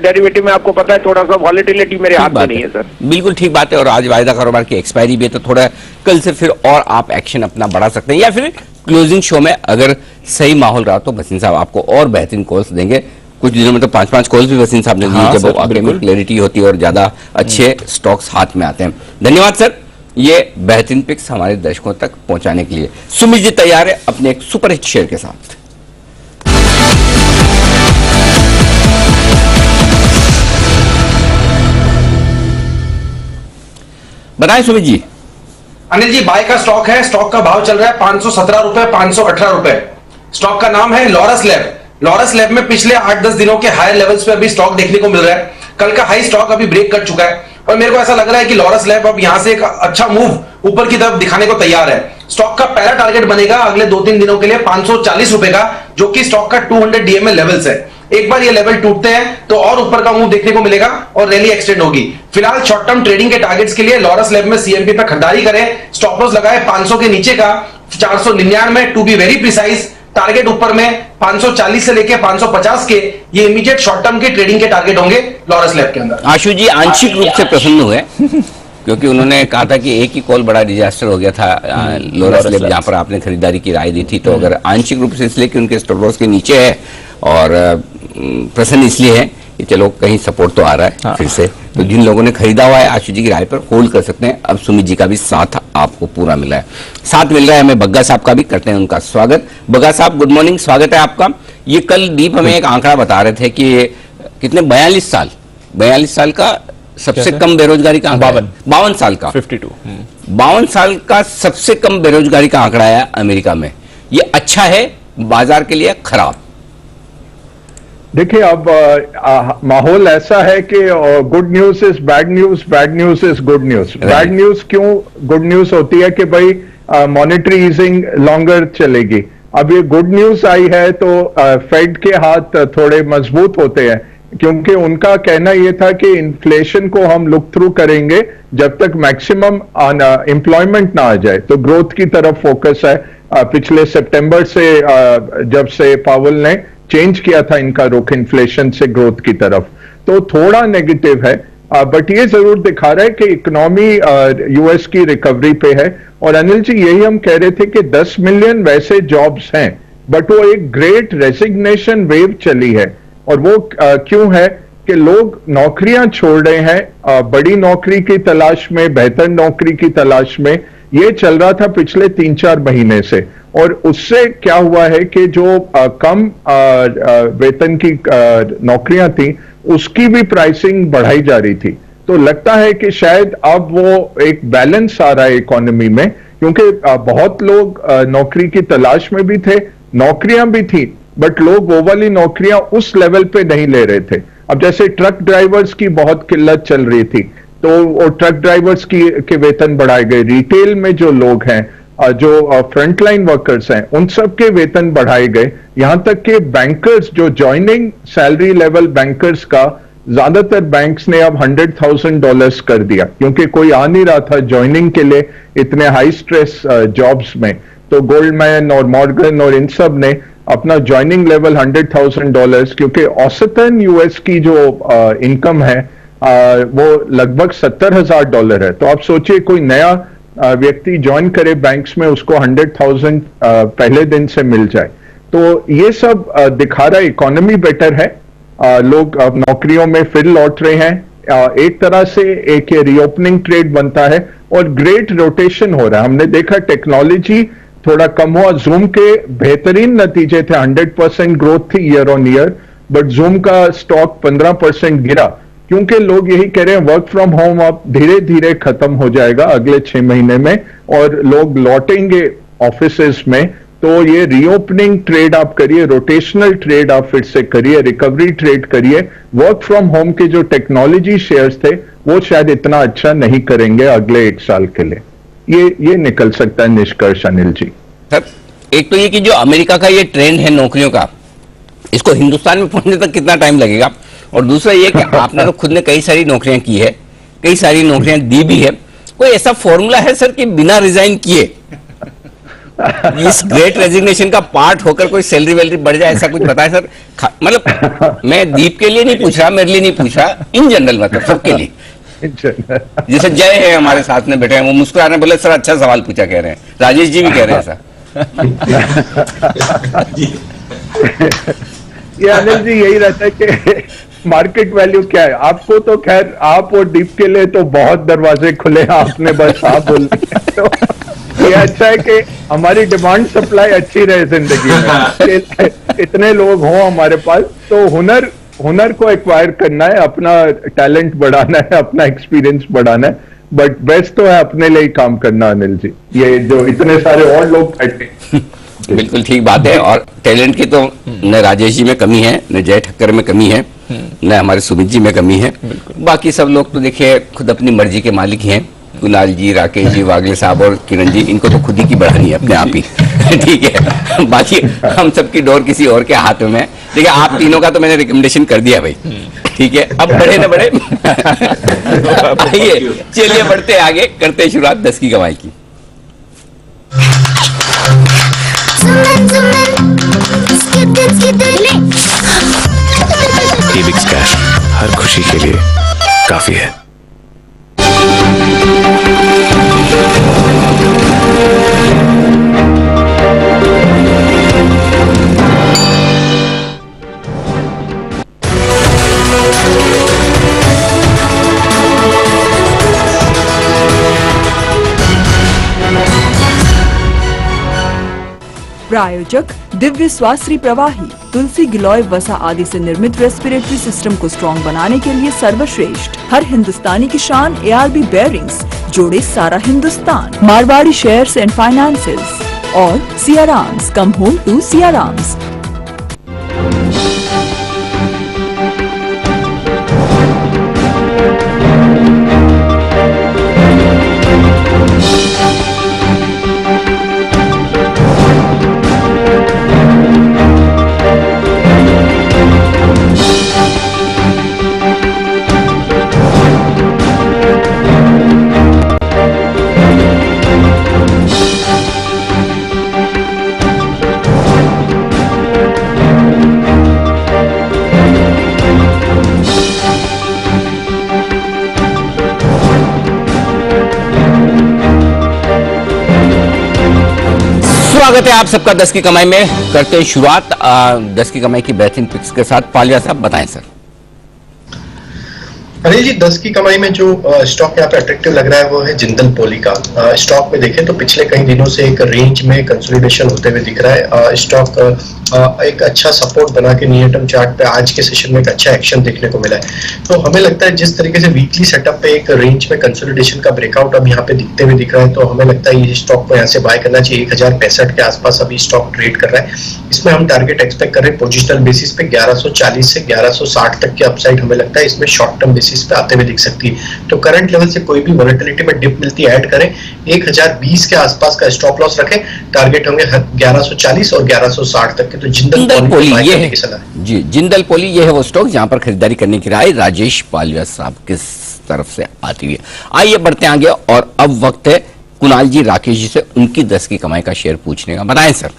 डेरिवेटिव में आपको पता है थोड़ा सा वॉलेटिलिटी मेरे हाथ में नहीं है सर। बिल्कुल ठीक बात है। और आज वायदा कारोबार की एक्सपायरी भी है, तो थोड़ा कल से फिर और आप एक्शन अपना बढ़ा सकते हैं, या फिर क्लोजिंग शो में अगर सही माहौल रहा तो वसीम साहब आपको और बेहतरीन कॉल्स देंगे। कुछ दिनों में तो 5-5 कॉल्स भी वसीम साहब ने दिए, जब वाकई में क्लैरिटी होती है और ज्यादा अच्छे स्टॉक्स हाथ में आते हैं। धन्यवाद सर, ये बेहतरीन पिक्स हमारे दर्शकों तक पहुंचाने के लिए। सुमित जी तैयार है अपने एक सुपर हिट शेयर के साथ। बताएं सुमित जी। अनिल जी, बाय का स्टॉक है, स्टॉक का भाव चल रहा है 517 रुपए, 518 रुपए। स्टॉक का नाम है लॉरस लैब। लॉरस लैब में पिछले 8-10 दिनों के हायर लेवल्स पे अभी स्टॉक देखने को मिल रहा है। कल का हाई स्टॉक अभी ब्रेक कर चुका है और मेरे को ऐसा लग रहा है कि लॉरस लैब अब यहां से एक अच्छा मूव ऊपर की तरफ दिखाने को तैयार है। स्टॉक का पहला टारगेट बनेगा अगले 2-3 दिनों के लिए 540 रुपए का, जो कि स्टॉक का 200 डीएमए लेवल्स है। एक बार ये लेवल टूटते हैं तो और ऊपर का मूव देखने को मिलेगा और रैली एक्सटेंड होगी। फिलहाल शॉर्ट टर्म ट्रेडिंग के टारगेट्स के लिए लॉरस लैब में सीएमपी पे खरीदारी करें। स्टॉप लॉस लगाए 500 के नीचे का 499 to be very precise. Target ऊपर में 540 से लेके 550 के, ये इमीडिएट शॉर्ट टर्म के ट्रेडिंग के टारगेट होंगे लॉरस लैब के अंदर। आशु जी आंशिक रूप से प्रसन्न हुए क्योंकि उन्होंने कहा था कि एक ही कॉल बड़ा डिजास्टर हो गया था लॉरस लैब, जहां पर आपने खरीदारी की राय दी थी। तो अगर आंशिक रूप से इसलिए कि उनके स्टॉप लॉस के नीचे है और प्रसन्न इसलिए है कि चलो कहीं सपोर्ट तो आ रहा है फिर से, तो जिन लोगों ने खरीदा हुआ है आशु जी की राय पर होल्ड कर सकते हैं। अब सुमित जी का भी साथ आपको पूरा मिला है, साथ मिल रहा है हमें बग्गा साहब का भी, करते हैं उनका स्वागत। बग्गा साहब गुड मॉर्निंग, स्वागत है आपका। ये कल दीप हमें एक आंकड़ा बता रहे थे कि कितने 42 साल का सबसे कम बेरोजगारी का आंकड़ा, 52 साल का 52 52 साल का सबसे कम बेरोजगारी का आंकड़ा है अमेरिका में। ये अच्छा है बाजार के लिए, खराब? देखिए अब माहौल ऐसा है कि good news is bad news, bad news is good news. Bad news क्यों गुड न्यूज होती है कि भाई मॉनेटरी ईजिंग लॉन्गर चलेगी। अब ये गुड न्यूज आई है तो फेड के हाथ थोड़े मजबूत होते हैं, क्योंकि उनका कहना यह था कि इन्फ्लेशन को हम लुक थ्रू करेंगे जब तक मैक्सिमम एम्प्लॉयमेंट ना आ जाए। तो ग्रोथ की तरफ फोकस है। पिछले सितंबर से जब से पावेल ने चेंज किया था इनका रुख इन्फ्लेशन से ग्रोथ की तरफ, तो थोड़ा नेगेटिव है। बट ये जरूर दिखा रहा है कि इकोनॉमी यूएस की रिकवरी पे है। और अनिल जी यही हम कह रहे थे कि 10 मिलियन वैसे जॉब्स हैं, बट वो एक ग्रेट रेजिग्नेशन वेव चली है। और वो क्यों है कि लोग नौकरियां छोड़ रहे हैं बड़ी नौकरी की तलाश में, बेहतर नौकरी की तलाश में। ये चल रहा था पिछले 3-4 महीने से, और उससे क्या हुआ है कि जो कम वेतन की नौकरियां थी उसकी भी प्राइसिंग बढ़ाई जा रही थी। तो लगता है कि शायद अब वो एक बैलेंस आ रहा है इकोनॉमी में, क्योंकि बहुत लोग नौकरी की तलाश में भी थे, नौकरियां भी थी, बट लोग वो वाली नौकरियां उस लेवल पे नहीं ले रहे थे। अब जैसे ट्रक ड्राइवर्स की बहुत किल्लत चल रही थी, तो वो ट्रक ड्राइवर्स के वेतन बढ़ाए गए। रिटेल में जो लोग हैं, जो फ्रंटलाइन वर्कर्स हैं, उन सब के वेतन बढ़ाए गए। यहां तक कि बैंकर्स, जो ज्वाइनिंग सैलरी लेवल बैंकर्स का, ज्यादातर बैंक्स ने अब $100,000 कर दिया, क्योंकि कोई आ नहीं रहा था ज्वाइनिंग के लिए इतने हाई स्ट्रेस जॉब्स में। तो गोल्डमैन और मॉर्गन और इन सब ने अपना ज्वाइनिंग लेवल $100,000, क्योंकि औसतन यूएस की जो इनकम है वो लगभग $70,000 है। तो आप सोचिए कोई नया व्यक्ति ज्वाइन करे बैंक्स में, उसको 100,000 पहले दिन से मिल जाए। तो ये सब दिखा रहा है इकोनॉमी बेटर है, लोग अब नौकरियों में फिर लौट रहे हैं। एक तरह से एक रीओपनिंग ट्रेड बनता है और ग्रेट रोटेशन हो रहा है। हमने देखा टेक्नोलॉजी थोड़ा कम हुआ, जूम के बेहतरीन नतीजे थे, 100% ग्रोथ थी year on year, but zoom का स्टॉक 15% गिरा, क्योंकि लोग यही कह रहे हैं वर्क फ्रॉम होम अब धीरे धीरे खत्म हो जाएगा अगले 6 महीने में और लोग लौटेंगे ऑफिसेस में। तो ये रीओपनिंग ट्रेड आप करिए, रोटेशनल ट्रेड आप फिर से करिए, रिकवरी ट्रेड करिए। वर्क फ्रॉम होम के जो टेक्नोलॉजी शेयर्स थे वो शायद इतना अच्छा नहीं करेंगे अगले 1 साल के लिए। ये निकल सकता है निष्कर्ष अनिल जी। सर एक तो ये कि जो अमेरिका का ये ट्रेंड है नौकरियों का, इसको हिंदुस्तान में पहुंचने तक कितना टाइम लगेगा? और दूसरा ये कि आपने तो खुद ने कई सारी नौकरियां की है, कई सारी नौकरियां दी भी है, कोई ऐसा फॉर्मूला है सर कि बिना रिजाइन किए इस ग्रेट रेजिग्नेशन का पार्ट होकर कोई सैलरी वैलरी बढ़ जाए, ऐसा कुछ बताए सर? मतलब मैं दीप के लिए नहीं पूछ रहा, मेरे लिए नहीं पूछ रहा, इन जनरल मतलब सबके लिए। जैसे जय है हमारे साथ में बैठे हैं, वो मुस्कुरा रहे हैं, बोले सर अच्छा सवाल पूछा कह रहे हैं, राजेश जी भी कह रहे हैं ऐसा। ये अनिल जी यही रहता है कि मार्केट वैल्यू क्या है। आपको तो खैर आप और डीप के लिए तो बहुत दरवाजे खुले हैं, आपने बस आप बोलना है। तो ये अच्छा है कि हमारी डिमांड सप्लाई अच्छी रहे जिंदगी में, इतने लोग हों हमारे पास, तो हुनर को एक्वायर करना है, अपना टैलेंट बढ़ाना है, अपना एक्सपीरियंस बढ़ाना है, बट बेस्ट तो है अपने लिए ही काम करना अनिल जी। ये जो इतने सारे और लोग बैठे बिल्कुल ठीक बात है, और टैलेंट की तो न राजेश जी में कमी है, न जय ठक्कर में कमी है, न हमारे सुमित जी में कमी है। बाकी सब लोग तो देखिए खुद अपनी मर्जी के मालिक हैं, कुणाल जी, राकेश जी, वागले साहब और किरण जी, इनको तो खुद ही की बढ़ानी है अपने आप ही। ठीक है, बाकी हम सबकी डोर किसी और के हाथ में है। देखिए आप तीनों का तो मैंने रिकमेंडेशन कर दिया भाई, ठीक है, अब बढ़े न बढ़े आइए चलिए बढ़ते आगे, करते शुरुआत 10 की कमाई की। एबिक्स कैश हर खुशी के लिए काफी है। प्रायोजक दिव्य स्वास्थ्य प्रवाही, तुलसी, गिलोय, वसा आदि से निर्मित रेस्पिरेटरी सिस्टम को स्ट्रॉन्ग बनाने के लिए सर्वश्रेष्ठ, हर हिंदुस्तानी की शान ARB बेयरिंग्स, जोड़े सारा Hindustan, Marwari shares and finances और सियाराम्स, कम होम टू सियाराम्स। स्वागत है आप सबका 10 की कमाई में। करते हैं शुरुआत 10 की कमाई की बेहतरीन पिक्स के साथ। पालिया साहब बताएं सर। अनिल जी 10 की कमाई में जो स्टॉक यहाँ पे अट्रैक्टिव लग रहा है वो है जिंदल पॉली का। स्टॉक में देखें तो पिछले कई दिनों से एक रेंज में कंसोलिडेशन होते हुए दिख रहा है। स्टॉक एक अच्छा सपोर्ट बना के नियर टर्म चार्ट पे आज के सेशन में एक अच्छा एक्शन देखने को मिला है। तो हमें लगता है जिस तरीके से वीकली सेटअप पे एक रेंज में कंसोलिडेशन का ब्रेकआउट अब यहाँ पे दिखते हुए दिख रहा है, तो हमें लगता है ये स्टॉक को यहाँ से बाय करना चाहिए। 1065 के आसपास अभी स्टॉक ट्रेड कर रहा है। इसमें हम टारगेट एक्सपेक्ट कर रहे हैं पोजिशनल बेसिस पे 1140 से 1160 तक की अपसाइड हमें लगता है इसमें शॉर्ट टर्म बेसिस पे आते हुए दिख सकती है। तो करंट लेवल से कोई भी वोलेटिलिटी में डिप मिलती है ऐड करें। 1020 के आसपास का स्टॉप लॉस रखें। टारगेट होंगे 1140 और 1160 तक के। तो जिंदल पॉली ये है जी, जिंदल पॉली ये है वो स्टॉक जहां पर खरीदारी करने की राय राजेश पालिया साहब किस तरफ से आती है। आइए बढ़ते आगे, और अब वक्त है कुणाल जी, राकेश जी से उनकी 10 की कमाई का शेयर पूछने का। बताएं सर।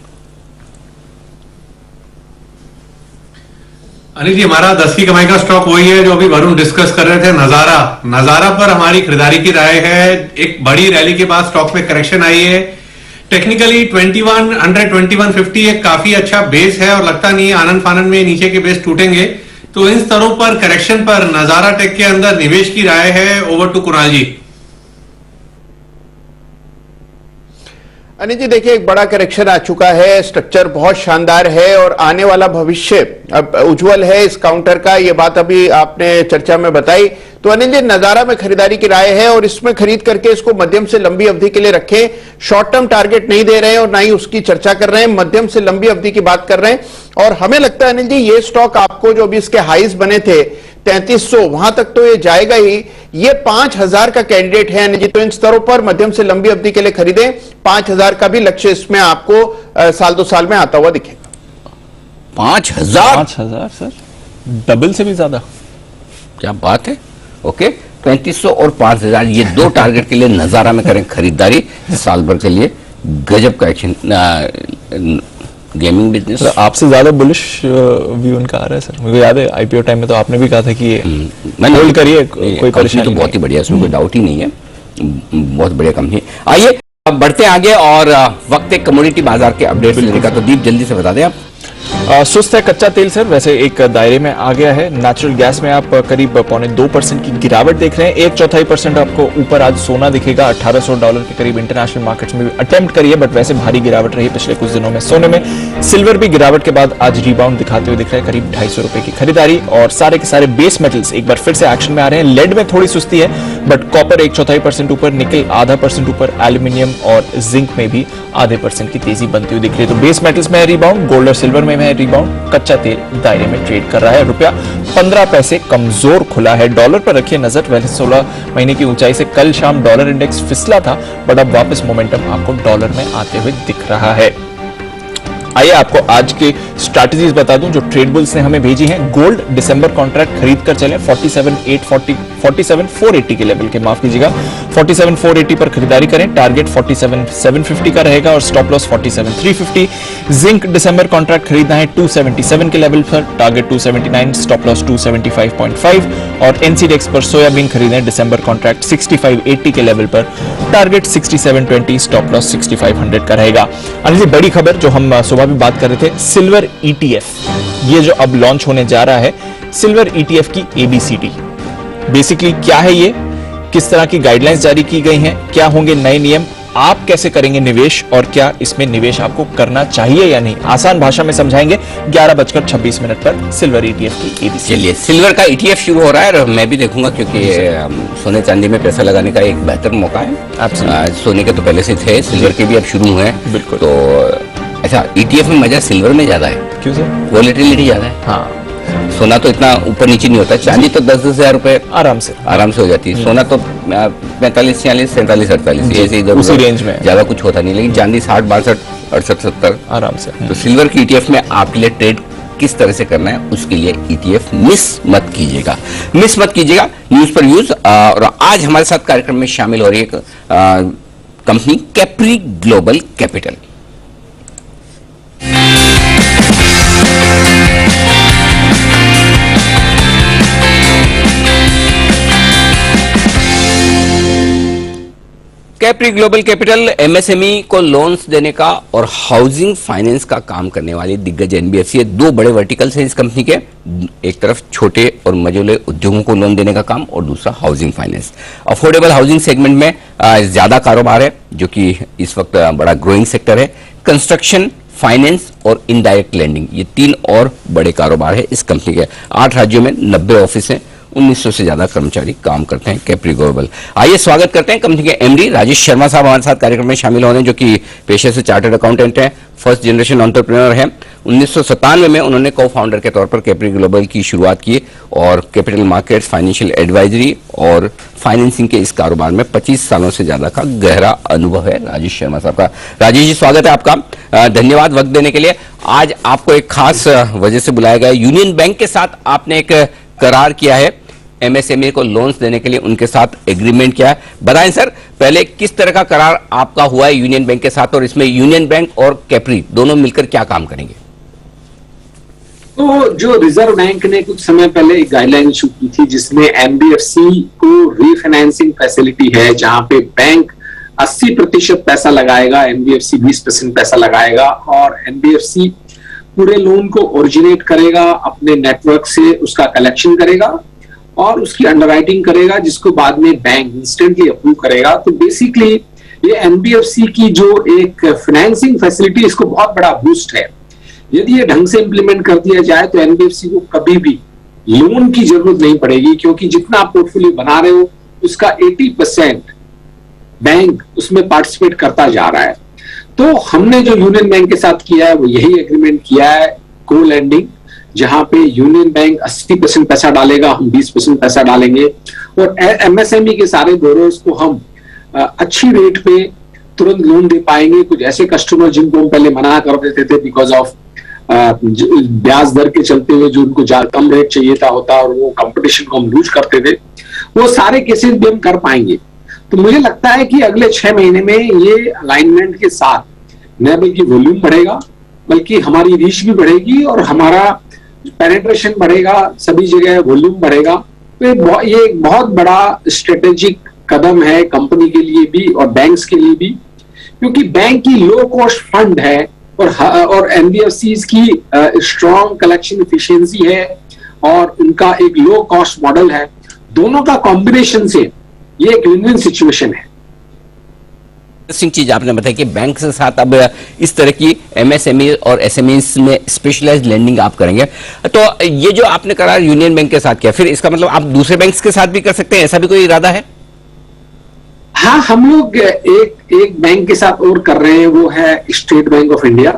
अनिल जी हमारा 10 की कमाई का स्टॉक वही है जो अभी वरुण डिस्कस कर रहे थे, नजारा पर हमारी खरीदारी की राय है। एक बड़ी रैली के बाद स्टॉक में करेक्शन आई है। टेक्निकली 2150 एक काफी अच्छा बेस है और लगता नहीं आनंद फानंद में नीचे के बेस टूटेंगे। तो इन स्तरों पर करेक्शन पर नजारा टेक के अंदर निवेश की राय है। ओवर टू कुणाल जी। अनिल जी देखिए एक बड़ा करेक्शन आ चुका है, स्ट्रक्चर बहुत शानदार है और आने वाला भविष्य अब उज्जवल है इस काउंटर का। ये बात अभी आपने चर्चा में बताई। तो अनिल जी नजारा में खरीदारी की राय है और इसमें खरीद करके इसको मध्यम से लंबी अवधि के लिए रखें। शॉर्ट टर्म टारगेट नहीं दे रहे हैं और ना ही उसकी चर्चा कर रहे हैं, मध्यम से लंबी अवधि की बात कर रहे हैं। और हमें लगता है अनिल जी ये स्टॉक आपको जो अभी इसके हाईज बने थे 3300 वहां तक तो ये जाएगा ही। ये 5000 का कैंडिडेट है अनिल जी। तो इन स्तरों पर मध्यम से लंबी अवधि के लिए खरीदें। 5000 का भी लक्ष्य इसमें आपको साल 2 साल में आता हुआ दिखेगा। 5000 सर, डबल से भी ज्यादा। क्या बात है। ओके, 3500 और 5000 ये दो टारगेट के लिए नजारा में करें खरीदारी साल भर के लिए। गजब का एक्शन गेमिंग बिजनेस। आपसे ज्यादा बुलिश व्यू उनका आ रहा है सर। मुझे याद है आईपीओ टाइम में तो आपने भी कहा था कि होल्ड करिए, कोई परेशानी तो बहुत ही बढ़िया, इसमें कोई डाउट ही नहीं है, बहुत बढ़िया कंपनी। आइए अब बढ़ते हैं आगे और वक्त है कमोडिटी बाजार के अपडेट्स लेने का। तो दीप जल्दी से बता दें आप। सुस्त है कच्चा तेल सर, वैसे एक दायरे में आ गया है। नेचुरल गैस में आप करीब $0.25 की गिरावट देख रहे हैं। 1/4% आपको ऊपर आज सोना दिखेगा $1800 के करीब इंटरनेशनल मार्केट्स में भी अटेम्प्ट करिए, बट वैसे भारी गिरावट रही पिछले कुछ दिनों में सोने में। सिल्वर भी गिरावट के बाद आज रिबाउंड दिखाते हुए दिख रहा है, करीब ₹250 की खरीदारी। और सारे के सारे बेस मेटल्स एक बार फिर से एक्शन में आ रहे हैं। लेड में थोड़ी सुस्ती है, बट कॉपर 1/4% ऊपर, निकल 0.5% ऊपर, एल्यूमिनियम और जिंक में भी 0.5% की तेजी बनती हुई दिख रही है। तो बेस मेटल्स में है रिबाउंड, गोल्ड और सिल्वर में है रिबाउंड। कच्चा तेल दायरे में ट्रेड कर रहा है। रुपया 15 पैसे कमजोर खुला है। डॉलर पर रखिए नजर। वैसे 16 महीने की ऊंचाई से कल शाम डॉलर इंडेक्स फिसला था, बट अब वापस मोमेंटम आपको डॉलर में आते हुए दिख रहा है। आइए आपको आज के स्ट्रैटेजीज बता दूं जो ट्रेड बुल्स ने हमें भेजी हैं। गोल्ड डिसंबर कॉन्ट्रैक्ट खरीद कर चलें 47,480 के लेवल के, माफ कीजिएगा 47,480 पर खरीदारी करें। टारगेट 47,750 का रहेगा और stop loss 47,350। Zinc December contract खरीदना है 277 के लेवल पर, टारगेट 279, स्टॉप लॉस 275.5। और एनसीडेक्स पर सोयाबीन खरीदें डिसंबर कॉन्ट्रैक्ट 6580 के लेवल पर, टारगेट 6720, स्टॉप लॉस 6500 का रहेगा। अनिल, बड़ी खबर जो हम सुबह भी बात कर रहे थे, सिल्वर ईटीएफ, ये जो अब लॉन्च होने जा रहा है, सिल्वर ईटीएफ की एबीसीडी। बेसिकली क्या है ये, किस तरह की गाइडलाइंस जारी की गई हैं, क्या होंगे नए नियम, आप कैसे करेंगे निवेश और क्या इसमें निवेश आपको करना चाहिए या नहीं, आसान भाषा में समझाएंगे 11:26 पर सिल्वर ईटीएफ की एबीसीडी। चलिए, सिल्वर का ईटीएफ शुरू हो रहा है और मैं भी देखूंगा क्योंकि सोने चांदी में पैसा लगाने का एक बेहतर मौका है। सोने के तो पहले से थे, सिल्वर के भी अब शुरू हुए हैं। बिल्कुल। तो अच्छा, ईटीएफ में मजा सिल्वर में ज्यादा है। क्यों सर? वॉलेटिलिटी ज्यादा है। हाँ, सोना तो इतना ऊपर नीचे नहीं होता, चांदी तो 10-10 हजार रुपए आराम से हो जाती है। सोना तो 45, 46, 47, 48 ऐसे इधर उसी रेंज में, ज्यादा कुछ होता नहीं। लेकिन चांदी 60, 62, 68, 70 आराम से। तो सिल्वर की ईटीएफ में आपके लिए ट्रेड किस तरह से करना है, उसके लिए ईटीएफ मिस मत कीजिएगा, न्यूज पर यूज। और आज हमारे साथ कार्यक्रम में शामिल हो रही है company Capri global capital. Capri global capital MSME को लोन्स देने का और हाउसिंग फाइनेंस का काम करने वाली दिग्गज एनबीएफसी है। दो बड़े वर्टिकल्स हैं इस कंपनी के, एक तरफ छोटे और मझोले उद्योगों को लोन देने का काम और दूसरा housing finance. Affordable housing segment में ज्यादा कारोबार है जो कि इस वक्त बड़ा ग्रोइंग सेक्टर है। कंस्ट्रक्शन, फाइनेंस और इनडायरेक्ट लेंडिंग, ये तीन और बड़े कारोबार है इस कंपनी के। 8 राज्यों में 90 ऑफिस हैं, 1900 से ज्यादा कर्मचारी काम करते हैं कैप्री ग्लोबल। आइए स्वागत करते हैं कंपनी के एमडी राजेश शर्मा साहब हमारे साथ कार्यक्रम में शामिल हो रहे हैं, जो कि पेशे से चार्टर्ड अकाउंटेंट हैं, फर्स्ट जनरेशन एंटरप्रेन्योर हैं। 1997 में उन्होंने को फाउंडर के तौर पर कैप्री ग्लोबल की शुरुआत की और कैपिटल मार्केट्स, फाइनेंशियल एडवाइजरी और फाइनेंसिंग के इस कारोबार में 25 सालों से ज्यादा का गहरा अनुभव है राजेश शर्मा साहब का। राजेश जी, स्वागत है आपका, धन्यवाद वक्त देने के लिए। आज आपको एक खास वजह से बुलाया गया। यूनियन बैंक के साथ आपने एक करार किया है, एमएसएमई को लोन्स देने के लिए उनके साथ एग्रीमेंट किया है। बताएं सर, पहले किस तरह का करार आपका हुआ है यूनियन बैंक के साथ और इसमें यूनियन बैंक और कैप्री दोनों मिलकर क्या काम करेंगे? तो जो रिजर्व बैंक ने कुछ समय पहले एक गाइडलाइन इशू की थी जिसमें एनबीएफसी को रीफाइनेंसिंग फैसिलिटी है, जहां पे बैंक 80% पैसा लगाएगा, एनबीएफसी 20% पैसा लगाएगा और एनबीएफसी पूरे लोन को ओरिजिनेट करेगा, अपने नेटवर्क से उसका कलेक्शन करेगा और उसकी अंडरराइटिंग करेगा, जिसको बाद में बैंक इंस्टेंटली अप्रूव करेगा। तो बेसिकली ये एनबीएफसी की जो एक फाइनेंसिंग फैसिलिटी, इसको बहुत बड़ा बूस्ट है। यदि ये ढंग से इंप्लीमेंट कर दिया जाए तो एनबीएफसी को कभी भी लोन की जरूरत नहीं पड़ेगी, क्योंकि जितना आप पोर्टफोलियो बना रहे हो उसका 80% बैंक उसमें पार्टिसिपेट करता जा रहा है। तो हमने जो यूनियन बैंक के साथ किया है वो यही एग्रीमेंट किया है, को लेंडिंग, जहां पे यूनियन बैंक 80% पैसा डालेगा, हम 20% पैसा डालेंगे और एमएसएमई के सारे बोरोर्स को हम अच्छी रेट पे तुरंत लोन दे पाएंगे। कुछ ऐसे कस्टमर जिनको हम पहले मना कर देते थे बिकॉज ऑफ ब्याज दर के चलते हुए, जो उनको कम रेट चाहिए था होता और वो कंपटीशन को हम लूज करते थे, वो सारे केसेस भी हम कर पाएंगे। तो मुझे लगता है कि अगले 6 महीने में ये अलाइनमेंट के साथ न बल्कि वॉल्यूम बढ़ेगा, बल्कि हमारी रीच भी बढ़ेगी और हमारा पेनिट्रेशन बढ़ेगा, सभी जगह वॉल्यूम बढ़ेगा। तो ये एक बहुत बड़ा स्ट्रेटेजिक कदम है कंपनी के लिए भी और बैंक्स के लिए भी, क्योंकि बैंक की लो कॉस्ट फंड है और एनबीएफसीज की स्ट्रॉन्ग कलेक्शन एफिशिएंसी है और उनका एक लो कॉस्ट मॉडल है। दोनों का कॉम्बिनेशन से ये एक विन-विन सिचुएशन है। इंटरेस्टिंग चीज आपने बताई कि बैंक के साथ अब इस तरह की एमएसएमई और एसएमईस में स्पेशलाइज्ड लेंडिंग आप करेंगे। तो ये जो आपने करार यूनियन बैंक के साथ किया, फिर इसका मतलब आप दूसरे बैंक्स के साथ भी कर सकते हैं, ऐसा भी कोई इरादा है? हाँ, हम लोग एक बैंक के साथ और कर रहे हैं, वो है स्टेट बैंक ऑफ इंडिया।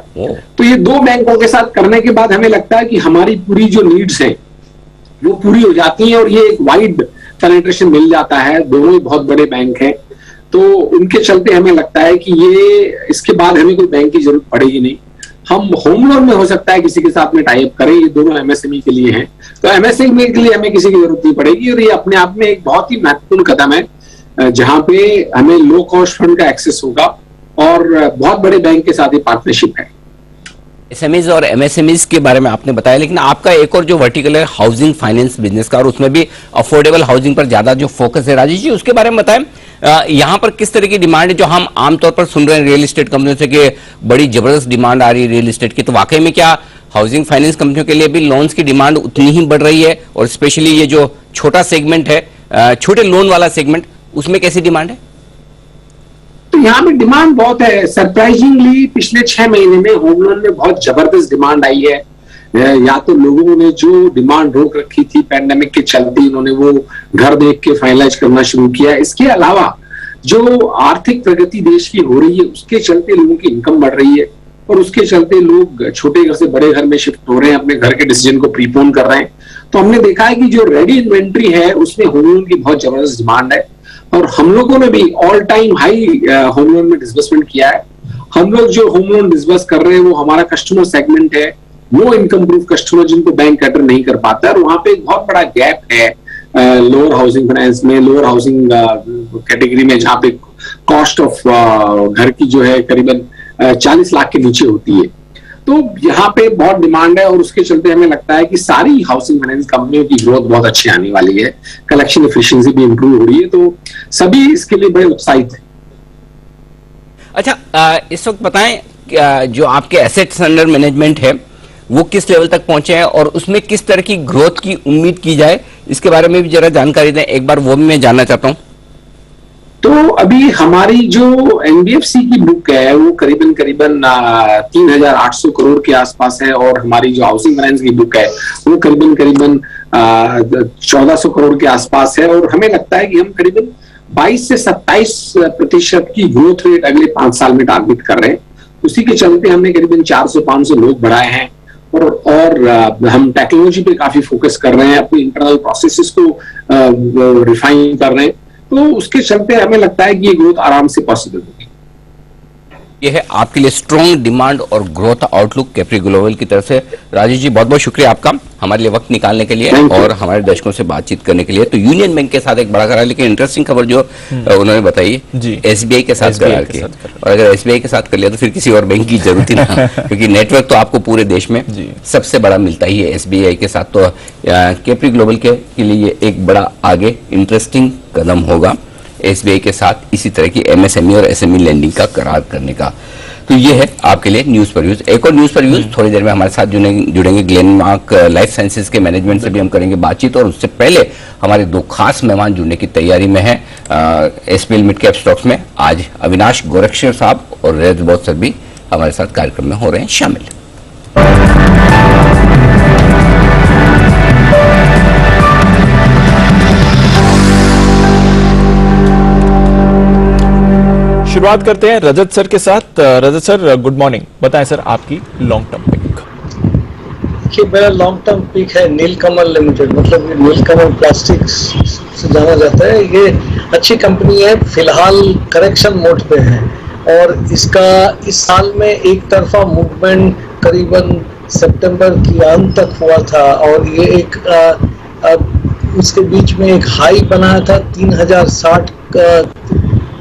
तो ये 2 बैंकों के साथ करने के बाद हमें लगता है कि हमारी पूरी जो नीड्स हैं वो पूरी हो जाती हैं और ये एक वाइड पेनिट्रेशन मिल जाता है। दोनों ही बहुत बड़े बैंक हैं, तो उनके चलते हमें लगता है कि ये इसके बाद हमें कोई बैंक की जरूरत पड़ेगी नहीं। हम होम लोन में हो सकता है किसी के साथ में टाई अप करें, ये दोनों एमएसएमई के लिए हैं, तो एमएसएमई के लिए हमें किसी की जरूरत नहीं पड़ेगी। और ये अपने आप में एक बहुत ही महत्वपूर्ण कदम है जहां पे हमें लो कॉस्ट फंड का एक्सेस होगा और बहुत बड़े बैंक के साथ ही पार्टनरशिप है। एसएमईज और एमएसएमईज के बारे में आपने बताया, लेकिन आपका एक और जो वर्टिकल है हाउसिंग फाइनेंस बिजनेस का, और उसमें भी अफोर्डेबल हाउसिंग पर ज्यादा जो फोकस है, राजेश जी उसके बारे में बताएं। यहाँ पर किस तरह की डिमांड है जो हम आमतौर पर सुन रहे हैं रियल एस्टेट कंपनियों से कि बड़ी जबरदस्त डिमांड आ रही है रियल एस्टेट की, तो वाकई में क्या हाउसिंग फाइनेंस कंपनियों के लिए भी लोन्स की डिमांड उतनी ही बढ़ रही है? और स्पेशली ये जो छोटा सेगमेंट है, छोटे लोन वाला सेगमेंट, उसमें कैसी डिमांड है? तो यहाँ पे डिमांड बहुत है। सरप्राइजिंगली पिछले 6 महीने में होम लोन में बहुत जबरदस्त डिमांड आई है। या तो लोगों ने जो डिमांड रोक रखी थी पैंडेमिक के चलते, उन्होंने वो घर देख के फाइनलाइज करना शुरू किया। इसके अलावा जो आर्थिक प्रगति देश की हो रही है उसके चलते लोगों की इनकम बढ़ रही है और उसके चलते लोग छोटे घर से बड़े घर में शिफ्ट हो रहे हैं, अपने घर के डिसीजन को प्रीपोन कर रहे हैं। तो हमने देखा है कि जो रेडी इन्वेंट्री है उसमें होम लोन की बहुत जबरदस्त डिमांड है और हम लोगों ने भी all time high home loan में डिसबर्समेंट किया है। हम लोग जो होम लोन डिसबर्स कर रहे हैं वो हमारा कस्टमर सेगमेंट है, लो इनकम प्रूफ कस्टमर जिनको बैंक कैटर नहीं कर पाता है, और वहां पे एक बहुत बड़ा गैप है लोअर हाउसिंग फाइनेंस में, लोअर हाउसिंग कैटेगरी में, जहां पे कॉस्ट ऑफ घर की जो है करीबन 40 लाख के नीचे होती है। तो यहाँ पे बहुत डिमांड है और उसके चलते हमें लगता है कि सारी हाउसिंग फाइनेंस कंपनियों की ग्रोथ बहुत अच्छी आने वाली है, कलेक्शन एफिशिएंसी भी इंप्रूव हो रही है, तो सभी इसके लिए बड़े उत्साहित हैं। अच्छा, इस वक्त बताएं जो आपके एसेट्स अंडर मैनेजमेंट है वो किस लेवल तक पहुंचे हैं और उसमें किस तरह की ग्रोथ की उम्मीद की जाए, इसके बारे में भी जरा जानकारी दें एक बार, वो भी मैं जानना चाहता हूं। तो अभी हमारी जो एनबीएफसी की बुक है वो करीबन 3,800 करोड़ के आसपास है और हमारी जो हाउसिंग फाइनेंस की बुक है वो करीबन 1,400 करोड़ के आसपास है और हमें लगता है कि हम करीबन 22 से 27% की ग्रोथ रेट अगले 5 साल में टारगेट कर रहे हैं। उसी के चलते हमने करीबन 400-500 लोग बढ़ाए हैं और हम टेक्नोलॉजी पे काफी फोकस कर रहे हैं, अपनी इंटरनल प्रोसेसेस को रिफाइन कर रहे हैं, तो उसके चलते हमें लगता है कि ये ग्रोथ आराम से पॉसिबल होगी। ये है आपके लिए स्ट्रॉन्ग डिमांड और ग्रोथ आउटलुक कैप्री ग्लोबल की तरफ से। राजेश जी बहुत बहुत शुक्रिया आपका हमारे लिए वक्त निकालने के लिए और हमारे दर्शकों से बातचीत करने के लिए। तो यूनियन बैंक के साथ एक बड़ा करार, लेकिन इंटरेस्टिंग खबर जो उन्होंने बताई एसबीआई के साथ करार की, और अगर एसबीआई के साथ कर लिया तो फिर किसी और बैंक की जरूरत ही ना, क्योंकि नेटवर्क तो आपको पूरे देश में सबसे बड़ा मिलता ही है एसबीआई के साथ। तो कैप्री ग्लोबल के लिए एक बड़ा आगे इंटरेस्टिंग कदम होगा एसबीआई के साथ इसी तरह की एमएसएमई और एसएमई लैंडिंग का करार करने का। तो ये है आपके लिए न्यूज पर व्यूज। एक और न्यूज पर व्यूज थोड़ी देर में हमारे साथ जुड़ेंगे ग्लेनमार्क लाइफ साइंसेज के मैनेजमेंट से भी हम करेंगे बातचीत, और उससे पहले हमारे 2 खास मेहमान जुड़ने की तैयारी में है एसपीएल मिड कैप स्टॉक्स में। आज अविनाश गोरक्षर साहब और रेज बोध सर भी हमारे साथ कार्यक्रम में हो रहे हैं शामिल। शुरुआत करते हैं रजत सर के साथ। रजत सर गुड मॉर्निंग, बताएं सर आपकी लॉन्ग टर्म पिक। देखिए मेरा लॉन्ग टर्म पिक है नीलकमल लिमिटेड, मतलब ये नीलकमल प्लास्टिक्स से जाना जाता है। ये अच्छी कंपनी है, फिलहाल करेक्शन मोड पे है और इसका इस साल में एक तरफा मूवमेंट करीबन सितंबर की अंत तक हुआ था और ये एक उसके बीच में एक हाई बनाया था 3060 का,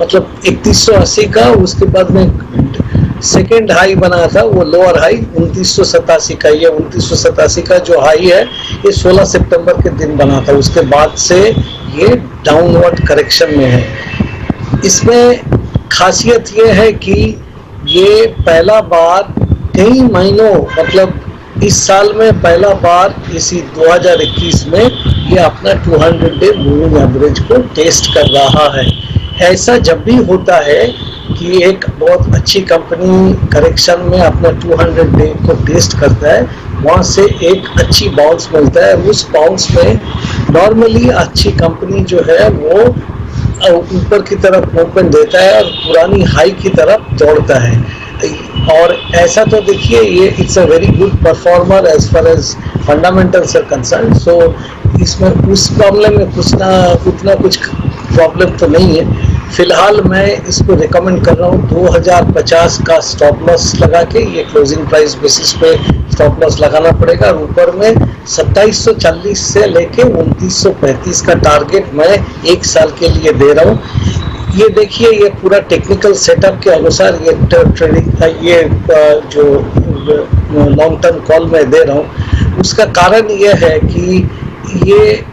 मतलब 3180 का। उसके बाद में सेकेंड हाई बनाया था, वो लोअर हाई 2987 का। ये 2987 का जो हाई है ये 16 सितंबर के दिन बना था। उसके बाद से ये डाउनवर्ड करेक्शन में है। इसमें खासियत ये है कि ये पहला बार कई महीनों, मतलब इस साल में पहला बार इसी 2021 में ये अपना 200 डे मूविंग एवरेज को टेस्ट कर रहा है। ऐसा जब भी होता है कि एक बहुत अच्छी कंपनी करेक्शन में अपना 200 डे को टेस्ट करता है, वहाँ से एक अच्छी बाउंस मिलता है। उस बाउंस में नॉर्मली अच्छी कंपनी जो है वो ऊपर की तरफ मूवमेंट देता है और पुरानी हाई की तरफ दौड़ता है। और ऐसा तो देखिए ये it's a very good performer as far as fundamentals are concern. So इसमें उस प्रॉब्लम में उतना कुछ प्रॉब्लम तो नहीं है। फिलहाल मैं इसको रिकमेंड कर रहा हूँ 2050 का स्टॉप लॉस लगा के, ये क्लोजिंग प्राइस बेसिस पे स्टॉप लॉस लगाना पड़ेगा। और ऊपर में 2740 से लेके 2935 का टारगेट मैं एक साल के लिए दे रहा हूँ। ये देखिए ये पूरा टेक्निकल सेटअप के अनुसार ये ट्रेडिंग ये जो लॉन्ग टर्म कॉल मैं दे रहा हूँ, उसका कारण ये है कि ये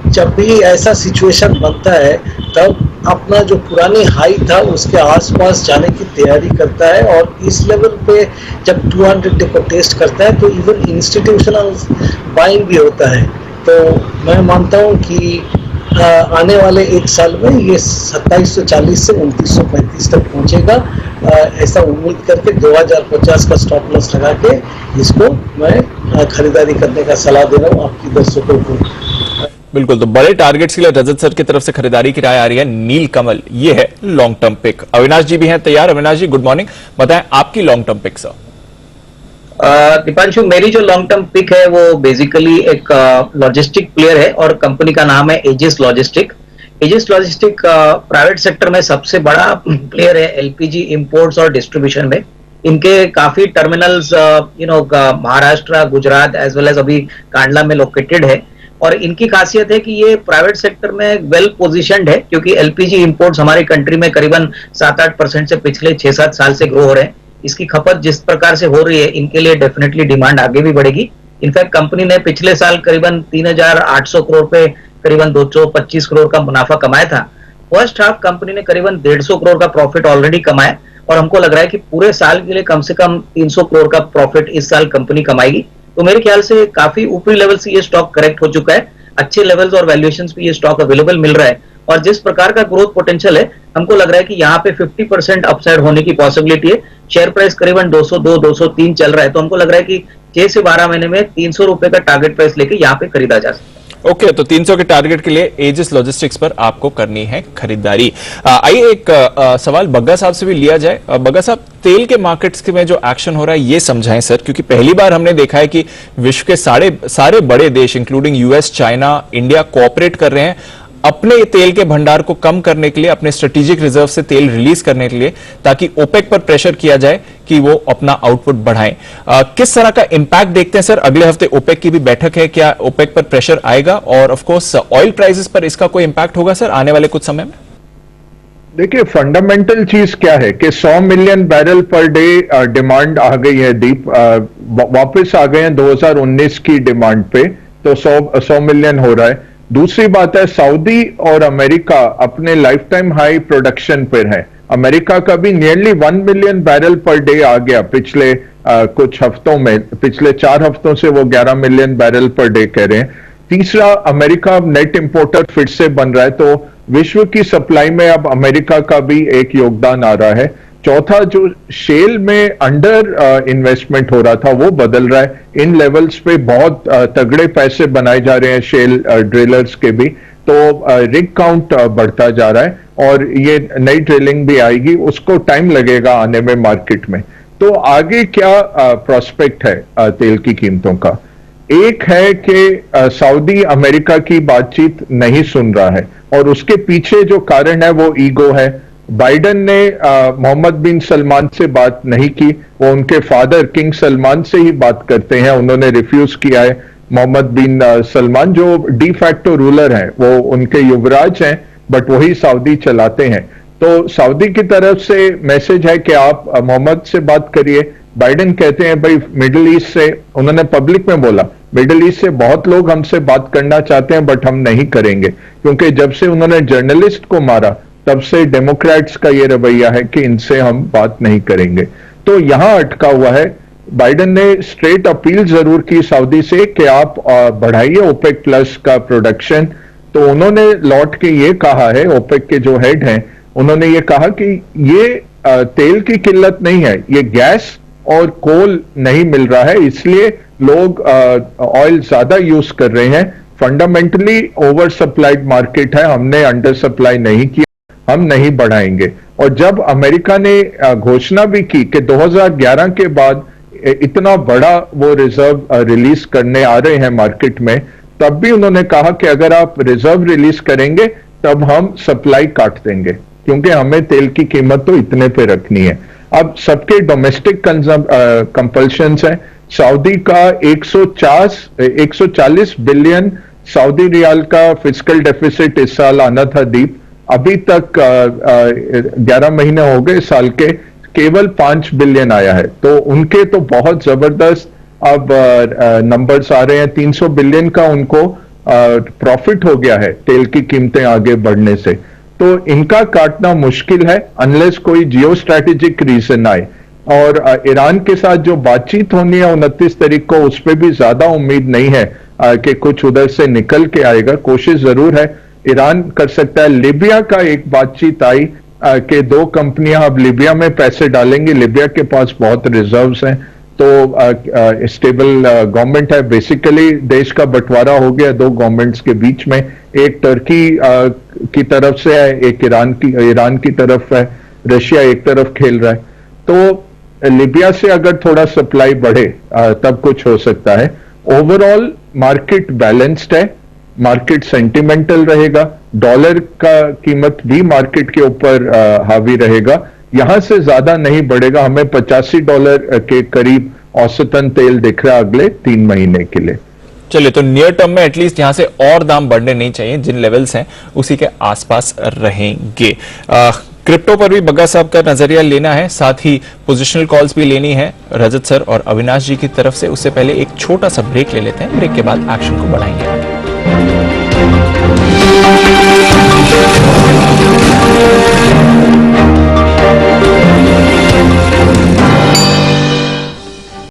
जब भी ऐसा सिचुएशन बनता है तब अपना जो पुरानी हाई था उसके आसपास जाने की तैयारी करता है। और इस लेवल पे जब 200 डे को टेस्ट करता है तो इवन इंस्टीट्यूशनल बाइंग भी होता है। तो मैं मानता हूँ कि आने वाले एक साल में ये 2740 से 2935 तक पहुंचेगा। ऐसा उम्मीद करके 2050 का स्टॉप लॉस लगा के इसको मैं खरीदारी करने का सलाह दे रहा हूँ आपकी दर्शकों को। बिल्कुल, तो बड़े टारगेट्स के लिए रजत सर की तरफ से खरीदारी की राय आ रही है। नील कमल ये है long term pick. Avinash ji भी हैं तैयार। अविनाश जी गुड मॉर्निंग, बताएं आपकी long term pick sir. Deepanshu, मेरी जो लॉन्ग टर्म पिक है वो बेसिकली एक लॉजिस्टिक प्लेयर है और कंपनी का नाम है edges logistic. Edges logistic private sector में सबसे बड़ा प्लेयर है एलपीजी इंपोर्ट्स और डिस्ट्रीब्यूशन में। इनके काफी terminals Maharashtra, Gujarat as well as अभी कांडला में लोकेटेड है। और इनकी खासियत है कि ये प्राइवेट सेक्टर में वेल पोजीशनड है, क्योंकि एलपीजी इंपोर्ट्स हमारी कंट्री में करीबन 7-8% से पिछले 6-7 साल से ग्रो हो रहे हैं। इसकी खपत जिस प्रकार से हो रही है, इनके लिए डेफिनेटली डिमांड आगे भी बढ़ेगी। इनफैक्ट कंपनी ने पिछले साल करीबन 3800 करोड़ पे करीबन 225 करोड़ का मुनाफा कमाया था। फर्स्ट हाफ कंपनी ने करीबन 150 करोड़ का प्रॉफिट ऑलरेडी कमाया और हमको लग रहा है कि पूरे साल के लिए कम से कम 300 करोड़ का प्रॉफिट इस साल कंपनी कमाएगी। तो मेरे ख्याल से काफी ऊपरी लेवल से ये स्टॉक करेक्ट हो चुका है। अच्छे लेवल्स और वैल्यूएशंस पे ये स्टॉक अवेलेबल मिल रहा है और जिस प्रकार का ग्रोथ पोटेंशियल है, हमको लग रहा है कि यहाँ पे 50% अपसाइड होने की पॉसिबिलिटी है। शेयर प्राइस करीबन 202-203 चल रहा है, तो हमको लग रहा है कि 6 से 12 महीने में 300 रुपए का टारगेट प्राइस लेके यहाँ पे खरीदा जा सकता है। ओके, तो 300 के टारगेट के लिए एजिस लॉजिस्टिक्स पर आपको करनी है खरीदारी। आइए एक सवाल बग्गा साहब से भी लिया जाए। बग्गा साहब, तेल के मार्केट्स में जो एक्शन हो रहा है ये समझाएं सर, क्योंकि पहली बार हमने देखा है कि विश्व के सारे बड़े देश including US, China, India cooperate कर रहे हैं अपने तेल के भंडार को कम करने के लिए, अपने स्ट्रेटेजिक रिजर्व से तेल रिलीज करने के लिए, ताकि ओपेक पर प्रेशर किया जाए कि वो अपना आउटपुट बढ़ाएं। किस तरह का इंपैक्ट देखते हैं सर? अगले हफ्ते ओपेक की भी बैठक है, क्या ओपेक पर प्रेशर आएगा? और ऑफ कोर्स ऑयल प्राइसेस पर इसका कोई इंपैक्ट होगा सर आने वाले कुछ समय में? देखिए, फंडामेंटल चीज क्या है कि 100 million barrel per day demand आ गई है दीप, वापस आ गए हैं 2019 की डिमांड पे, तो 100 मिलियन हो रहा है। दूसरी बात है, सऊदी और अमेरिका अपने लाइफ टाइम हाई प्रोडक्शन पर है। अमेरिका का भी nearly 1 million barrel per day आ गया पिछले कुछ हफ्तों में। पिछले 4 हफ्तों से वो 11 मिलियन बैरल पर डे कह रहे हैं। तीसरा, अमेरिका नेट इंपोर्टर फिर से बन रहा है, तो विश्व की सप्लाई में अब अमेरिका का भी एक योगदान आ रहा है। चौथा, जो शेल में अंडर इन्वेस्टमेंट हो रहा था वो बदल रहा है। इन लेवल्स पे बहुत तगड़े पैसे बनाए जा रहे हैं शेल ड्रिलर्स के भी, तो रिग काउंट बढ़ता जा रहा है और ये नई ड्रिलिंग भी आएगी, उसको टाइम लगेगा आने में मार्केट में। तो आगे क्या प्रोस्पेक्ट है तेल की कीमतों का? एक है कि सऊदी अमेरिका की बातचीत नहीं सुन रहा है और उसके पीछे जो कारण है वो ईगो है। बाइडेन ने मोहम्मद बिन सलमान से बात नहीं की, वो उनके फादर किंग सलमान से ही बात करते हैं। उन्होंने रिफ्यूज किया है मोहम्मद बिन सलमान जो डी फैक्टो रूलर हैं, वो उनके युवराज हैं, बट वही सऊदी चलाते हैं। तो सऊदी की तरफ से मैसेज है कि आप मोहम्मद से बात करिए। बाइडेन कहते हैं भाई मिडिल ईस्ट से, उन्होंने पब्लिक में बोला मिडिल ईस्ट से बहुत लोग हमसे बात करना चाहते हैं बट हम नहीं करेंगे, क्योंकि जब से उन्होंने जर्नलिस्ट को मारा तब से डेमोक्रेट्स का ये रवैया है कि इनसे हम बात नहीं करेंगे। तो यहां अटका हुआ है। बाइडेन ने स्ट्रेट अपील जरूर की सऊदी से कि आप बढ़ाइए ओपेक प्लस का प्रोडक्शन। तो उन्होंने लौट के ये कहा है, ओपेक के जो हेड हैं उन्होंने ये कहा कि ये तेल की किल्लत नहीं है, ये गैस और कोल नहीं मिल रहा है, इसलिए लोग ऑयल ज्यादा यूज कर रहे हैं। फंडामेंटली ओवर सप्लाइड मार्केट है, हमने अंडर सप्लाई नहीं किया, हम नहीं बढ़ाएंगे। और जब अमेरिका ने घोषणा भी की कि 2011 के बाद इतना बड़ा वो रिजर्व रिलीज करने आ रहे हैं मार्केट में, तब भी उन्होंने कहा कि अगर आप रिजर्व रिलीज करेंगे तब हम सप्लाई काट देंगे, क्योंकि हमें तेल की कीमत तो इतने पे रखनी है। अब सबके डोमेस्टिक कंपल्शंस हैं। सऊदी का 140 बिलियन सऊदी रियाल का फिस्कल डेफिसिट इस साल आना था दीप, अभी तक 11 महीने हो गए साल के, केवल 5 बिलियन आया है। तो उनके तो बहुत जबरदस्त अब नंबर्स आ रहे हैं। 300 बिलियन का उनको प्रॉफिट हो गया है तेल की कीमतें आगे बढ़ने से। तो इनका काटना मुश्किल है अनलेस कोई जियो स्ट्रैटेजिक रीजन आए। और ईरान के साथ जो बातचीत होनी है 29 तारीख को, उस पर भी ज्यादा उम्मीद नहीं है कि कुछ उधर से निकल के आएगा। कोशिश जरूर है, ईरान कर सकता है। लीबिया का एक बातचीत आई कि 2 कंपनियां अब लीबिया में पैसे डालेंगी, लीबिया के पास बहुत रिजर्व्स हैं, तो स्टेबल गवर्नमेंट है। बेसिकली देश का बंटवारा हो गया 2 गवर्नमेंट्स के बीच में, एक टर्की की तरफ से है, एक ईरान की तरफ है, रशिया एक तरफ खेल रहा है। तो लीबिया से अगर थोड़ा सप्लाई बढ़े तब कुछ हो सकता है। ओवरऑल मार्केट बैलेंस्ड है, मार्केट सेंटिमेंटल रहेगा, डॉलर का कीमत भी मार्केट के ऊपर हावी रहेगा, यहां से ज्यादा नहीं बढ़ेगा। हमें $85 के करीब औसतन तेल दिख रहा है अगले 3 महीने के लिए। चलिए, तो नियर टर्म में एटलीस्ट यहां से और दाम बढ़ने नहीं चाहिए, जिन लेवल्स हैं उसी के आसपास रहेंगे। क्रिप्टो पर भी बग्गा साहब का नजरिया लेना है, साथ ही पोजिशनल कॉल्स भी लेनी है रजत सर और अविनाश जी की तरफ से। उससे पहले एक छोटा सा ब्रेक ले लेते हैं, ब्रेक के बाद एक्शन को बढ़ाएंगे।